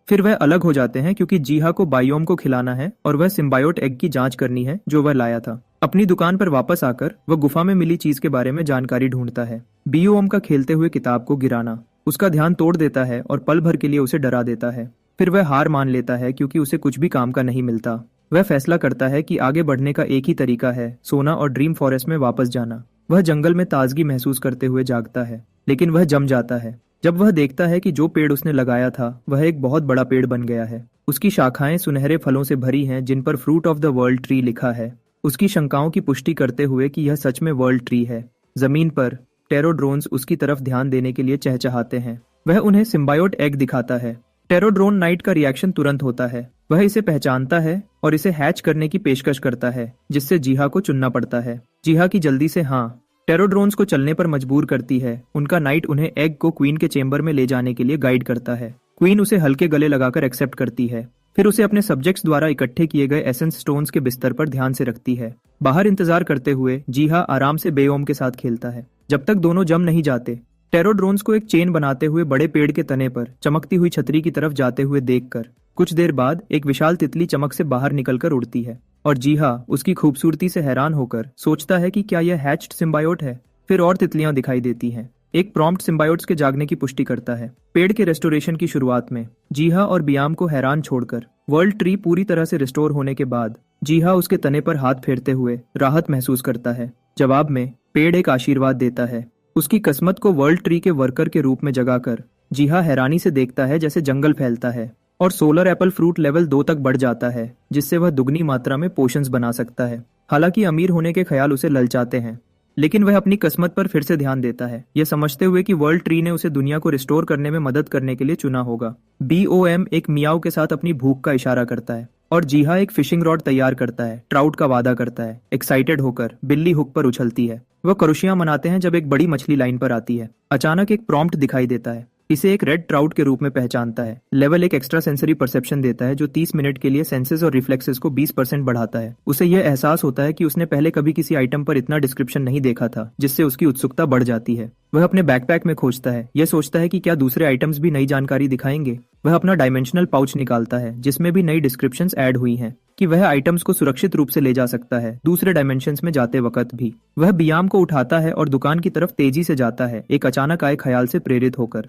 फिर वह अलग हो जाते हैं क्योंकि जीहा को बायोम को खिलाना है और वह सिम्बायोट एग की जांच करनी है जो वह लाया था। अपनी दुकान पर वापस आकर वह गुफा में मिली चीज के बारे में जानकारी ढूंढता है। बियोम का खेलते हुए किताब को गिराना उसका ध्यान तोड़ देता है और पल भर के लिए उसे डरा देता है। फिर वह हार मान लेता है क्योंकि उसे कुछ भी काम का नहीं मिलता। वह फैसला करता है कि आगे बढ़ने का एक ही तरीका है, सोना और ड्रीम फॉरेस्ट में वापस जाना। वह जंगल में ताजगी महसूस करते हुए जागता है, लेकिन वह जम जाता है जब वह देखता है कि जो पेड़ उसने लगाया था वह एक बहुत बड़ा पेड़ बन गया है। उसकी शाखाएं सुनहरे फलों से भरी हैं जिन पर fruit of the world tree लिखा है। उसकी शंकाओं की पुष्टि करते हुए कि यह सच में वर्ल्ड ट्री है। जमीन पर टेरोड्रोन्स उसकी तरफ ध्यान देने के लिए चहचहाते हैं। वह उन्हें सिम्बायोट एग दिखाता है। टेरोड्रोन नाइट का रिएक्शन तुरंत होता है। वह इसे पहचानता है और इसे हैच करने की पेशकश करता है, जिससे जीहा को चुनना पड़ता है। जीहा की जल्दी से हाँ टेरोड्रोन्स को चलने पर मजबूर करती है। उनका नाइट उन्हें एग को क्वीन के चेंबर में ले जाने के लिए गाइड करता है। क्वीन उसे हल्के गले लगाकर एक्सेप्ट करती है, फिर उसे अपने सब्जेक्ट्स द्वारा इकट्ठे किए गए एसेंस स्टोन्स के बिस्तर पर ध्यान से रखती है। बाहर इंतजार करते हुए जीहा आराम से बेओम के साथ खेलता है जब तक दोनों जम नहीं जाते। टेरोड्रोन्स को एक चेन बनाते हुए बड़े पेड़ के तने पर चमकती हुई छतरी की तरफ जाते हुए देखकर कुछ देर बाद एक विशाल तितली चमक से बाहर निकलकर उड़ती है और जीहा उसकी खूबसूरती से हैरान होकर सोचता है कि क्या यह हैच्ड सिम्बायोट है। फिर और तितलियां दिखाई देती हैं। एक प्रॉम्प्ट सिम्बायोट्स के जागने की पुष्टि करता है। पेड़ के रेस्टोरेशन की शुरुआत में जीहा और बियाम को हैरान छोड़कर वर्ल्ड ट्री पूरी तरह से रिस्टोर होने के बाद जीहा उसके तने पर हाथ फेरते हुए राहत महसूस करता है। जवाब में पेड़ एक आशीर्वाद देता है। उसकी किस्मत को वर्ल्ड ट्री के वर्कर के रूप में जगाकर जीहा हैरानी से देखता है जैसे जंगल फैलता है और सोलर एप्पल फ्रूट लेवल 2 तक बढ़ जाता है, जिससे वह दुगनी मात्रा में पोशंस बना सकता है। हालांकि अमीर होने के ख्याल उसे ललचाते हैं, लेकिन वह अपनी किस्मत पर फिर से ध्यान देता है, यह समझते हुए कि वर्ल्ड ट्री ने उसे दुनिया को रिस्टोर करने में मदद करने के लिए चुना होगा। BOM एक मियाओ के साथ अपनी भूख का इशारा करता है और जीहा एक फिशिंग रॉड तैयार करता है, ट्राउट का वादा करता है। एक्साइटेड होकर बिल्ली हुक पर उछलती है। वह खुशियां मनाते हैं जब एक बड़ी मछली लाइन पर आती है। अचानक एक प्रॉम्प्ट दिखाई देता है। इसे एक रेड ट्राउट के रूप में पहचानता है। लेवल एक एक्स्ट्रा सेंसरी परसेप्शन देता है जो 30 मिनट के लिए सेंसेस और रिफ्लेक्सेस को 20% बढ़ाता है। उसे यह एहसास होता है कि उसने पहले कभी किसी आइटम पर इतना डिस्क्रिप्शन नहीं देखा था, जिससे उसकी उत्सुकता बढ़ जाती है। वह अपने बैकपैक में खोजता है, यह सोचता है कि क्या दूसरे आइटम्स भी नई जानकारी दिखाएंगे। वह अपना डायमेंशनल पाउच निकालता है जिसमें भी नई डिस्क्रिप्शंस ऐड हुई हैं कि वह आइटम्स को सुरक्षित रूप से ले जा सकता है दूसरे डायमेंशंस में जाते वक्त भी। वह बियाम को उठाता है और दुकान की तरफ तेजी से जाता है, एक अचानक आए ख्याल से प्रेरित होकर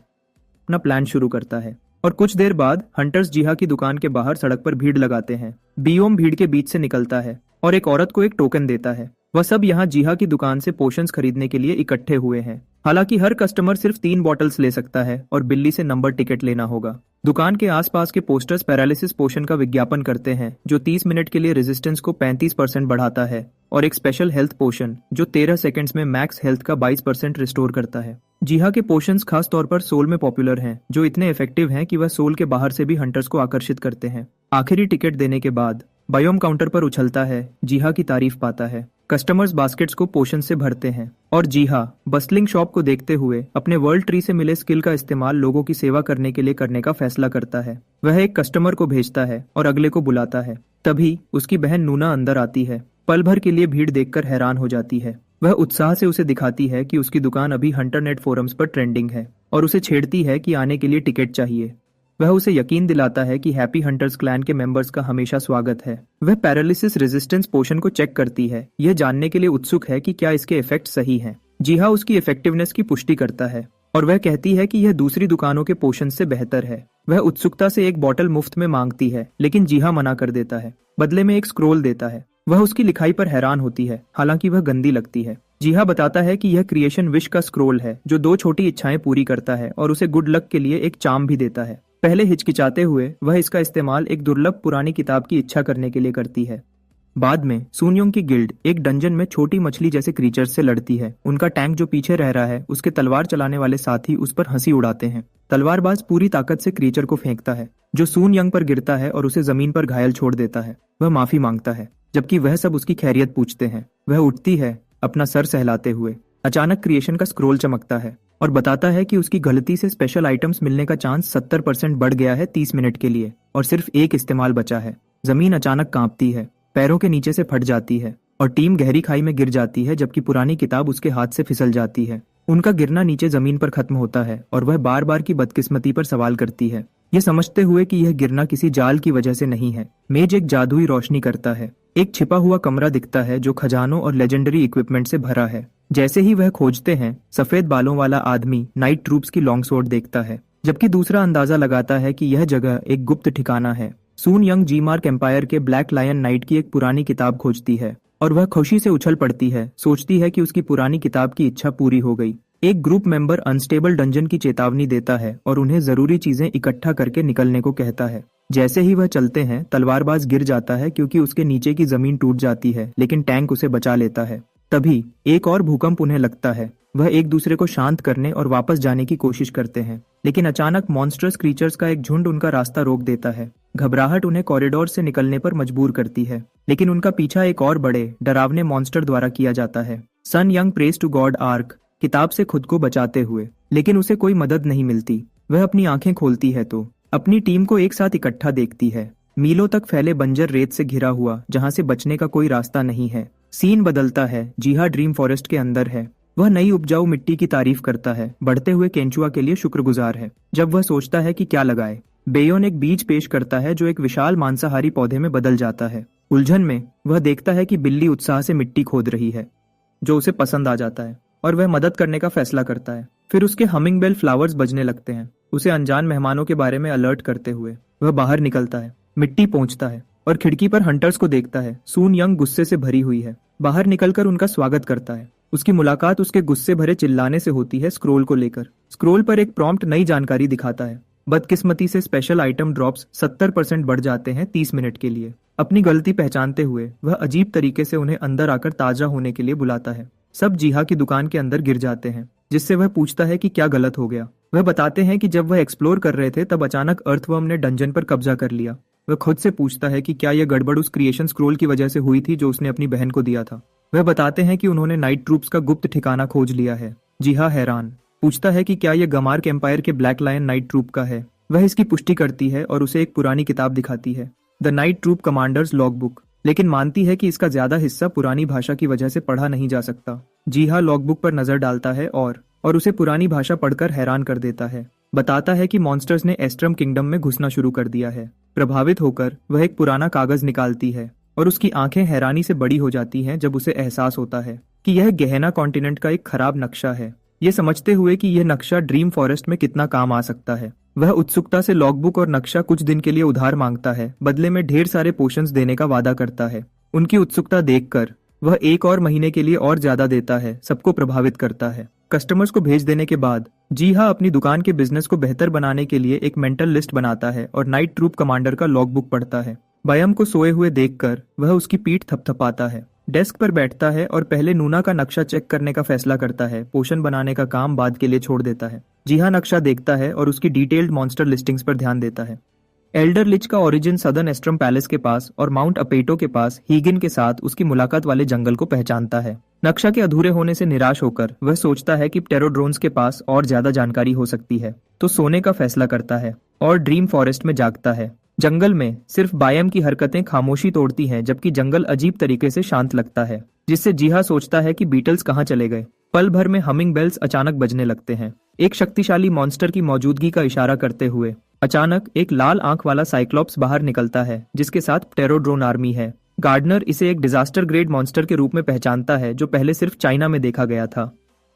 अपना प्लान शुरू करता है। और कुछ देर बाद हंटर्स जीहा की दुकान के बाहर सड़क पर भीड़ लगाते हैं। बियोम भीड़ के बीच से निकलता है और एक औरत को एक टोकन देता है। वह सब यहाँ जीहा की दुकान से पोशंस खरीदने के लिए इकट्ठे हुए हैं। हालांकि हर कस्टमर सिर्फ 3 बॉटल्स ले सकता है और बिल्ली से नंबर टिकट लेना होगा। दुकान के आसपास के पोस्टर्स पैरालिसिस पोशन का विज्ञापन करते हैं जो 30 मिनट के लिए रेजिस्टेंस को 35% बढ़ाता है और एक स्पेशल हेल्थ पोशन जो 13 सेकंड्स में मैक्स हेल्थ का 22% रिस्टोर करता है। जीहा के पोशंस खास तौर पर सोल में पॉपुलर हैं, जो इतने इफेक्टिव हैं कि वह सोल के बाहर से भी हंटर्स को आकर्षित करते हैं। आखिरी टिकट देने के बाद बायोम काउंटर पर उछलता है, जीहा की तारीफ पाता है। कस्टमर्स बास्केट्स को पोशन से भरते हैं और जीहा बस्टलिंग शॉप को देखते हुए अपने वर्ल्ड ट्री से मिले स्किल का इस्तेमाल लोगों की सेवा करने के लिए करने का फैसला करता है। वह एक कस्टमर को भेजता है और अगले को बुलाता है। तभी उसकी बहन नूना अंदर आती है। पल भर के लिए भीड़ देखकर हैरान हो जाती है। वह उत्साह से उसे दिखाती है कि उसकी दुकान अभी हंटरनेट फोरम्स पर ट्रेंडिंग है और उसे छेड़ती है कि आने के लिए टिकट चाहिए। वह उसे यकीन दिलाता है कि हैप्पी हंटर्स क्लैन के मेंबर्स का हमेशा स्वागत है। वह पैरालिसिस रेजिस्टेंस पोशन को चेक करती है, यह जानने के लिए उत्सुक है कि क्या इसके इफेक्ट सही हैं। जीहा उसकी इफेक्टिवनेस की पुष्टि करता है और वह कहती है कि यह दूसरी दुकानों के पोशन से बेहतर है। वह उत्सुकता से एक बॉटल मुफ्त में मांगती है, लेकिन जीहा मना कर देता है। बदले में एक स्क्रोल देता है। वह उसकी लिखाई पर हैरान होती है, हालांकि वह गंदी लगती है। जीहा बताता है कि यह क्रिएशन विश का स्क्रोल है जो 2 छोटी इच्छाएं पूरी करता है और उसे गुड लक के लिए एक चार्म भी देता है। पहले हिचकिचाते हुए वह इसका इस्तेमाल एक दुर्लभ पुरानी किताब की इच्छा करने के लिए करती है। बाद में सुनयोंग की गिल्ड एक डंजन में छोटी मछली जैसे क्रीचर्स से लड़ती है। उनका टैंक जो पीछे रह रहा है, उसके तलवार चलाने वाले साथी उस पर हंसी उड़ाते हैं। तलवारबाज पूरी ताकत से क्रीचर को फेंकता है जो सुनयोंग पर गिरता है और उसे जमीन पर घायल छोड़ देता है। वह माफी मांगता है जबकि वह सब उसकी खैरियत पूछते हैं। वह उठती है अपना सर सहलाते हुए। अचानक क्रिएशन का स्क्रोल चमकता है और बताता है कि उसकी गलती से स्पेशल आइटम्स मिलने का चांस 70% बढ़ गया है 30 मिनट के लिए और सिर्फ एक इस्तेमाल बचा है। जमीन अचानक कांपती है, पैरों के नीचे से फट जाती है और टीम गहरी खाई में गिर जाती है जबकि पुरानी किताब उसके हाथ से फिसल जाती है। उनका गिरना नीचे जमीन पर खत्म होता है और वह बार बार की बदकिस्मती पर सवाल करती है, ये समझते हुए कि यह गिरना किसी जाल की वजह से नहीं है। मेज एक जादुई रोशनी करता है। एक छिपा हुआ कमरा दिखता है जो खजानों और लेजेंडरी इक्विपमेंट से भरा है। जैसे ही वह खोजते हैं, सफेद बालों वाला आदमी नाइट ट्रूप्स की लॉन्ग स्वॉर्ड देखता है, जबकि दूसरा अंदाजा लगाता है कि यह जगह एक गुप्त ठिकाना है। सून यंग जी मार्क एम्पायर के ब्लैक लायन नाइट की एक पुरानी किताब खोजती है और वह खुशी से उछल पड़ती है, सोचती है कि उसकी पुरानी किताब की इच्छा पूरी हो गई। एक ग्रुप मेंबर अनस्टेबल डंजन की चेतावनी देता है और उन्हें जरूरी चीजें इकट्ठा करके निकलने को कहता है। जैसे ही वह चलते हैं, तलवारबाज गिर जाता है क्योंकि उसके नीचे की जमीन टूट जाती है, लेकिन टैंक उसे बचा लेता है। तभी एक और भूकंप उन्हें लगता है। वह एक दूसरे को शांत करने और वापस जाने की कोशिश करते हैं, लेकिन अचानक मॉन्स्टरस क्रीचर्स का एक झुंड उनका रास्ता रोक देता है। घबराहट उन्हें कॉरिडोर से निकलने पर मजबूर करती है, लेकिन उनका पीछा एक और बड़े डरावने मॉन्स्टर द्वारा किया जाता है। सन यंग प्रेज टू गॉड आर्क किताब से खुद को बचाते हुए, लेकिन उसे कोई मदद नहीं मिलती। वह अपनी आंखें खोलती है तो अपनी टीम को एक साथ इकट्ठा देखती है, मीलों तक फैले बंजर रेत से घिरा हुआ, जहां से बचने का कोई रास्ता नहीं है। सीन बदलता है। जीहा ड्रीम फॉरेस्ट के अंदर है। वह नई उपजाऊ मिट्टी की तारीफ करता है, बढ़ते हुए केंचुआ के लिए शुक्रगुजार है। जब वह सोचता है कि क्या लगाए, बेयोन एक बीज पेश करता है जो एक विशाल मांसाहारी पौधे में बदल जाता है। उलझन में वह देखता है कि बिल्ली उत्साह से मिट्टी खोद रही है, जो उसे पसंद आ जाता है और वह मदद करने का फैसला करता है। फिर उसके हमिंग बेल फ्लावर्स बजने लगते हैं, उसे अनजान मेहमानों के बारे में अलर्ट करते हुए। वह बाहर निकलता है, मिट्टी पहुंचता है और खिड़की पर हंटर्स को देखता है। सून यंग गुस्से से भरी हुई है, बाहर निकलकर उनका स्वागत करता है। उसकी मुलाकात उसके गुस्से भरे चिल्लाने से होती है स्क्रोल को लेकर। स्क्रोल पर एक प्रॉम्प्ट नई जानकारी दिखाता है। बदकिस्मती से स्पेशल आइटम ड्रॉप्स 70% बढ़ जाते हैं 30 मिनट के लिए। अपनी गलती पहचानते हुए वह अजीब तरीके से उन्हें अंदर आकर ताजा होने के लिए बुलाता है। सब जीहा की दुकान के अंदर गिर जाते हैं, जिससे वह पूछता है कि क्या गलत हो गया। वह बताते हैं कि जब वह एक्सप्लोर कर रहे थे तब अचानक अर्थवर्म ने डंजन पर कब्जा कर लिया। वह खुद से पूछता है कि क्या यह गड़बड़ उस क्रिएशन स्क्रोल की वजह से हुई थी जो उसने अपनी बहन को दिया था। वह बताते हैं कि उन्होंने नाइट ट्रूप्स का गुप्त ठिकाना खोज लिया है। जीहा हैरान पूछता है कि क्या यह गमार्क एम्पायर के ब्लैक लायन नाइट ट्रूप का है। वह इसकी पुष्टि करती है और उसे एक पुरानी किताब दिखाती है, the night troop commanders log book, लेकिन मानती है कि इसका ज्यादा हिस्सा पुरानी भाषा की वजह से पढ़ा नहीं जा सकता। जीहा लॉग बुक पर नजर डालता है और उसे पुरानी भाषा पढ़कर हैरान कर देता है। बताता है कि मॉन्स्टर्स ने एस्ट्रम किंगडम में घुसना शुरू कर दिया है। प्रभावित होकर वह एक पुराना कागज निकालती है और उसकी आंखें हैरानी से बड़ी हो जाती हैं जब उसे एहसास होता है कि यह गहना कॉन्टिनेंट का एक खराब नक्शा है। ये समझते हुए कि यह नक्शा ड्रीम फॉरेस्ट में कितना काम आ सकता है, वह उत्सुकता से लॉगबुक और नक्शा कुछ दिन के लिए उधार मांगता है, बदले में ढेर सारे पोशंस देने का वादा करता है। उनकी उत्सुकता देखकर वह एक और महीने के लिए और ज्यादा देता है, सबको प्रभावित करता है। कस्टमर्स को भेज देने के बाद जीहा अपनी दुकान के बिजनेस को बेहतर बनाने के लिए एक मेंटल लिस्ट बनाता है और नाइट ट्रूप कमांडर का लॉगबुक पढ़ता है। बयम को सोए हुए देखकर वह उसकी पीठ थपथपाता है, डेस्क पर बैठता है और पहले नूना का नक्शा चेक करने का फैसला करता है। पोषण बनाने का काम बाद के लिए छोड़ देता है। जीहा नक्शा देखता है और उसकी डिटेल्ड मॉन्स्टर लिस्टिंग्स पर ध्यान देता है। एल्डर लिच का ओरिजिन सदर्न एस्ट्रम पैलेस के पास और माउंट अपेटो के पास हीगिन के साथ उसकी मुलाकात वाले जंगल को पहचानता है। नक्शा के अधूरे होने से निराश होकर वह सोचता है कि प्टेरोड्रोन्स के पास और ज्यादा जानकारी हो सकती है, तो सोने का फैसला करता है और ड्रीम फॉरेस्ट में जागता है। जंगल में सिर्फ बायम की हरकतें खामोशी तोड़ती हैं, जबकि जंगल अजीब तरीके से शांत लगता है, जिससे जीहा सोचता है कि बीटल्स कहाँ चले गए। पल भर में हमिंग बेल्स अचानक बजने लगते हैं, एक शक्तिशाली मॉन्स्टर की मौजूदगी का इशारा करते हुए। अचानक एक लाल आंख वाला साइक्लोप्स बाहर निकलता है, जिसके साथ प्टेरोड्रोन आर्मी है। गार्डनर इसे एक डिजास्टर ग्रेड मॉन्स्टर के रूप में पहचानता है, जो पहले सिर्फ चाइना में देखा गया था।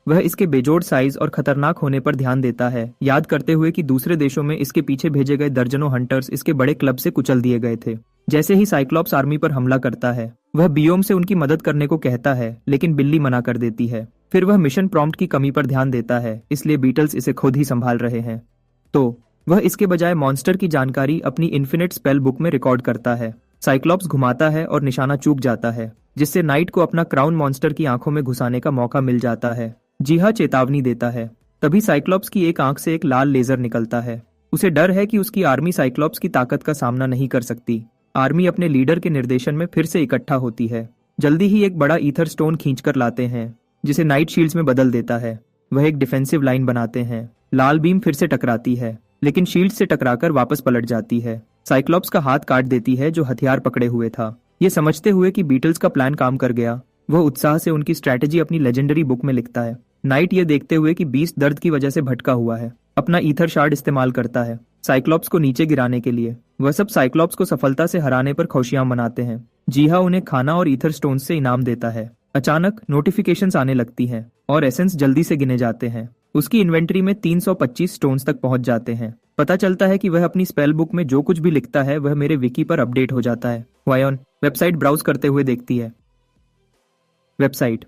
वह इसके बेजोड़ साइज और खतरनाक होने पर ध्यान देता है, याद करते हुए कि दूसरे देशों में इसके पीछे भेजे गए दर्जनों हंटर्स इसके बड़े क्लब से कुचल दिए गए थे। जैसे ही साइक्लोप्स आर्मी पर हमला करता है, वह बियोम से उनकी मदद करने को कहता है, लेकिन बिल्ली मना कर देती है। फिर वह मिशन प्रॉम्प्ट की कमी पर ध्यान देता है, इसलिए बीटल्स इसे खुद ही संभाल रहे हैं। तो वह इसके बजाय मॉन्स्टर की जानकारी अपनी इन्फिनिट स्पेल बुक में रिकॉर्ड करता है। साइक्लोप्स घुमाता है और निशाना चूक जाता है, जिससे नाइट को अपना क्राउन मॉन्स्टर की आंखों में घुसाने का मौका मिल जाता है। जीहा चेतावनी देता है, तभी साइक्लोप्स की एक आंख से एक लाल लेजर निकलता है। उसे डर है कि उसकी आर्मी साइक्लोप्स की ताकत का सामना नहीं कर सकती। आर्मी अपने लीडर के निर्देशन में फिर से इकट्ठा होती है। जल्दी ही एक बड़ा ईथर स्टोन खींचकर लाते हैं, जिसे नाइट शील्ड्स में बदल देता है। वह एक डिफेंसिव लाइन बनाते हैं। लाल बीम फिर से टकराती है, लेकिन शील्ड से टकराकर वापस पलट जाती है। साइक्लोप्स का हाथ काट देती है, जो हथियार पकड़े हुए था। ये समझते हुए कि बीटल्स का प्लान काम कर गया, वह उत्साह से उनकी स्ट्रैटेजी अपनी लेजेंडरी बुक में लिखता है। नाइट ये देखते हुए कि बीस्ट दर्द की वजह से भटका हुआ है, अपना ईथर शार्ड इस्तेमाल करता है साइक्लॉप्स को नीचे गिराने के लिए। वह सब साइक्लॉप्स को सफलता से हराने पर खुशियां मनाते हैं। जीहा उन्हें खाना और ईथर स्टोन से इनाम देता है। अचानक नोटिफिकेशंस आने लगती हैं और एसेंस जल्दी से गिने जाते हैं। उसकी इन्वेंटरी में 325 स्टोन्स तक पहुंच जाते हैं। पता चलता है कि वह अपनी स्पेल बुक में जो कुछ भी लिखता है वह मेरे विकी पर अपडेट हो जाता है। वायोन वेबसाइट ब्राउज करते हुए देखती है वेबसाइट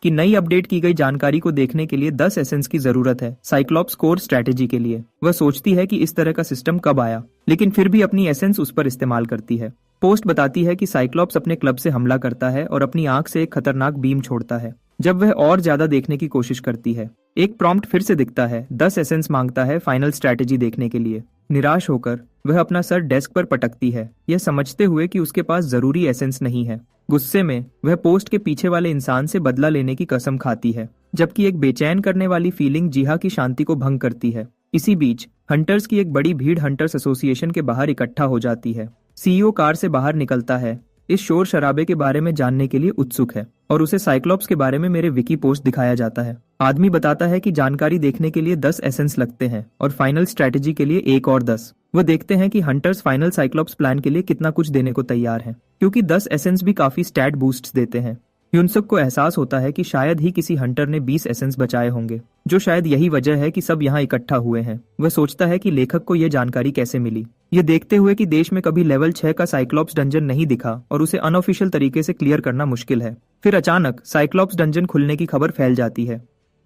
की नई अपडेट की गई जानकारी को देखने के लिए 10 एसेंस की जरूरत है साइक्लॉप्स कोर स्ट्रैटेजी के लिए। वह सोचती है कि इस तरह का सिस्टम कब आया, लेकिन फिर भी अपनी एसेंस उस पर इस्तेमाल करती है। पोस्ट बताती है कि साइक्लॉप्स अपने क्लब से हमला करता है और अपनी आंख से एक खतरनाक बीम छोड़ता है जब वह और ज्यादा देखने की कोशिश करती है। एक प्रॉम्प्ट फिर से दिखता है, 10 एसेंस मांगता है फाइनल स्ट्रैटेजी देखने के लिए। निराश होकर वह अपना सर डेस्क पर पटकती है, यह समझते हुए कि उसके पास जरूरी एसेंस नहीं है। गुस्से में वह पोस्ट के पीछे वाले इंसान से बदला लेने की कसम खाती है, जबकि एक बेचैन करने वाली फीलिंग जीहा की शांति को भंग करती है। इसी बीच हंटर्स की एक बड़ी भीड़ हंटर्स एसोसिएशन के बाहर इकट्ठा हो जाती है। सीईओ कार से बाहर निकलता है, इस शोर शराबे के बारे में जानने के लिए उत्सुक है और उसे साइक्लॉप्स के बारे में मेरे विकी पोस्ट दिखाया जाता है। आदमी बताता है कि जानकारी देखने के लिए 10 एसेंस लगते हैं और फाइनल स्ट्रैटेजी के लिए एक और 10। वह देखते हैं कि हंटर्स फाइनल साइक्लॉप्स प्लान के लिए कितना कुछ देने को तैयार हैं, क्योंकि 10 एसेंस भी काफी स्टैट बूस्ट्स देते हैं। ह्यूनसुक को एहसास होता है कि शायद ही किसी हंटर ने 20 एसेंस बचाए होंगे, जो शायद यही वजह है कि सब यहाँ इकट्ठा हुए हैं। वह सोचता है कि लेखक को यह जानकारी कैसे मिली, ये देखते हुए कि देश में कभी लेवल 6 का साइक्लॉप्स डंजन नहीं दिखा और उसे अनऑफिशियल तरीके से क्लियर करना मुश्किल है। फिर अचानक साइक्लॉप्स डंजन खुलने की खबर फैल जाती है।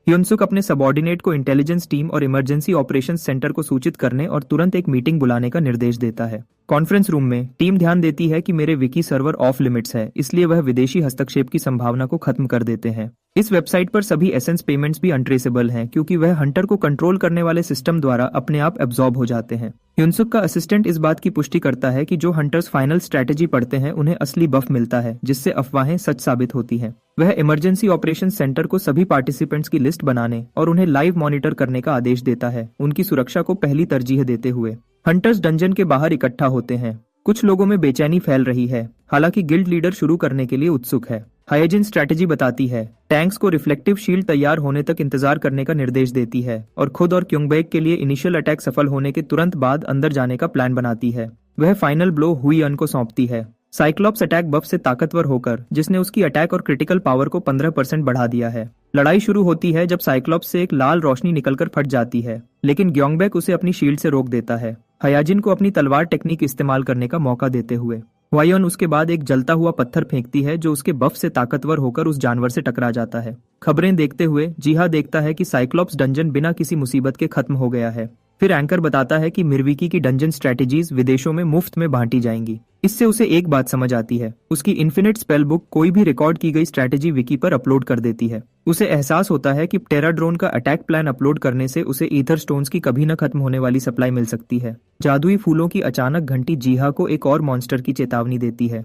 ह्यूनसुक अपने सबऑर्डिनेट को इंटेलिजेंस टीम और इमरजेंसी ऑपरेशंस सेंटर को सूचित करने और तुरंत एक मीटिंग बुलाने का निर्देश देता है। कॉन्फ्रेंस रूम में टीम ध्यान देती है कि मेरे विकी सर्वर ऑफ लिमिट्स है, इसलिए वह विदेशी हस्तक्षेप की संभावना को खत्म कर देते हैं। इस वेबसाइट पर सभी एसेंस पेमेंट्स भी अनट्रेसेबल हैं, क्योंकि वह हंटर को कंट्रोल करने वाले सिस्टम द्वारा अपने आप एब्जॉर्ब हो जाते हैं। ह्यूनसुक का असिस्टेंट इस बात की पुष्टि करता है कि जो हंटर्स फाइनल स्ट्रैटेजी पढ़ते हैं उन्हें असली बफ मिलता है, जिससे अफवाहें सच साबित होती हैं। वह इमरजेंसी ऑपरेशन सेंटर को सभी पार्टिसिपेंट्स की लिस्ट बनाने और उन्हें लाइव मॉनिटर करने का आदेश देता है, उनकी सुरक्षा को पहली तरजीह देते हुए। हंटर्स डंजन के बाहर इकट्ठा होते हैं। कुछ लोगों में बेचैनी फैल रही है, हालांकि गिल्ड लीडर शुरू करने के लिए उत्सुक है। हाइजिन स्ट्रैटेजी बताती है, टैंक्स को रिफ्लेक्टिव शील्ड तैयार होने तक इंतजार करने का निर्देश देती है और खुद और क्योंगबेक के लिए इनिशियल अटैक सफल होने के तुरंत बाद अंदर जाने का प्लान बनाती है। वह फाइनल ब्लो हुईअन को सौंपती है। साइक्लॉप्स अटैक बफ से ताकतवर होकर, जिसने उसकी अटैक और क्रिटिकल पावर को 15% बढ़ा दिया है। लड़ाई शुरू होती है जब साइक्लॉप्स से एक लाल रोशनी निकलकर फट जाती है, लेकिन ग्योंगबेक उसे अपनी शील्ड से रोक देता है, हायाजिन को अपनी तलवार टेक्निक इस्तेमाल करने का मौका देते हुए। वायोन उसके बाद एक जलता हुआ पत्थर फेंकती है जो उसके बफ से ताकतवर होकर उस जानवर से टकरा जाता है। खबरें देखते हुए जीहा देखता है कि साइक्लॉप्स डंजन बिना किसी मुसीबत के खत्म हो गया है। फिर एंकर बताता है कि मिर्विकी की डंजन स्ट्रैटेजीज विदेशों में मुफ्त में बांटी जाएंगी। इससे उसे एक बात समझ आती है, उसकी इन्फिनिट स्पेल बुक कोई भी रिकॉर्ड की गई स्ट्रैटेजी विकी पर अपलोड कर देती है। उसे एहसास होता है कि टेराड्रोन का अटैक प्लान अपलोड करने से उसे ईथर स्टोन्स की कभी न खत्म होने वाली सप्लाई मिल सकती है। जादुई फूलों की अचानक घंटी जीहा को एक और मॉन्स्टर की चेतावनी देती है।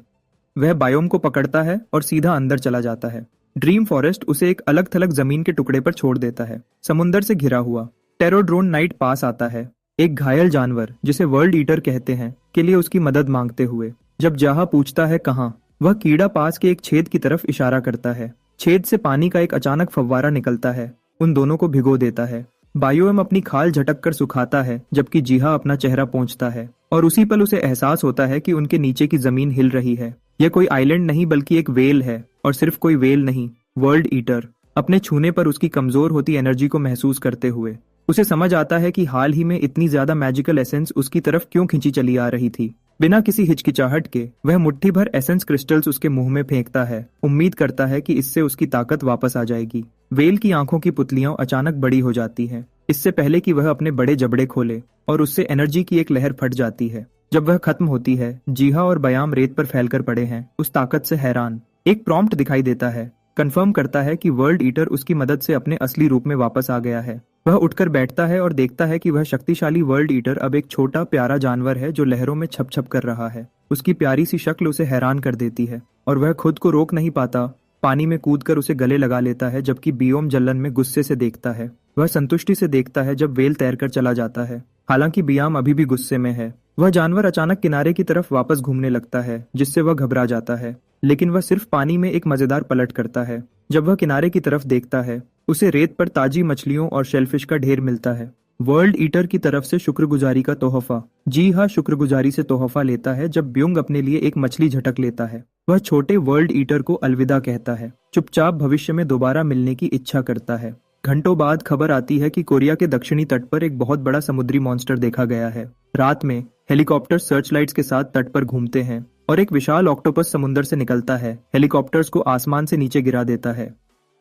वह बायोम को पकड़ता है और सीधा अंदर चला जाता है। ड्रीम फॉरेस्ट उसे एक अलग थलग जमीन के टुकड़े पर छोड़ देता है, समुंदर से घिरा हुआ। टेरोड्रोन नाइट पास आता है, एक घायल जानवर जिसे वर्ल्ड ईटर कहते हैं के लिए उसकी मदद मांगते हुए। जब जाहा पूछता है कहाँ, वह कीड़ा पास के एक छेद की तरफ इशारा करता है। छेद से पानी का एक अचानक फव्वारा निकलता है, उन दोनों को भिगो देता है। बायोम अपनी खाल झटक कर सुखाता है, जबकि जीहा अपना चेहरा पोंछता है और उसी पल उसे एहसास होता है कि उनके नीचे की जमीन हिल रही है। यह कोई आइलैंड नहीं बल्कि एक वेल है, और सिर्फ कोई वेल नहीं, वर्ल्ड ईटर। अपने छूने पर उसकी कमजोर होती एनर्जी को महसूस करते हुए उसे समझ आता है कि हाल ही में इतनी ज्यादा मैजिकल एसेंस उसकी तरफ क्यों खींची चली आ रही थी। बिना किसी हिचकिचाहट के वह मुट्ठी भर एसेंस क्रिस्टल्स उसके मुंह में फेंकता है, उम्मीद करता है कि इससे उसकी ताकत वापस आ जाएगी। वेल की आंखों की पुतलियां अचानक बड़ी हो जाती हैं, इससे पहले कि वह अपने बड़े जबड़े खोले, और उससे एनर्जी की एक लहर फट जाती है। जब वह खत्म होती है, जीहा और बयाम रेत पर फैलकर पड़े हैं, उस ताकत से हैरान। एक प्रॉम्प्ट दिखाई देता है, कंफर्म करता है कि वर्ल्ड ईटर उसकी मदद से अपने असली रूप में वापस आ गया है। वह उठकर बैठता है और देखता है कि वह शक्तिशाली वर्ल्ड ईटर अब एक छोटा प्यारा जानवर है जो लहरों में छप छप कर रहा है। उसकी प्यारी सी शक्ल उसे हैरान कर देती है और वह खुद को रोक नहीं पाता, पानी में कूदकर उसे गले लगा लेता है, जबकि बियोम जलन में गुस्से से देखता है। वह संतुष्टि से देखता है जब वेल तैरकर चला जाता है। हालांकि बियाम अभी भी गुस्से में है, वह जानवर अचानक किनारे की तरफ वापस घूमने लगता है, जिससे वह घबरा जाता है। लेकिन वह सिर्फ पानी में एक मजेदार पलट करता है। जब वह किनारे की तरफ देखता है, उसे रेत पर ताजी मछलियों और शेलफिश का ढेर मिलता है। वर्ल्ड ईटर की तरफ से शुक्रगुजारी का तोहफा। जी हाँ, शुक्रगुजारी से तोहफा लेता है जब ब्यूंग अपने लिए एक मछली झटक लेता है। वह छोटे वर्ल्ड ईटर को अलविदा कहता है, चुपचाप भविष्य में दोबारा मिलने की इच्छा करता है। घंटों बाद खबर आती है कि कोरिया के दक्षिणी तट पर एक बहुत बड़ा समुद्री मॉन्स्टर देखा गया है। रात में हेलीकॉप्टर सर्च लाइट्स के साथ तट पर घूमते हैं और एक विशाल ऑक्टोपस समुद्र से निकलता है, हेलीकॉप्टर्स को आसमान से नीचे गिरा देता है।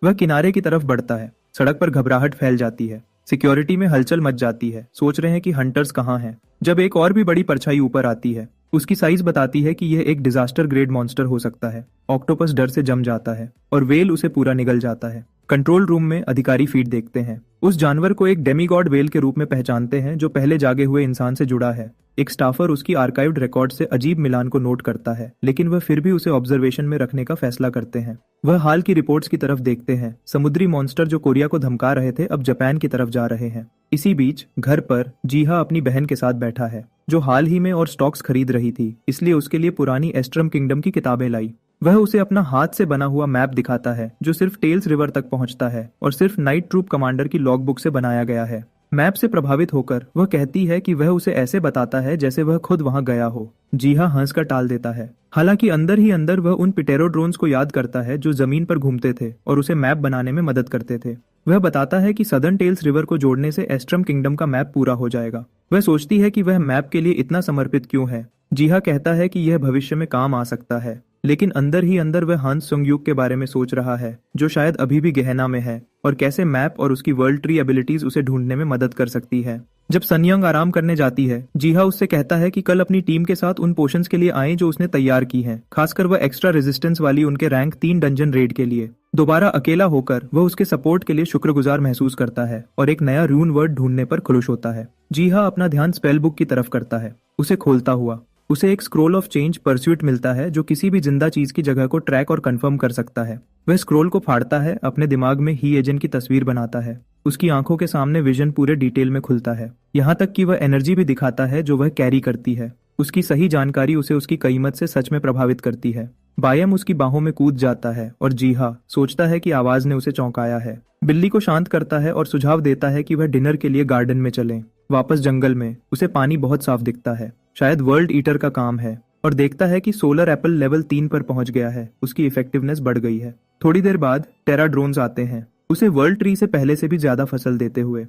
वह किनारे की तरफ बढ़ता है। सड़क पर घबराहट फैल जाती है। सिक्योरिटी में हलचल मच जाती है, सोच रहे हैं कि हंटर्स कहाँ हैं। जब एक और भी बड़ी परछाई ऊपर आती है, उसकी साइज बताती है कि यह एक डिजास्टर ग्रेड मॉन्स्टर हो सकता है। ऑक्टोपस डर से जम जाता है और वेल उसे पूरा निगल जाता है। कंट्रोल रूम में अधिकारी फीड देखते हैं। उस जानवर को एक डेमीगॉड वेल के रूप में पहचानते हैं जो पहले जागे हुए इंसान से जुड़ा है। एक स्टाफर उसकी आर्काइव्ड रिकॉर्ड से अजीब मिलान को नोट करता है, लेकिन वह फिर भी उसे ऑब्जर्वेशन में रखने का फैसला करते हैं। वह हाल की रिपोर्ट्स की तरफ देखते हैं। समुद्री मॉन्स्टर जो कोरिया को धमका रहे थे अब जापान की तरफ जा रहे हैं। इसी बीच घर पर जीहा अपनी बहन के साथ बैठा है, जो हाल ही में और स्टॉक्स खरीद रही थी, इसलिए उसके लिए पुरानी एस्ट्रम किंगडम की किताबें लाई। वह उसे अपना हाथ से बना हुआ मैप दिखाता है जो सिर्फ टेल्स रिवर तक पहुंचता है और सिर्फ नाइट ट्रूप कमांडर की लॉगबुक से बनाया गया है। मैप से प्रभावित होकर वह कहती है कि वह उसे ऐसे बताता है जैसे वह खुद वहां गया हो। जीहा हंसकर टाल देता है। हालांकि अंदर ही अंदर वह उन पिटेरोड्रोन्स को याद करता है जो जमीन पर घूमते थे और उसे मैप बनाने में मदद करते थे। वह बताता है कि सदर्न टेल्स रिवर को जोड़ने से एस्ट्रम किंगडम का मैप पूरा हो जाएगा। वह सोचती है कि वह मैप के लिए इतना समर्पित क्यों है। जीहा कहता है कि यह भविष्य में काम आ सकता है, लेकिन अंदर ही अंदर वह हांस सुंगयुक के बारे में सोच रहा है, जो शायद अभी भी गहना में है, और कैसे मैप और उसकी वर्ल्ड ट्री एबिलिटीज उसे ढूंढने में मदद कर सकती है। जब सनयंग आराम करने जाती है, जीहा उससे कहता है कि कल अपनी टीम के साथ उन पोशंस के लिए आए जो उसने तैयार की हैं, खासकर वह एक्स्ट्रा रेजिस्टेंस वाली उनके रैंक 3 डंजन रेड के लिए। दोबारा अकेला होकर वह उसके सपोर्ट के लिए शुक्रगुजार महसूस करता है और एक नया रून वर्ड ढूंढने पर खुश होता है। जीहा अपना ध्यान स्पेल बुक की तरफ करता है। उसे खोलता हुआ उसे एक स्क्रोल ऑफ चेंज परस्यूट मिलता है जो किसी भी जिंदा चीज की जगह को ट्रैक और कंफर्म कर सकता है। वह स्क्रोल को फाड़ता है, अपने दिमाग में ही एजेंट की तस्वीर बनाता है। उसकी आंखों के सामने विजन पूरे डिटेल में खुलता है, यहाँ तक कि वह एनर्जी भी दिखाता है जो वह कैरी करती है। उसकी सही जानकारी उसे उसकी कीमत से सच में प्रभावित करती है। बायम उसकी बाहों में कूद जाता है और जीहा सोचता है कि आवाज ने उसे चौंकाया है। बिल्ली को शांत करता है और सुझाव देता है कि वह डिनर के लिए गार्डन में चलें। वापस जंगल में उसे पानी बहुत साफ दिखता है, शायद वर्ल्ड ईटर का काम है, और देखता है कि सोलर एप्पल लेवल 3 पर पहुंच गया है। उसकी इफेक्टिवनेस बढ़ गई है। थोड़ी देर बाद टेरा ड्रोन्स आते हैं, उसे वर्ल्ड ट्री से पहले से भी ज्यादा फसल देते हुए।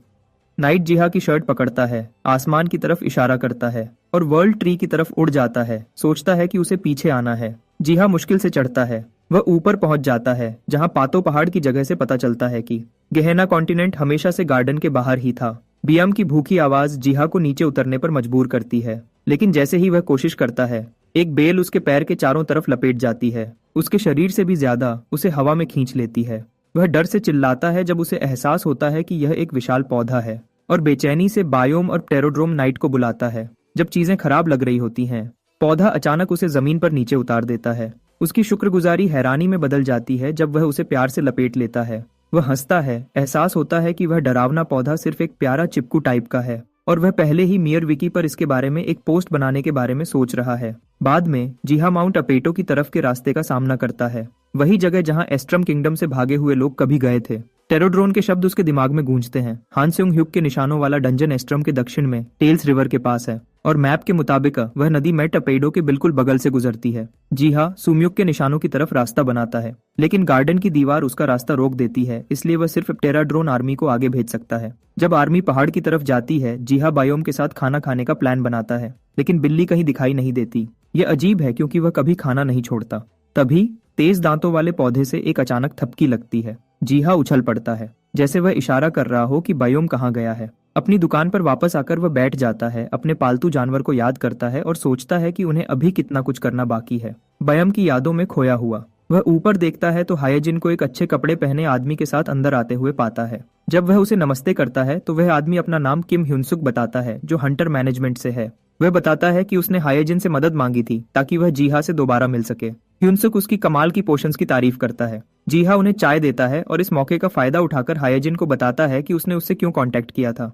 नाइट जीहा की शर्ट पकड़ता है, आसमान की तरफ इशारा करता है और वर्ल्ड ट्री की तरफ उड़ जाता है। सोचता है कि उसे पीछे आना है। जीहा मुश्किल से चढ़ता है। वह ऊपर पहुंच जाता है, जहां पातो पहाड़ की जगह से पता चलता है कि गहना कॉन्टिनेंट हमेशा से गार्डन के बाहर ही था। बियम की भूखी आवाज जीहा को नीचे उतरने पर मजबूर करती है, लेकिन जैसे ही वह कोशिश करता है, एक बेल उसके पैर के चारों तरफ लपेट जाती है। उसके शरीर से भी ज्यादा उसे हवा में खींच लेती है। वह डर से चिल्लाता है जब उसे एहसास होता है कि यह एक विशाल पौधा है, और बेचैनी से बायोम और टेरोड्रोम नाइट को बुलाता है। जब चीजें खराब लग रही होती हैं, पौधा अचानक उसे जमीन पर नीचे उतार देता है। उसकी शुक्रगुजारी हैरानी में बदल जाती है जब वह उसे प्यार से लपेट लेता है। वह हंसता है। एहसास होता है कि वह डरावना पौधा सिर्फ एक प्यारा चिपकू टाइप का है, और वह पहले ही मियर विकी पर इसके बारे में एक पोस्ट बनाने के बारे में सोच रहा है। बाद में जीहा माउंट अपेटो की तरफ के रास्ते का सामना करता है, वही जगह जहां एस्ट्रम किंगडम से भागे हुए लोग कभी गए थे। टेरोड्रोन के शब्द उसके दिमाग में गूंजते हैं। हानसेउंग ह्युक के निशानों वाला डंजन एस्ट्रम के दक्षिण में टेल्स रिवर के पास है, और मैप के मुताबिक वह नदी मेट अपेडो के बिल्कुल बगल से गुजरती है। जीहा सुम्युक के निशानों की तरफ रास्ता बनाता है, लेकिन गार्डन की दीवार उसका रास्ता रोक देती है, इसलिए वह सिर्फ टेराड्रोन आर्मी को आगे भेज सकता है। जब आर्मी पहाड़ की तरफ जाती है, जीहा बायोम के साथ खाना खाने का प्लान बनाता है, लेकिन बिल्ली कहीं दिखाई नहीं देती। यह अजीब है क्योंकि वह कभी खाना नहीं छोड़ता। तभी तेज दांतों वाले पौधे से एक अचानक थपकी लगती है। जीहा उछल पड़ता है, जैसे वह इशारा कर रहा हो कि बायोम कहाँ गया है। अपनी दुकान पर वापस आकर वह बैठ जाता है, अपने पालतू जानवर को याद करता है और सोचता है कि उन्हें अभी कितना कुछ करना बाकी है। बायोम की यादों में खोया हुआ वह ऊपर देखता है तो हायजिन को एक अच्छे कपड़े पहने आदमी के साथ अंदर आते हुए पाता है। जब वह उसे नमस्ते करता है तो वह आदमी अपना नाम किम ह्युनसुक बताता है, जो हंटर मैनेजमेंट से है। वह बताता है कि उसने हायजिन से मदद मांगी थी ताकि वह जीहा से दोबारा मिल सके। ह्युनसुक उसकी कमाल की पोशंस की तारीफ करता है। जीहा उन्हें चाय देता है और इस मौके का फायदा उठाकर हायजिन को बताता है कि उसने उससे क्यों कांटेक्ट किया था।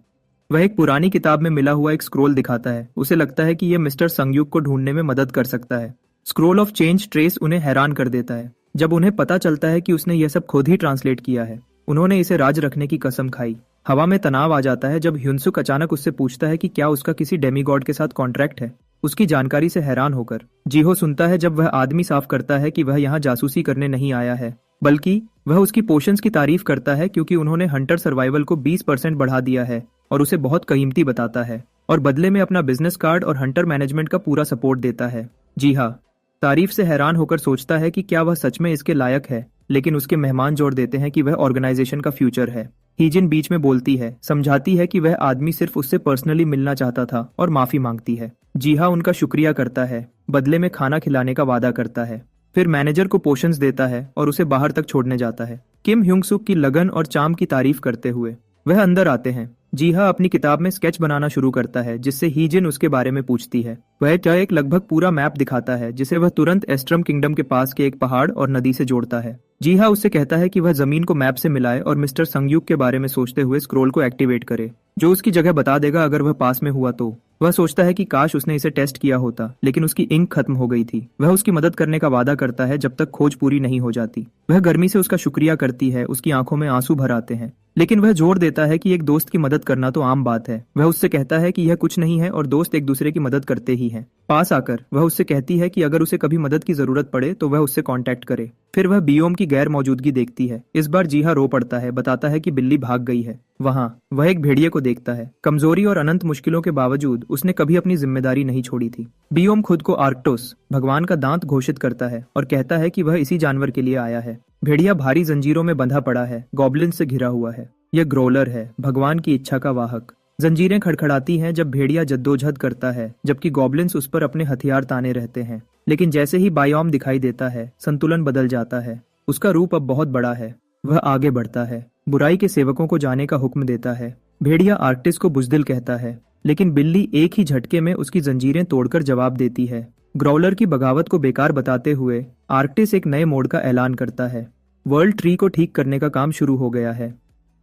वह एक पुरानी किताब में मिला हुआ एक स्क्रोल दिखाता है। उसे लगता है कि यह मिस्टर संगयुक को ढूंढने में मदद कर सकता है। स्क्रोल ऑफ चेंज ट्रेस उन्हें हैरान कर देता है जब उन्हें पता चलता है कि उसने यह सब खुद ही ट्रांसलेट किया है। उन्होंने इसे राज रखने की कसम खाई। हवा में तनाव आ जाता है जब ह्युनसुक अचानक उससे पूछता है कि क्या उसका किसी डेमीगॉड के साथ कॉन्ट्रैक्ट है। उसकी जानकारी से हैरान होकर जीहो सुनता है जब वह आदमी साफ करता है कि वह यहाँ जासूसी करने नहीं आया है, बल्कि वह उसकी पोशंस की तारीफ करता है क्योंकि उन्होंने हंटर सर्वाइवल को 20% बढ़ा दिया है और उसे बहुत कीमती बताता है और बदले में अपना बिजनेस कार्ड और हंटर मैनेजमेंट का पूरा सपोर्ट देता है। जी हाँ, तारीफ से हैरान होकर सोचता है कि क्या वह सच में इसके लायक है, लेकिन उसके मेहमान जोड़ देते हैं कि वह ऑर्गेनाइजेशन का फ्यूचर है। हीजिन बीच में बोलती है, समझाती है कि वह आदमी सिर्फ उससे पर्सनली मिलना चाहता था और माफी मांगती है। जीहा उनका शुक्रिया करता है, बदले में खाना खिलाने का वादा करता है। फिर मैनेजर को पोशंस देता है और उसे बाहर तक छोड़ने जाता है। किम ह्युंग-सुक की लगन और चार्म की तारीफ करते हुए वह अंदर आते हैं। जीहा अपनी किताब में स्केच बनाना शुरू करता है जिससे हीजिन उसके बारे में पूछती है। वह एक लगभग पूरा मैप दिखाता है जिसे वह तुरंत एस्ट्रम किंगडम के पास के एक पहाड़ और नदी से जोड़ता है। जीहा उससे कहता है कि वह जमीन को मैप से मिलाए और मिस्टर संगयुक के बारे में सोचते हुए स्क्रोल को एक्टिवेट करे, जो उसकी जगह बता देगा अगर वह पास में हुआ तो। वह सोचता है कि काश उसने इसे टेस्ट किया होता, लेकिन उसकी इंक खत्म हो गई थी। वह उसकी मदद करने का वादा करता है जब तक खोज पूरी नहीं हो जाती। वह गर्मी से उसका शुक्रिया करती है, उसकी आंखों में आंसू भर आते हैं, लेकिन वह जोर देता है कि एक दोस्त की मदद करना तो आम बात है। वह उससे कहता है कि यह कुछ नहीं है और दोस्त एक दूसरे की मदद करते ही हैं। पास आकर वह उससे कहती है कि अगर उसे कभी मदद की जरूरत पड़े तो वह उससे कांटेक्ट करे। फिर वह बियोम की गैर मौजूदगी देखती है। इस बार जीहा रो पड़ता है, बताता है कि बिल्ली भाग गई है। वहां वह एक भेड़िए को देखता है। कमजोरी और अनंत मुश्किलों के बावजूद उसने कभी अपनी जिम्मेदारी नहीं छोड़ी थी। बियोम खुद को आर्क्टोस, भगवान का दांत, घोषित करता है और कहता है कि वह इसी जानवर के लिए आया है। भेड़िया भारी जंजीरों में बंधा पड़ा है, गॉब्लिन से घिरा हुआ है। यह ग्रोलर है, भगवान की इच्छा का वाहक। जंजीरें खड़खड़ाती हैं जब भेड़िया जद्दोजहद करता है, जबकि गॉब्लिन्स उस पर अपने हथियार ताने रहते हैं। लेकिन जैसे ही बायोम दिखाई देता है, संतुलन बदल जाता है। उसका रूप अब बहुत बड़ा है। वह आगे बढ़ता है, बुराई के सेवकों को जाने का हुक्म देता है। भेड़िया आर्कटिस को बुजदिल कहता है, लेकिन बिल्ली एक ही झटके में उसकी जंजीरें तोड़कर जवाब देती है। ग्राउलर की बगावत को बेकार बताते हुए आर्कटिस एक नए मोड का ऐलान करता है। वर्ल्ड ट्री को ठीक करने का काम शुरू हो गया है।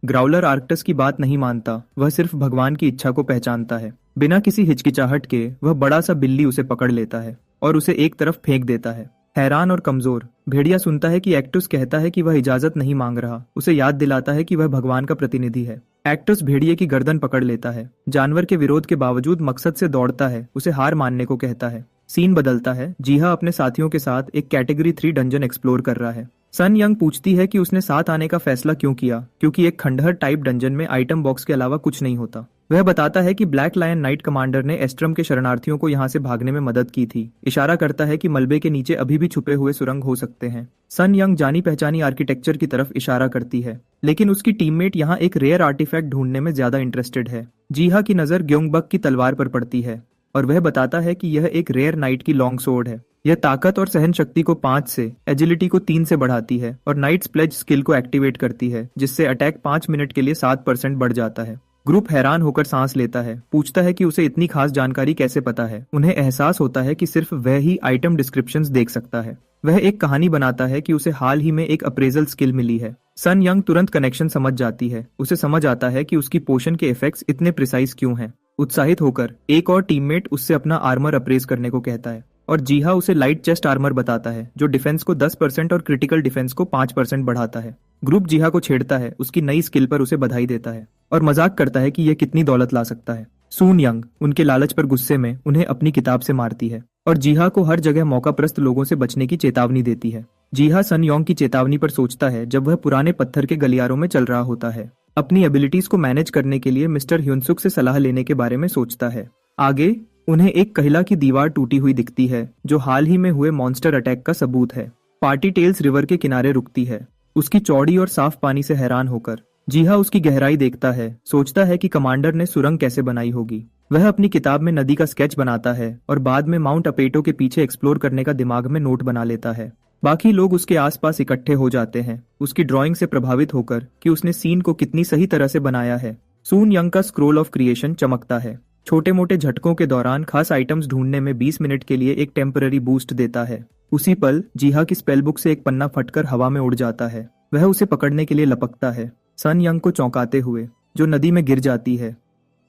ग्राउलर आर्कटस की बात नहीं मानता, वह सिर्फ भगवान की इच्छा को पहचानता है। बिना किसी हिचकिचाहट के वह बड़ा सा बिल्ली उसे पकड़ लेता है और उसे एक तरफ फेंक देता है। हैरान और कमजोर भेड़िया सुनता है कि एक्टुस कहता है कि वह इजाजत नहीं मांग रहा। उसे याद दिलाता है कि वह भगवान का प्रतिनिधि है। एक्टुस भेड़िए की गर्दन पकड़ लेता है। जानवर के विरोध के बावजूद मकसद से दौड़ता है, उसे हार मानने को कहता है। सीन बदलता है। जीहा अपने साथियों के साथ एक कैटेगरी 3 डंजन एक्सप्लोर कर रहा है। सन यंग पूछती है कि उसने साथ आने का फैसला क्यों किया, क्योंकि एक खंडहर टाइप डंजन में आइटम बॉक्स के अलावा कुछ नहीं होता। वह बताता है कि ब्लैक लायन नाइट कमांडर ने एस्ट्रम के शरणार्थियों को यहाँ से भागने में मदद की थी। इशारा करता है कि मलबे के नीचे अभी भी छुपे हुए सुरंग हो सकते हैं। सन यंग जानी पहचानी आर्किटेक्चर की तरफ इशारा करती है, लेकिन उसकी टीममेट यहाँ एक रेयर आर्टिफैक्ट ढूंढने में ज्यादा इंटरेस्टेड है। जीहा की नजर ग्योंगबक की तलवार पर पड़ती है और वह बताता है कि यह एक रेयर नाइट की लॉन्ग सोर्ड है। यह ताकत और सहन शक्ति को 5 से, एजिलिटी को 3 से बढ़ाती है और नाइट्स प्लेज स्किल को एक्टिवेट करती है, जिससे अटैक 5 मिनट के लिए 7% बढ़ जाता है। ग्रुप हैरान होकर सांस लेता है, पूछता है कि उसे इतनी खास जानकारी कैसे पता है। उन्हें एहसास होता है कि सिर्फ वह ही आइटम डिस्क्रिप्शंस देख सकता है। वह एक कहानी बनाता है कि उसे हाल ही में एक अप्रेजल स्किल मिली है। सन यंग तुरंत कनेक्शन समझ जाती है। उसे समझ आता है कि उसकी पोशन के इफेक्ट्स इतने प्रिसाइज क्यों हैं। उत्साहित होकर एक और टीममेट उससे अपना आर्मर अप्रेज करने को कहता है और जीहा उसे लाइट चेस्ट आर्मर बताता है, जो डिफेंस को 10% और क्रिटिकल डिफेंस को 5% बढ़ाता है। ग्रुप जीहा को छेड़ता है, उसकी नई स्किल पर उसे बधाई देता है और मजाक करता है कि यह कितनी दौलत ला सकता है। सून यंग उनके लालच पर गुस्से में उन्हें अपनी किताब से मारती है और जीहा को हर जगह मौकाप्रस्त लोगों से बचने की चेतावनी देती है। जीहा सन योंग की चेतावनी पर सोचता है जब वह पुराने पत्थर के गलियारों में चल रहा होता है। अपनी एबिलिटीज को मैनेज करने के लिए मिस्टर ह्युनसुक से सलाह लेने के बारे में सोचता है। आगे उन्हें एक कहिला की दीवार टूटी हुई दिखती है, जो हाल ही में हुए मॉन्स्टर अटैक का सबूत है। पार्टी टेल्स रिवर के किनारे रुकती है, उसकी चौड़ी और साफ पानी से हैरान होकर। जीहा उसकी गहराई देखता है, सोचता है कि कमांडर ने सुरंग कैसे बनाई होगी। वह अपनी किताब में नदी का स्केच बनाता है और बाद में माउंट अपेटो के पीछे एक्सप्लोर करने का दिमाग में नोट बना लेता है। बाकी लोग उसके आसपास इकट्ठे हो जाते हैं, उसकी ड्राइंग से प्रभावित होकर कि उसने सीन को कितनी सही तरह से बनाया है। सून यंग का स्क्रोल ऑफ क्रिएशन चमकता है, छोटे मोटे झटकों के दौरान खास आइटम्स ढूंढने में 20 मिनट के लिए एक टेम्पररी बूस्ट देता है। उसी पल जीहा की स्पेल बुक से एक पन्ना फटकर हवा में उड़ जाता है। वह उसे पकड़ने के लिए लपकता है, सन यंग को चौंकाते हुए, जो नदी में गिर जाती है।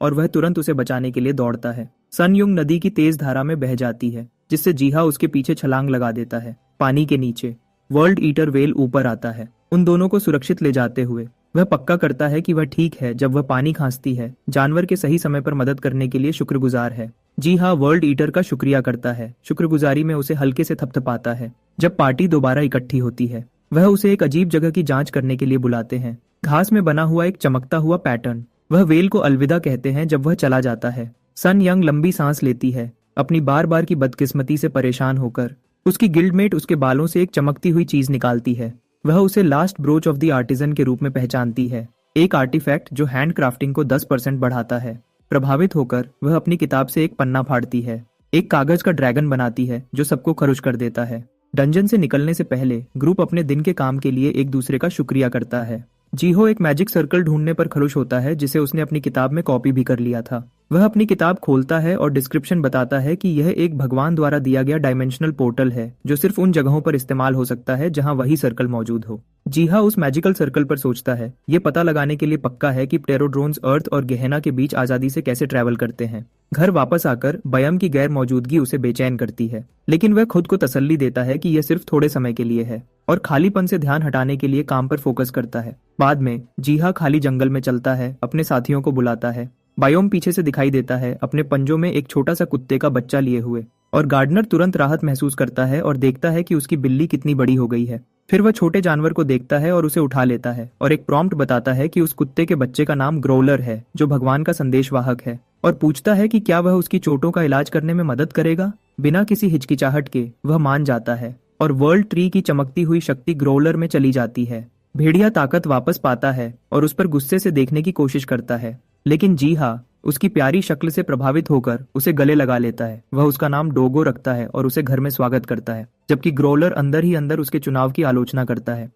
और वह तुरंत उसे बचाने के लिए दौड़ता है। सन युंग नदी की तेज धारा में बह जाती है, जिससे जीहा उसके पीछे छलांग लगा देता है। पानी के नीचे वर्ल्ड ईटर व्हेल ऊपर आता है। उन दोनों को सुरक्षित ले जाते हुए वह पक्का करता है कि वह ठीक है। जब वह पानी खांसती है, जानवर के सही समय पर मदद करने के लिए शुक्रगुजार है। जी हाँ, वर्ल्ड ईटर का शुक्रिया करता है। शुक्रगुजारी में उसे हल्के से थपथपाता है। जब पार्टी दोबारा इकट्ठी होती है, वह उसे एक अजीब जगह की जांच करने के लिए बुलाते हैं। घास में बना हुआ एक चमकता हुआ पैटर्न। वह व्हेल को अलविदा कहते हैं जब वह चला जाता है। सन यंग लंबी सांस लेती है, अपनी बार बार की बदकिस्मती से परेशान होकर। उसकी गिल्डमेट उसके बालों से एक चमकती हुई चीज निकालती है। वह उसे last brooch of the artisan के रूप में पहचानती है, एक आर्टिफैक्ट जो हैंड क्राफ्टिंग को 10% बढ़ाता है। प्रभावित होकर वह अपनी किताब से एक पन्ना फाड़ती है, एक कागज का ड्रैगन बनाती है जो सबको खुश कर देता है। डंजन से निकलने से पहले ग्रुप अपने दिन के काम के लिए एक दूसरे का शुक्रिया करता है। जीहो एक मैजिक सर्कल ढूंढने पर खुश होता है, जिसे उसने अपनी किताब में कॉपी भी कर लिया था। वह अपनी किताब खोलता है और डिस्क्रिप्शन बताता है कि यह एक भगवान द्वारा दिया गया डायमेंशनल पोर्टल है, जो सिर्फ उन जगहों पर इस्तेमाल हो सकता है जहां वही सर्कल मौजूद हो। जीहा उस मैजिकल सर्कल पर सोचता है। ये पता लगाने के लिए पक्का है कि प्टेरोड्रोन्स अर्थ और गेहेना के बीच आजादी से कैसे ट्रैवल करते हैं। घर वापस आकर बयम की गैर मौजूदगी उसे बेचैन करती है, लेकिन वह खुद को तसल्ली देता है कि यह सिर्फ थोड़े समय के लिए है और खालीपन से ध्यान हटाने के लिए काम पर फोकस करता है। बाद में जीहा खाली जंगल में चलता है, अपने साथियों को बुलाता है। बायोम पीछे से दिखाई देता है, अपने पंजों में एक छोटा सा कुत्ते का बच्चा लिए हुए, और गार्डनर तुरंत राहत महसूस करता है और देखता है कि उसकी बिल्ली कितनी बड़ी हो गई है। फिर वह छोटे जानवर को देखता है और उसे उठा लेता है और एक प्रॉम्प्ट बताता है कि उस कुत्ते के बच्चे का नाम ग्रोलर है, जो भगवान का संदेशवाहक है, और पूछता है कि क्या वह उसकी चोटों का इलाज करने में मदद करेगा। बिना किसी हिचकिचाहट के वह मान जाता है और वर्ल्ड ट्री की चमकती हुई शक्ति ग्रोलर में चली जाती है। भेड़िया ताकत वापस पाता है और उस पर गुस्से से देखने की कोशिश करता है, लेकिन जीहा उसकी प्यारी शक्ल से प्रभावित होकर उसे गले लगा लेता है। वह उसका नाम डोगो रखता है और उसे घर में स्वागत करता है, जबकि ग्रोलर अंदर ही अंदर उसके चुनाव की आलोचना करता है।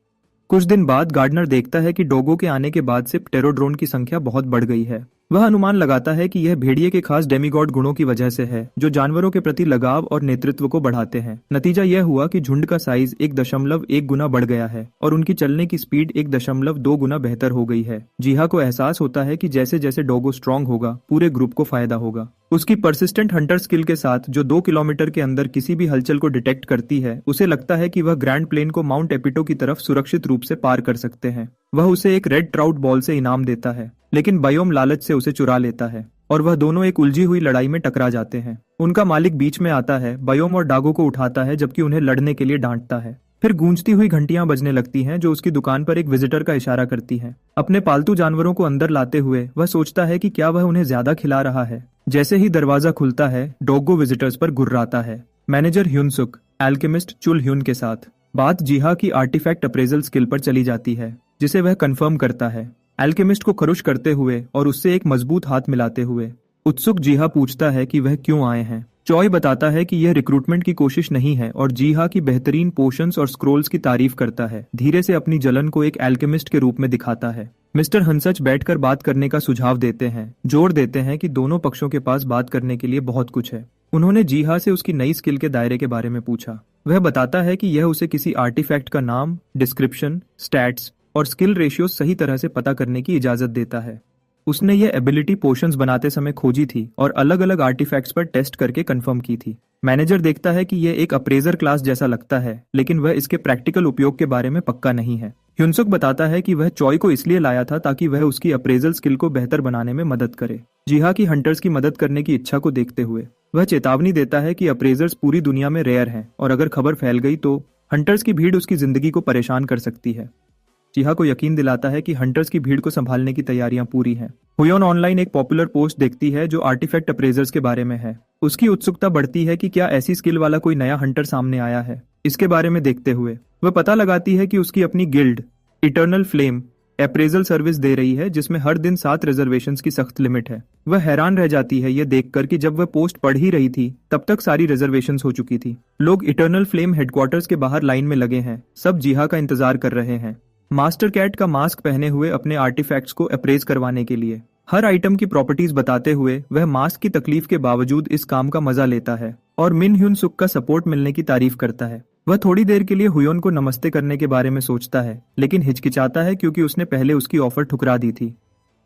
कुछ दिन बाद गार्डनर देखता है कि डोगो के आने के बाद से प्टेरोड्रोन की संख्या बहुत बढ़ गई है। वह अनुमान लगाता है कि यह भेड़िए के खास डेमीगॉड गुणों की वजह से है, जो जानवरों के प्रति लगाव और नेतृत्व को बढ़ाते हैं। नतीजा यह हुआ कि झुंड का साइज 1.1 गुना बढ़ गया है और उनकी चलने की स्पीड 1.2 गुना बेहतर हो गई है। जीहा को एहसास होता है कि जैसे जैसे डोगो स्ट्रांग होगा, पूरे ग्रुप को फायदा होगा। उसकी परसिस्टेंट हंटर स्किल के साथ, जो 2 किलोमीटर के अंदर किसी भी हलचल को डिटेक्ट करती है, उसे लगता है कि वह ग्रैंड प्लेन को माउंट एपिटो की तरफ सुरक्षित रूप से पार कर सकते हैं। वह उसे एक रेड ट्राउट बॉल से इनाम देता है, लेकिन बायोम लालच से उसे चुरा लेता है और वह दोनों एक उलझी हुई लड़ाई में टकरा जाते हैं। उनका मालिक बीच में आता है, बायोम और डागो को उठाता है, जबकि उन्हें लड़ने के लिए डांटता है। फिर गूंजती हुई घंटियां बजने लगती हैं, जो उसकी दुकान पर एक विजिटर का इशारा करती हैं। अपने पालतू जानवरों को अंदर लाते हुए वह सोचता है कि क्या वह उन्हें ज्यादा खिला रहा है। जैसे ही दरवाजा खुलता है, डोगो विजिटर्स पर गुर्राता है। मैनेजर ह्यूनसुक एल्केमिस्ट चुल ह्यून के साथ। बात जीहा की आर्टिफैक्ट अप्रेजल स्किल पर चली जाती है, जिसे वह कंफर्म करता है, एल्केमिस्ट को खुश करते हुए और उससे एक मजबूत हाथ मिलाते हुए। उत्सुक जीहा पूछता है कि वह क्यों आए हैं। चॉय बताता है कि यह रिक्रूटमेंट की कोशिश नहीं है और जीहा की बेहतरीन पोशंस और स्क्रोल्स की तारीफ करता है। धीरे से अपनी जलन को एक एल्केमिस्ट के रूप में दिखाता है। मिस्टर हंसच बैठकर बात करने का सुझाव देते हैं, जोर देते हैं कि दोनों पक्षों के पास बात करने के लिए बहुत कुछ है। उन्होंने जीहा से उसकी नई स्किल के दायरे के बारे में पूछा। वह बताता है कि यह उसे किसी आर्टिफैक्ट का नाम, डिस्क्रिप्शन, स्टैट्स और स्किल रेशियो सही तरह से पता करने की इजाजत देता है। उसने यह एबिलिटी पोशंस बनाते समय खोजी थी और अलग अलग आर्टिफैक्ट्स पर टेस्ट करके कंफर्म की थी। मैनेजर देखता है कि यह एक अप्रेजर क्लास जैसा लगता है, लेकिन वह इसके प्रैक्टिकल उपयोग के बारे में पक्का नहीं है। ह्यूनसुक बताता है कि वह चॉय को इसलिए लाया था ताकि वह उसकी अप्रेजल स्किल को बेहतर बनाने में मदद करे। जीहा की हंटर्स की मदद करने की इच्छा को देखते हुए वह चेतावनी देता है कि अप्रेजर्स पूरी दुनिया में रेयर हैं और अगर खबर फैल गई तो हंटर्स की भीड़ उसकी जिंदगी को परेशान कर सकती है। जीहा को यकीन दिलाता है कि हंटर्स की भीड़ को संभालने की तैयारियां पूरी हैं। हुयोन ऑनलाइन एक पॉपुलर पोस्ट देखती है जो आर्टिफैक्ट अप्रेजर्स के बारे में है। उसकी उत्सुकता बढ़ती है कि क्या ऐसी स्किल वाला कोई नया हंटर सामने आया है। इसके बारे में देखते हुए वह पता लगाती है कि उसकी अपनी guild eternal flame appraisal service दे रही है, जिसमें हर दिन 7 रिजर्वेशंस की सख्त लिमिट है। वह हैरान रह जाती है यह देखकर कि जब वह पोस्ट पढ़ ही रही थी तब तक सारी रिजर्वेशंस हो चुकी थी। लोग इटर्नल फ्लेम हेडक्वार्टर्स के बाहर लाइन में लगे हैं, सब जीहा का इंतजार कर रहे हैं, मास्टर कैट का मास्क पहने हुए अपने आर्टिफैक्ट्स को अप्रेज करवाने के लिए। हर आइटम की प्रॉपर्टीज बताते हुए वह मास्क की तकलीफ के बावजूद इस काम का मजा लेता है और मिन ह्यून सुक का सपोर्ट मिलने की तारीफ करता है। वह थोड़ी देर के लिए हुयोन को नमस्ते करने के बारे में सोचता है, लेकिन हिचकिचाता है क्योंकि उसने पहले उसकी ऑफर ठुकरा दी थी।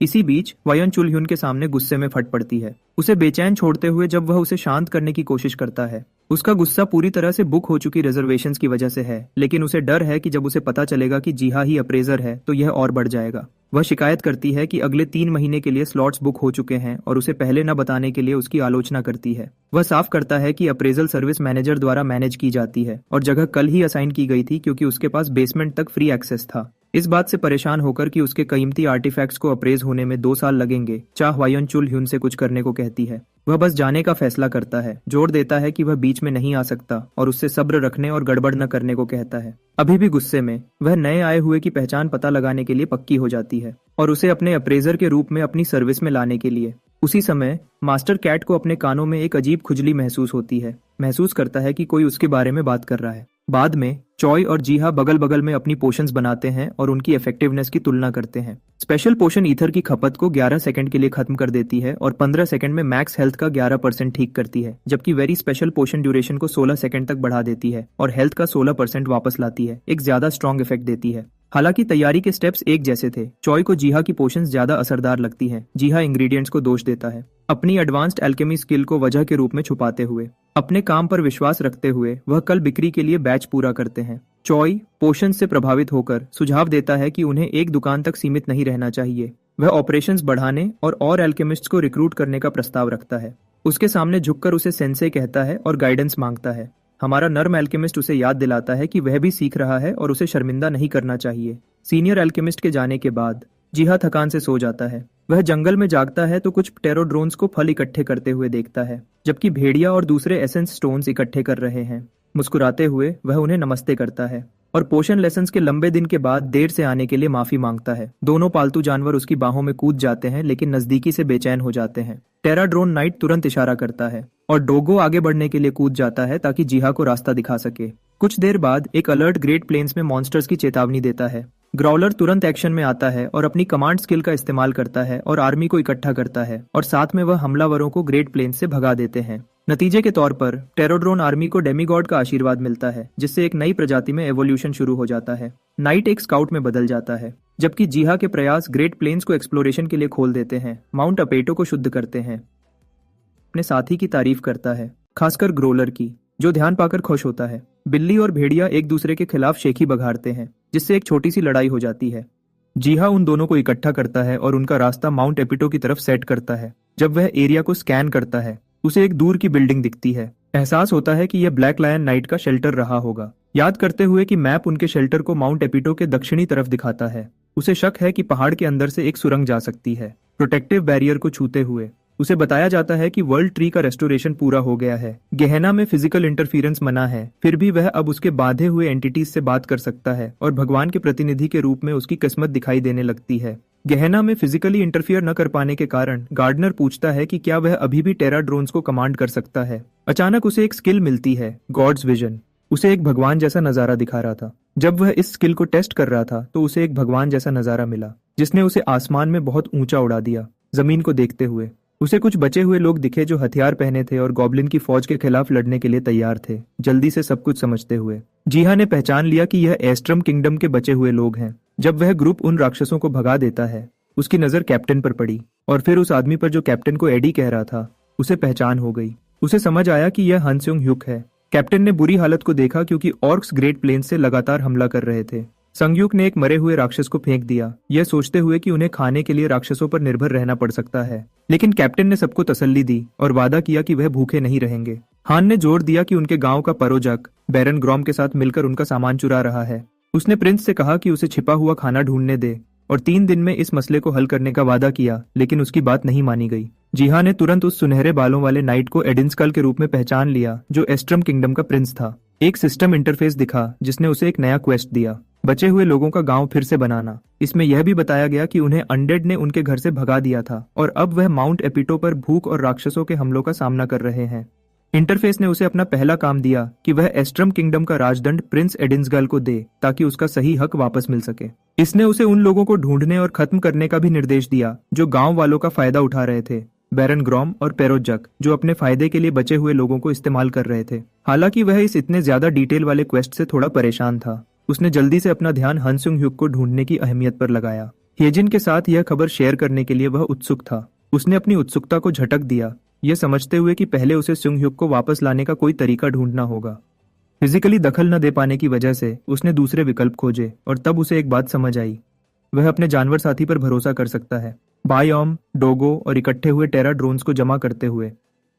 इसी बीच वायन चुलह्युन के सामने गुस्से में फट पड़ती है, उसे बेचैन छोड़ते हुए जब वह उसे शांत करने की कोशिश करता है। उसका गुस्सा पूरी तरह से बुक हो चुकी रिजर्वेशंस की वजह से है, लेकिन उसे डर है कि जब उसे पता चलेगा कि जीहा ही अप्रेजर है तो यह और बढ़ जाएगा। वह शिकायत करती है कि अगले 3 महीने के लिए स्लॉट्स बुक हो चुके हैं और उसे पहले न बताने के लिए उसकी आलोचना करती है। वह साफ करता है कि अप्रेजल सर्विस मैनेजर द्वारा मैनेज की जाती है और जगह कल ही असाइन की गई थी क्योंकि उसके पास बेसमेंट तक फ्री एक्सेस था। इस बात से परेशान होकर कि उसके कीमती आर्टिफैक्ट्स को अप्रेज होने में 2 साल लगेंगे, चाह वायन चुलह्युन से कुछ करने को कहती है। वह बस जाने का फैसला करता है, जोर देता है कि वह बीच में नहीं आ सकता और उससे सब्र रखने और गड़बड़ न करने को कहता है। अभी भी गुस्से में वह नए आए हुए की पहचान पता लगाने के लिए पक्की हो जाती है और उसे अपने अप्रेजर के रूप में अपनी सर्विस में लाने के लिए। उसी समय मास्टर कैट को अपने कानों में एक अजीब खुजली महसूस होती है। महसूस करता है कि कोई उसके बारे में बात कर रहा है। बाद में चॉय और जीहा बगल बगल में अपनी पोशंस बनाते हैं और उनकी इफेक्टिवनेस की तुलना करते हैं। स्पेशल पोशन ईथर की खपत को 11 सेकंड के लिए खत्म कर देती है और 15 सेकंड में मैक्स हेल्थ का 11% ठीक करती है, जबकि वेरी स्पेशल पोशन ड्यूरेशन को 16 सेकंड तक बढ़ा देती है और हेल्थ का 16% वापस लाती है, एक ज्यादा स्ट्रॉन्ग इफेक्ट देती है। हालांकि तैयारी के स्टेप्स एक जैसे थे, चॉय को जीहा की पोशंस ज्यादा असरदार लगती हैं। जीहा इंग्रेडिएंट्स को दोष देता है, अपनी एडवांस्ड एल्केमी स्किल को वजह के रूप में छुपाते हुए। अपने काम पर विश्वास रखते हुए वह कल बिक्री के लिए बैच पूरा करते हैं। चॉय पोशन से प्रभावित होकर सुझाव देता है कि उन्हें एक दुकान तक सीमित नहीं रहना चाहिए। वह ऑपरेशंस बढ़ाने और एल्केमिस्ट्स को रिक्रूट करने का प्रस्ताव रखता है। उसके सामने झुककर उसे सेंसे कहता है और गाइडेंस मांगता है। हमारा नर्म एल्केमिस्ट उसे याद दिलाता है कि वह भी सीख रहा है और उसे शर्मिंदा नहीं करना चाहिए। सीनियर एल्केमिस्ट के जाने के बाद जीहा थकान से सो जाता है। वह जंगल में जागता है तो कुछ प्टेरोड्रोन्स को फल इकट्ठे करते हुए देखता है, जबकि भेड़िया और दूसरे एसेंस स्टोन्स इकट्ठे कर रहे हैं। मुस्कुराते हुए वह उन्हें नमस्ते करता है और पोषण लेसन्स के लंबे दिन के बाद देर से आने के लिए माफी मांगता है। दोनों पालतू जानवर उसकी बाहों में कूद जाते हैं, लेकिन नजदीकी से बेचैन हो जाते हैं। टेराड्रोन नाइट तुरंत इशारा करता है और डोगो आगे बढ़ने के लिए कूद जाता है ताकि जीहा को रास्ता दिखा सके। कुछ देर बाद एक अलर्ट ग्रेट प्लेन्स में मॉन्स्टर्स की चेतावनी देता है। ग्राउलर तुरंत एक्शन में आता है और अपनी कमांड स्किल का इस्तेमाल करता है और आर्मी को इकट्ठा करता है और साथ में वह हमलावरों को ग्रेट प्लेन्स से भगा देते हैं। नतीजे के तौर पर टेरोड्रोन आर्मी को डेमीगॉड का आशीर्वाद मिलता है, जिससे एक नई प्रजाति में एवोल्यूशन शुरू हो जाता है। नाइट एक स्काउट में बदल जाता है, जबकि जीहा के प्रयास ग्रेट प्लेन्स को एक्सप्लोरेशन के लिए खोल देते हैं। माउंट अपेटो को शुद्ध करते हैं। अपने साथी की तारीफ करता है, खासकर ग्रोलर की, जो ध्यान पाकर खुश होता है। बिल्ली और भेड़िया एक दूसरे के खिलाफ शेखी बघाड़ते हैं, जिससे एक छोटी सी लड़ाई हो जाती है। जीहा उन दोनों को इकट्ठा करता है और उनका रास्ता माउंट एपिटो की तरफ सेट करता है। जब वह एरिया को स्कैन करता है, उसे एक दूर की बिल्डिंग दिखती है। एहसास होता है कि यह ब्लैक लायन नाइट का शेल्टर रहा होगा, याद करते हुए कि मैप उनके शेल्टर को माउंट एपिटो के दक्षिणी तरफ दिखाता है। उसे शक है कि पहाड़ के अंदर से एक सुरंग जा सकती है। प्रोटेक्टिव बैरियर को छूते हुए उसे बताया जाता है कि वर्ल्ड ट्री का रेस्टोरेशन पूरा हो गया है। गेहना में फिजिकल इंटरफेरेंस मना है, फिर भी वह अब उसके बांधे हुए एंटिटीज से बात कर सकता है और भगवान के प्रतिनिधि के रूप में उसकी किस्मत दिखाई देने लगती है। गेहना में फिजिकली इंटरफियर न कर पाने के कारण गार्डनर पूछता है कि क्या वह अभी भी टेरा ड्रोन्स को कमांड कर सकता है। अचानक उसे एक स्किल मिलती है, गॉड्स विजन। उसे एक भगवान जैसा नजारा दिखा रहा था। जब वह इस स्किल को टेस्ट कर रहा था तो उसे एक भगवान जैसा नजारा मिला, जिसने उसे आसमान में बहुत ऊंचा उड़ा दिया। जमीन को देखते हुए उसे कुछ बचे हुए लोग दिखे जो हथियार पहने थे और गॉब्लिन की फौज के खिलाफ लड़ने के लिए तैयार थे। जल्दी से सब कुछ समझते हुए जीहा ने पहचान लिया कि यह एस्ट्रम किंगडम के बचे हुए लोग हैं। जब वह ग्रुप उन राक्षसों को भगा देता है, उसकी नजर कैप्टन पर पड़ी और फिर उस आदमी पर जो कैप्टन को एडी कह रहा था। उसे पहचान हो गई। उसे समझ आया कि यह हंस्योंग ह्युक है। कैप्टन ने बुरी हालत को देखा क्योंकि ऑर्क्स ग्रेट प्लेन्स से लगातार हमला कर रहे थे। संगयुक ने एक मरे हुए राक्षस को फेंक दिया, यह सोचते हुए कि उन्हें खाने के लिए राक्षसों पर निर्भर रहना पड़ सकता है। लेकिन कैप्टन ने सबको तसल्ली दी और वादा किया कि वह भूखे नहीं रहेंगे। हान ने जोर दिया कि उनके गांव का परोजक बैरन ग्रॉम के साथ मिलकर उनका सामान चुरा रहा है। उसने प्रिंस से कहा कि उसे छिपा हुआ खाना ढूंढने दे और 3 दिन में इस मसले को हल करने का वादा किया, लेकिन उसकी बात नहीं मानी गई। जीहा ने तुरंत उस सुनहरे बालों वाले नाइट को एडिनस्कल के रूप में पहचान लिया, जो एस्ट्रम किंगडम का प्रिंस था। एक सिस्टम इंटरफेस दिखा जिसने उसे एक नया क्वेस्ट दिया, बचे हुए लोगों का गांव फिर से बनाना। इसमें यह भी बताया गया कि उन्हें अनडेड ने उनके घर से भगा दिया था और अब वह माउंट एपिटो पर भूख और राक्षसों के हमलों का सामना कर रहे हैं। इंटरफेस ने उसे अपना पहला काम दिया कि वह एस्ट्रम किंगडम का राजदंड प्रिंस एडिन्सगल को दे ताकि उसका सही हक वापस मिल सके। इसने उसे उन लोगों को ढूंढने और खत्म करने का भी निर्देश दिया जो गांव वालों का फायदा उठा रहे थे, बैरन ग्रॉम और पेरोजक, जो अपने फायदे के लिए बचे हुए लोगों को इस्तेमाल कर रहे थे। हालांकि वह इस इतने ज्यादा डिटेल वाले क्वेस्ट से थोड़ा परेशान था। उसने जल्दी से अपना ध्यान हंस्योंग ह्युक को ढूंढने की अहमियत पर लगाया। हेजिन के साथ यह खबर शेयर करने के लिए वह उत्सुक था। उसने अपनी उत्सुकता को झटक दिया, यह समझते हुए कि पहले उसे सुंग-ह्युक को वापस लाने का कोई तरीका ढूंढना होगा। फिजिकली दखल न दे पाने की वजह से उसने दूसरे विकल्प खोजे और तब उसे एक बात समझ आई। वह अपने जानवर साथी पर भरोसा कर सकता है। बायोम, डोगो और इकट्ठे हुए टेरा ड्रोन्स को जमा करते हुए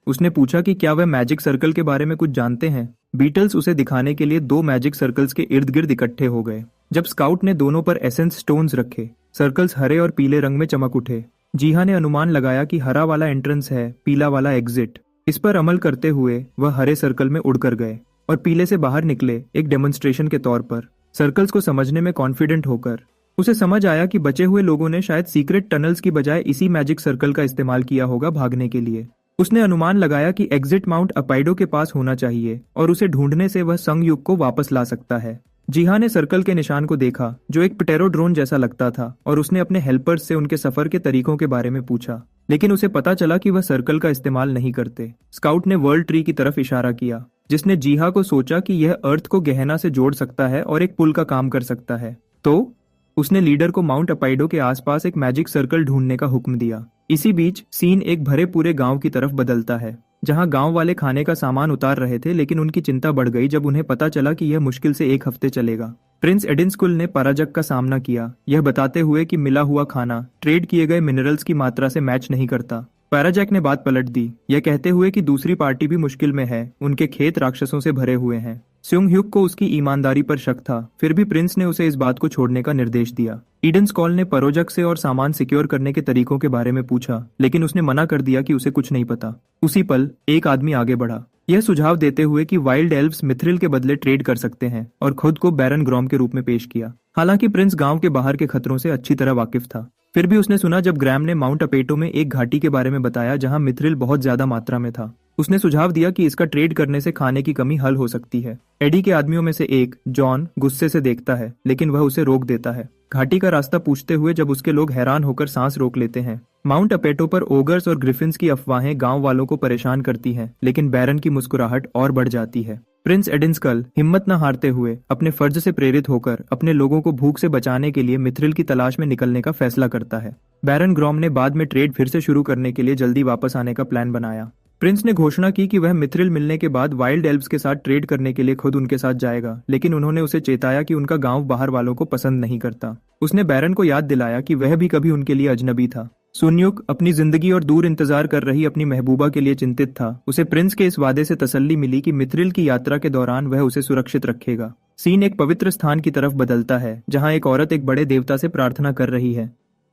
उसने पूछा कि क्या वह मैजिक सर्कल के बारे में कुछ जानते हैं। बीटल्स उसे दिखाने के लिए 2 मैजिक सर्कल्स के इर्द गिर्द इकट्ठे हो गए। जब स्काउट ने दोनों पर एसेंस स्टोन्स रखे, सर्कल्स हरे और पीले रंग में चमक उठे। जीहा ने अनुमान लगाया कि हरा वाला एंट्रेंस है, पीला वाला एग्जिट। इस पर अमल करते हुए वह हरे सर्कल में उड़कर गए और पीले से बाहर निकले, एक डेमोन्स्ट्रेशन के तौर पर। सर्कल्स को समझने में कॉन्फिडेंट होकर उसे समझ आया कि बचे हुए लोगों ने शायद सीक्रेट टनल्स की बजाय इसी मैजिक सर्कल का इस्तेमाल किया होगा भागने के लिए। उसने अनुमान लगाया कि एग्जिट माउंट अपाइडो के पास होना चाहिए और उसे ढूंढने से वह संग युग को वापस ला सकता है। जीहा ने सर्कल के निशान को देखा जो एक प्टेरोड्रोन जैसा लगता था और उसने अपने हेल्पर्स से उनके सफर के तरीकों के बारे में पूछा, लेकिन उसे पता चला कि वह सर्कल का इस्तेमाल नहीं करते। स्काउट ने वर्ल्ड ट्री की तरफ इशारा किया, जिसने जीहा को सोचा कि यह अर्थ को गहना से जोड़ सकता है और एक पुल का काम कर सकता है। तो उसने लीडर को माउंट अपाइडो के आसपास एक मैजिक सर्कल ढूंढने का हुक्म दिया। इसी बीच सीन एक भरे पूरे गांव की तरफ बदलता है, जहां गांव वाले खाने का सामान उतार रहे थे, लेकिन उनकी चिंता बढ़ गई जब उन्हें पता चला कि यह मुश्किल से 1 हफ्ते चलेगा। प्रिंस एडिनस्कुल ने पराजक का सामना किया, यह बताते हुए कि मिला हुआ खाना ट्रेड किए गए मिनरल्स की मात्रा से मैच नहीं करता। पैराजैक ने बात पलट दी, यह कहते हुए कि दूसरी पार्टी भी मुश्किल में है, उनके खेत राक्षसों से भरे हुए हैं। सुंग-ह्युक को उसकी ईमानदारी पर शक था, फिर भी प्रिंस ने उसे इस बात को छोड़ने का निर्देश दिया। ईडनस्कॉल ने परोजक से और सामान सिक्योर करने के तरीकों के बारे में पूछा, लेकिन उसने मना कर दिया कि उसे कुछ नहीं पता। उसी पल एक आदमी आगे बढ़ा, यह सुझाव देते हुए कि वाइल्ड एल्व्स मिथ्रिल के बदले ट्रेड कर सकते हैं, और खुद को बैरन ग्रॉम के रूप में पेश किया। हालांकि प्रिंस गांव के बाहर के खतरों से अच्छी तरह वाकिफ था, फिर भी उसने सुना जब ग्रैम ने माउंट अपेटो में एक घाटी के बारे में बताया जहां मिथ्रिल बहुत ज्यादा मात्रा में था। उसने सुझाव दिया कि इसका ट्रेड करने से खाने की कमी हल हो सकती है। एडी के आदमियों में से एक, जॉन, गुस्से से देखता है, लेकिन वह उसे रोक देता है। घाटी का रास्ता पूछते हुए जब उसके लोग हैरान होकर सांस रोक लेते हैं। माउंट अपेटो पर ओगर्स और ग्रिफिन्स की अफवाहें गांव वालों को परेशान करती हैं, लेकिन बैरन की मुस्कुराहट और बढ़ जाती है। प्रिंस एडिनस्कल हिम्मत न हारते हुए अपने फर्ज से प्रेरित होकर अपने लोगों को भूख से बचाने के लिए मिथ्रिल की तलाश में निकलने का फैसला करता है। बैरन ग्रॉम ने बाद में ट्रेड फिर से शुरू करने के लिए जल्दी वापस आने का प्लान बनाया। प्रिंस ने घोषणा की कि वह मिथ्रिल मिलने के बाद वाइल्ड एल्व्स के साथ ट्रेड करने के लिए खुद उनके साथ जाएगा, लेकिन उन्होंने उसे चेताया कि उनका गांव बाहर वालों को पसंद नहीं करता। उसने बैरन को याद दिलाया कि वह भी कभी उनके लिए अजनबी था। सुन्युक अपनी जिंदगी और दूर इंतजार कर रही अपनी महबूबा के लिए चिंतित था। उसे प्रिंस के इस वादे से तसल्ली मिली कि मिथ्रिल की यात्रा के दौरान वह उसे सुरक्षित रखेगा। सीन एक पवित्र स्थान की तरफ बदलता है, जहां एक औरत एक बड़े देवता से प्रार्थना कर रही है।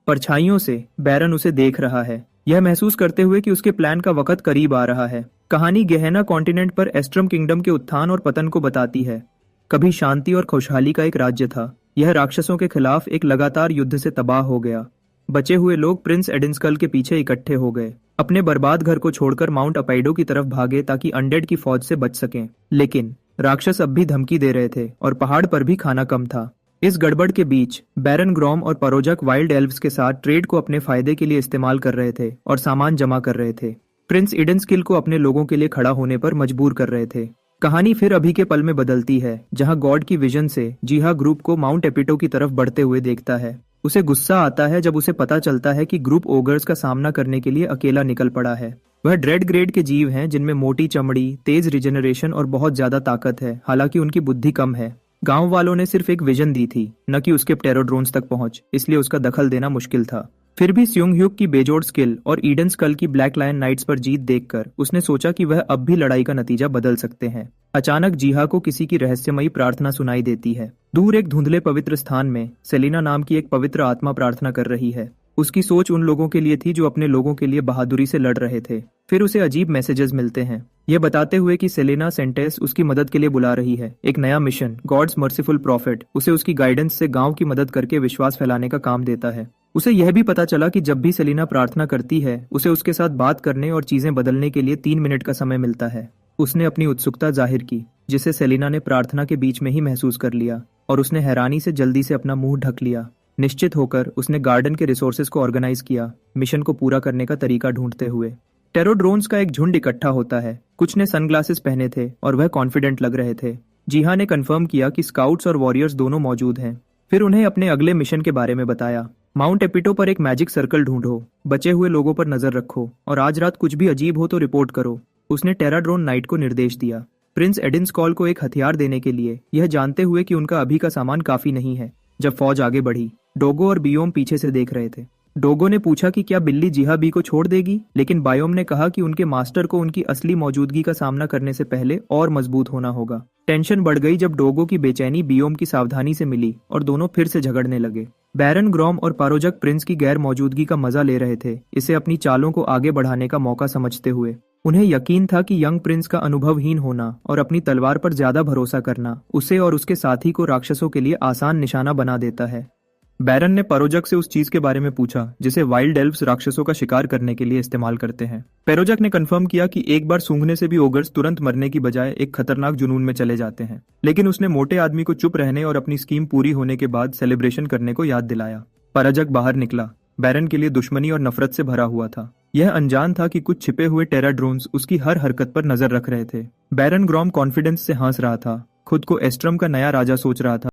परछाइयों से बैरन उसे देख रहा है, यह महसूस करते हुए कि उसके प्लान का वक्त करीब आ रहा है। कहानी गहना कॉन्टिनेंट पर एस्ट्रम किंगडम के उत्थान और पतन को बताती है। कभी शांति और खुशहाली का एक राज्य था, यह राक्षसों के खिलाफ एक लगातार युद्ध से तबाह हो गया। बचे हुए लोग प्रिंस एडिनस्कल के पीछे इकट्ठे हो गए, अपने बर्बाद घर को छोड़कर माउंट अपाइडो की तरफ भागे ताकि अनडेड की फौज से बच सकें। लेकिन राक्षस अब भी धमकी दे रहे थे और पहाड़ पर भी खाना कम था। इस गड़बड़ के बीच बैरन ग्रॉम और परोजक वाइल्ड एल्व्स के साथ ट्रेड को अपने फायदे के लिए इस्तेमाल कर रहे थे और सामान जमा कर रहे थे। प्रिंस एडिनस्किल को अपने लोगों के लिए खड़ा होने पर मजबूर कर रहे थे। कहानी फिर अभी के पल में बदलती है, जहां गॉड की विजन से जीहा ग्रुप को माउंट एपिटो की तरफ बढ़ते हुए देखता है। उसे गुस्सा आता है जब उसे पता चलता है कि ग्रुप ओगर्स का सामना करने के लिए अकेला निकल पड़ा है। वह ड्रेड ग्रेड के जीव हैं जिनमें मोटी चमड़ी, तेज रिजेनरेशन और बहुत ज्यादा ताकत है, हालांकि उनकी बुद्धि कम है। गांव वालों ने सिर्फ एक विजन दी थी, न कि उसके प्टेरोड्रोन्स तक पहुंच, इसलिए उसका दखल देना मुश्किल था। फिर भी सुंग-ह्युक की बेजोड़ स्किल और ईडनस्कल की ब्लैक लायन नाइट्स पर जीत देखकर उसने सोचा कि वह अब भी लड़ाई का नतीजा बदल सकते हैं। अचानक जीहा को किसी की रहस्यमयी प्रार्थना सुनाई देती है। दूर एक धुंधले पवित्र स्थान में सेलिना नाम की एक पवित्र आत्मा प्रार्थना कर रही है। उसकी सोच उन लोगों के लिए थी जो अपने लोगों के लिए बहादुरी से लड़ रहे थे। फिर उसे अजीब मैसेजेस मिलते हैं, यह बताते हुए कि सेलेना सेंटेस उसकी मदद के लिए बुला रही है। एक नया मिशन, गॉड्स मर्सीफुल प्रॉफिट, उसे उसकी गाइडेंस से गांव की मदद करके विश्वास फैलाने का काम देता है। उसे यह भी पता चला कि जब भी सेलिना प्रार्थना करती है, उसे उसके साथ बात करने और चीजें बदलने के लिए 3 मिनट का समय मिलता है। उसने अपनी उत्सुकता जाहिर की, जिसे सेलिना ने प्रार्थना के बीच में ही महसूस कर लिया, और उसने हैरानी से जल्दी से अपना मुंह ढक लिया। निश्चित होकर उसने गार्डन के रिसोर्सेज को ऑर्गेनाइज किया, मिशन को पूरा करने का तरीका ढूंढते हुए। टेरोड्रोन्स का एक झुंड इकट्ठा होता है। कुछ ने सनग्लासेस पहने थे और वह कॉन्फिडेंट लग रहे थे। जीहा ने कंफर्म किया कि स्काउट्स और वॉरियर्स दोनों मौजूद हैं। फिर उन्हें अपने अगले मिशन के बारे में बताया। माउंट एपिटो पर एक मैजिक सर्कल ढूंढो, बचे हुए लोगों पर नजर रखो और आज रात कुछ भी अजीब हो तो रिपोर्ट करो, उसने टेराड्रोन नाइट को निर्देश दिया। प्रिंस एडिन स्कॉल को एक हथियार देने के लिए, यह जानते हुए कि उनका अभी का सामान काफी नहीं है। जब फौज आगे बढ़ी, डोगो और बियोम पीछे से देख रहे थे। डोगो ने पूछा कि क्या बिल्ली जिहा बी को छोड़ देगी, लेकिन बायोम ने कहा कि उनके मास्टर को उनकी असली मौजूदगी का सामना करने से पहले और मजबूत होना होगा। टेंशन बढ़ गई जब डोगो की बेचैनी बियोम की सावधानी से मिली और दोनों फिर से झगड़ने लगे। बैरन ग्रॉम और पारोजक प्रिंस की गैर मौजूदगी का मजा ले रहे थे, इसे अपनी चालों को आगे बढ़ाने का मौका समझते हुए। उन्हें यकीन था कि यंग प्रिंस का अनुभवहीन होना और अपनी तलवार पर ज्यादा भरोसा करना उसे और उसके साथी को राक्षसों के लिए आसान निशाना बना देता है। बैरन ने पेरोजक से उस चीज के बारे में पूछा जिसे वाइल्ड एल्व्स राक्षसों का शिकार करने के लिए इस्तेमाल करते हैं। पेरोजक ने कंफर्म किया कि एक बार सूंघने से भी ओगर्स तुरंत मरने की बजाय एक खतरनाक जुनून में चले जाते हैं, लेकिन उसने मोटे आदमी को चुप रहने और अपनी स्कीम पूरी होने के बाद सेलिब्रेशन करने को याद दिलाया। पेरोजक बाहर निकला, बैरन के लिए दुश्मनी और नफरत से भरा हुआ था। यह अनजान था कि कुछ छिपे हुए टेराड्रोन्स उसकी हर हरकत पर नजर रख रहे थे। बैरन ग्रॉम कॉन्फिडेंस से हंस रहा था, खुद को एस्ट्रम का नया राजा सोच रहा था।